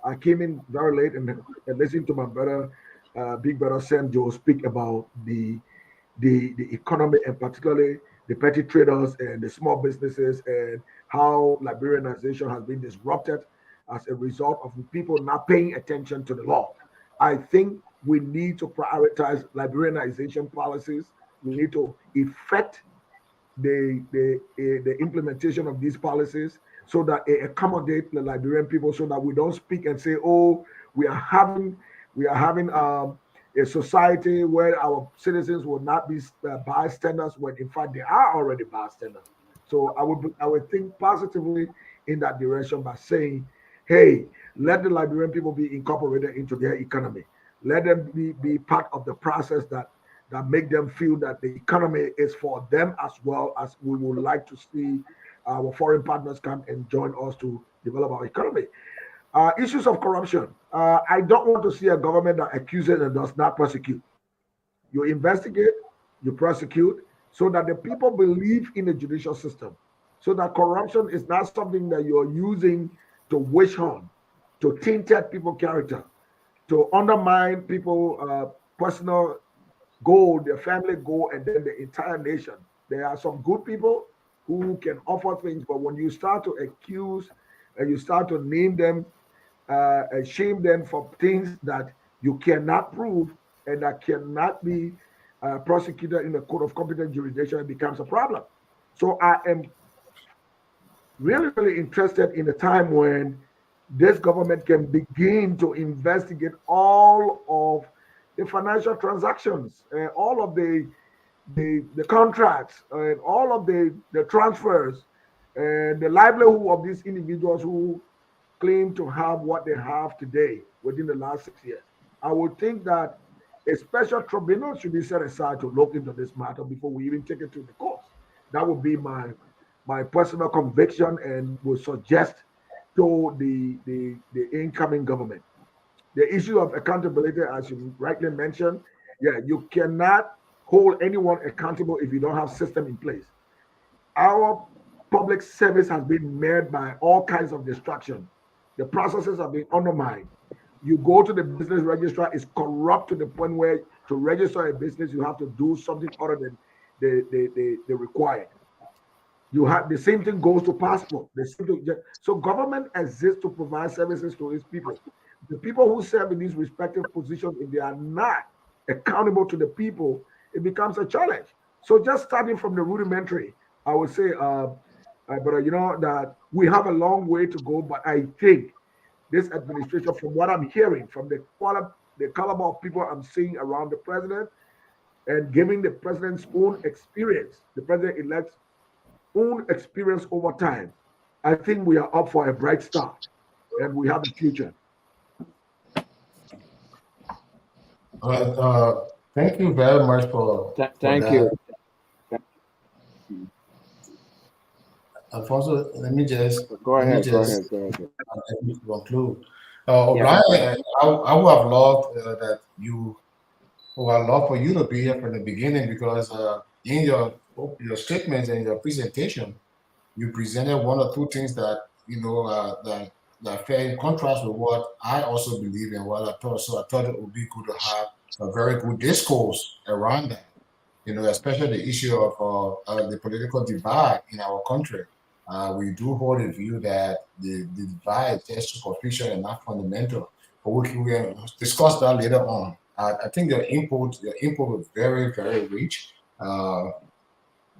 I came in very late and listened to my brother, big brother Sam Joe, speak about the economy and particularly the petty traders and the small businesses and how Liberianization has been disrupted as a result of people not paying attention to the law. I think we need to prioritize Liberianization policies. We need to effect the implementation of these policies so that it accommodate the Liberian people, so that we don't speak and say, oh, we are having a society where our citizens will not be bystanders, when in fact they are already bystanders. So I would think positively in that direction by saying, hey, let the Liberian people be incorporated into their economy. Let them be part of the process that make them feel that the economy is for them, as well as we would like to see our foreign partners come and join us to develop our economy. Issues of corruption. I don't want to see a government that accuses and does not prosecute. You investigate, you prosecute, so that the people believe in the judicial system, so that corruption is not something that you're using to wish on, to tainted people's character, to undermine people' personal goal, their family goal, and then the entire nation. There are some good people who can offer things, but when you start to accuse and you start to name them, shame them for things that you cannot prove and that cannot be prosecuted in a court of competent jurisdiction, it becomes a problem. So I am really, really interested in a time when this government can begin to investigate all of the financial transactions, all of the contracts, and all of the transfers, and the livelihood of these individuals who claim to have what they have today within the last 6 years. I would think that a special tribunal should be set aside to look into this matter before we even take it to the courts. That would be my personal conviction, and would suggest to the incoming government. The issue of accountability, as you rightly mentioned, yeah, you cannot hold anyone accountable if you don't have system in place. Our public service has been made by all kinds of distraction. The processes have been undermined. You go to the business registrar, it's corrupt to the point where to register a business, you have to do something other than the required. You have the same thing goes to passport. The same thing, so government exists to provide services to its people. The people who serve in these respective positions, if they are not accountable to the people, it becomes a challenge. So just starting from the rudimentary, I would say, but that we have a long way to go. But I think this administration, from what I'm hearing, from the caliber of people I'm seeing around the president, and giving the president's own experience, the president-elect's own experience over time, I think we are up for a bright start, and we have a future. Thank you very much for Thank that. you. Alfonso, let me just Go ahead. conclude. Yeah. O'Brien, I would have loved that you, who I love for you to be here from the beginning, because in your statements and your presentation, you presented one or two things that that fell in contrast with what I also believe in, what I thought. So I thought it would be good to have a very good discourse around that. Especially the issue of the political divide in our country. We do hold a view that the divide is just superficial and not fundamental. But we can discuss that later on. I think your input was very, very rich.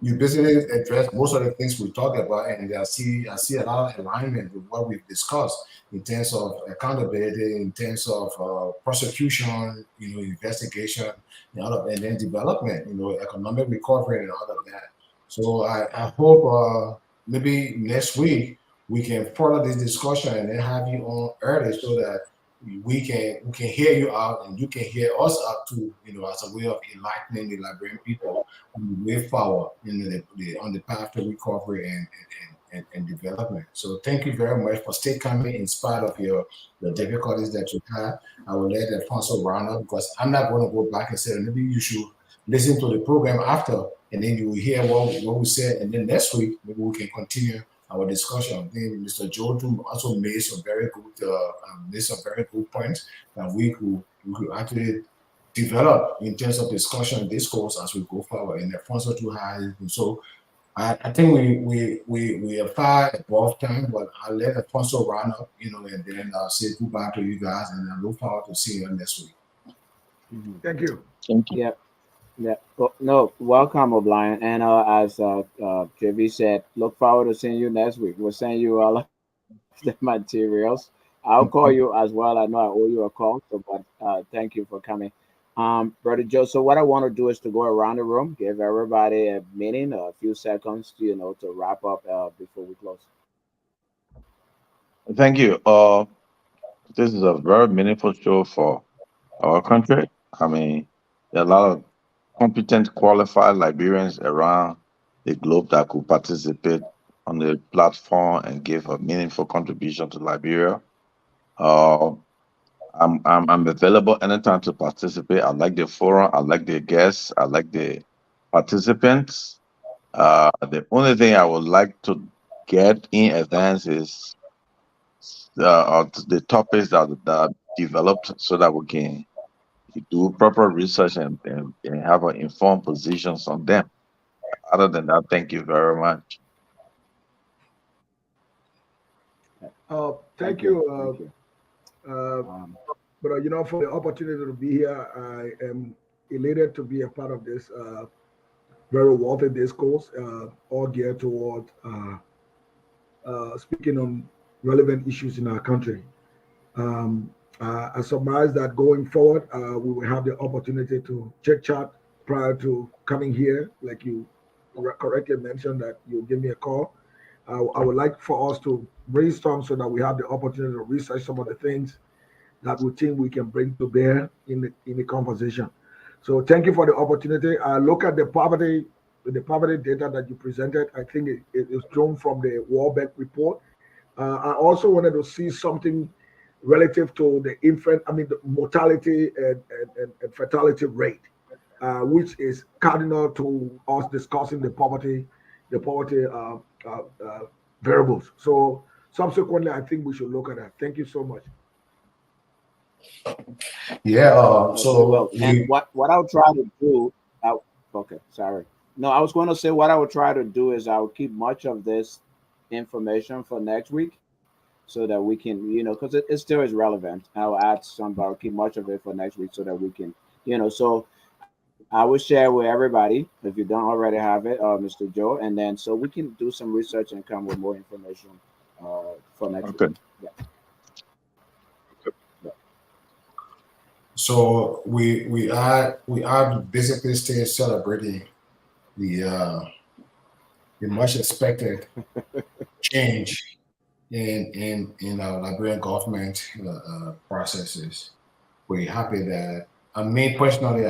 You basically address most of the things we talked about, and I see a lot of alignment with what we've discussed in terms of accountability, in terms of prosecution, investigation, and then development, economic recovery, and all of that. So I hope maybe next week we can follow this discussion and then have you on early, so that we can hear you out and you can hear us out too, as a way of enlightening the Liberian people on the way forward on the path to recovery and development. So thank you very much for still coming in spite of the difficulties that you had. I will let Alfonso round up, because I'm not going to go back and say maybe you should listen to the program after, and then you will hear what we said, and then next week maybe we can continue our discussion. I think Mr. Jordan also made some very good points that we could actually develop in terms of discussion and discourse as we go forward. And Alfonso too has. So I think we are far above time, but I'll let Alfonso round up, and then I'll say goodbye to you guys, and I look forward to seeing you next week. Thank you. Thank you. Yeah. Yeah. Well, no, welcome, O'Brien. And as JV said, look forward to seeing you next week. We'll send you all of the materials. I'll call you as well. I know I owe you a call, so but thank you for coming. Brother Joe. So what I want to do is to go around the room, give everybody a minute, a few seconds, to wrap up before we close. Thank you. This is a very meaningful show for our country. I mean, there are a lot of competent, qualified Liberians around the globe that could participate on the platform and give a meaningful contribution to Liberia. Uh, I'm available anytime to participate. I like the forum. I like the guests. I like the participants. The only thing I would like to get in advance is the topics that are developed so that we can do proper research and have an informed positions on them. Other than that, thank you very much. Thank Thank you. you, Thank you. uh, Um, but for the opportunity to be here. I am elated to be a part of this very wealthy discourse, all geared toward speaking on relevant issues in our country. Um, I surmise that going forward, we will have the opportunity to chit chat prior to coming here, like you correctly mentioned that you'll give me a call. I would like for us to brainstorm so that we have the opportunity to research some of the things that we think we can bring to bear in the conversation. So thank you for the opportunity. I look at the poverty data that you presented. I think it is drawn from the World Bank report. I also wanted to see something relative to the infant, I mean, the mortality and fertility rate, which is cardinal to us discussing the poverty variables. So subsequently, I think we should look at that. Thank you so much. Yeah. Yes, we So will. And what I'll try to do, I, okay, sorry. No, I was going to say what I would try to do is I will keep much of this information for next week so that we can, because it still is relevant. I'll add some, but I'll keep much of it for next week so that we can, so I will share with everybody if you don't already have it, Mr. Joe, and then so we can do some research and come with more information for next week. Okay. Yeah. Yeah. so we are basically still celebrating the the much expected change in our Liberian government processes. We're happy that I mean personally,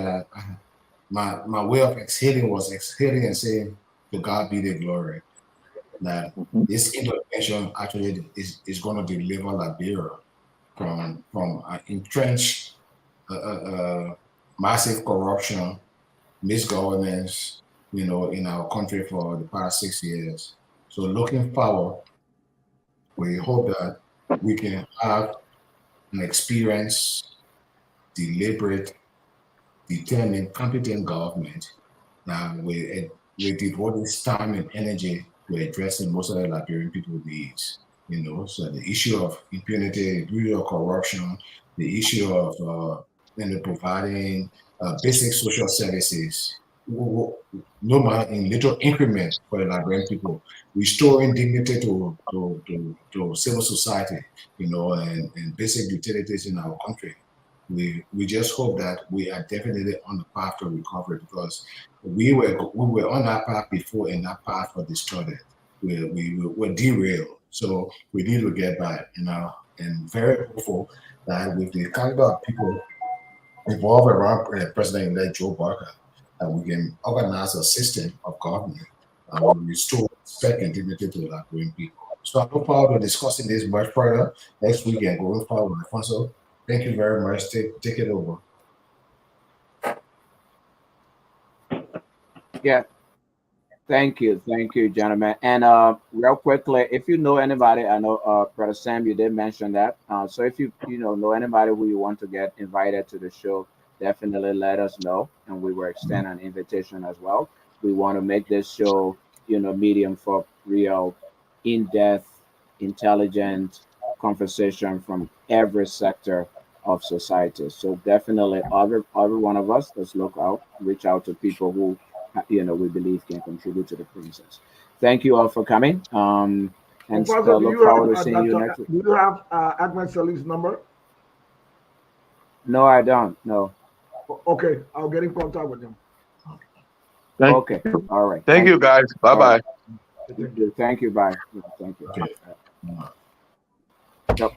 my way of exhaling was exhaling and saying, "To God be the glory." That Mhm. this intervention actually is going to deliver Liberia from entrenched massive corruption, misgovernance, in our country for the past 6 years. So looking forward, we hope that we can have an experienced, deliberate, determined, competent government that we devote this time and energy to addressing most of the Liberian people needs. So the issue of impunity, the issue of corruption, the issue of providing basic social services, no matter in little increment for the Liberian people, restoring dignity to civil society, and basic utilities in our country. We just hope that we are definitely on the path to recovery because we were on that path before and that path was distorted. We were derailed. So we need to get back, and very hopeful that with the caliber of people involved around President-elect Joe Barker, that we can organize a system of government that will restore respect and dignity to the Liberian people. So I look forward to discussing this much further next week and going forward. Alfonso, thank you very much. Take it over. Yeah. Thank you, gentlemen. And real quickly, if you know anybody, I know Brother Sam, you did mention that. So if you know anybody who you want to get invited to the show, definitely let us know, and we will extend an invitation as well. We want to make this show, medium for real, in-depth, intelligent conversation from every sector of society. So definitely, every one of us, let's look out, reach out to people who we believe can contribute to the process. Thank you all for coming. And Professor, do look you forward have to seeing you next week. do you have Ahmed Salih's number? No, I don't. No. Okay, I'll get in contact with him. Okay. All right. Thank you, guys. Bye bye. Thank you. Bye. Thank you. Okay. Yep.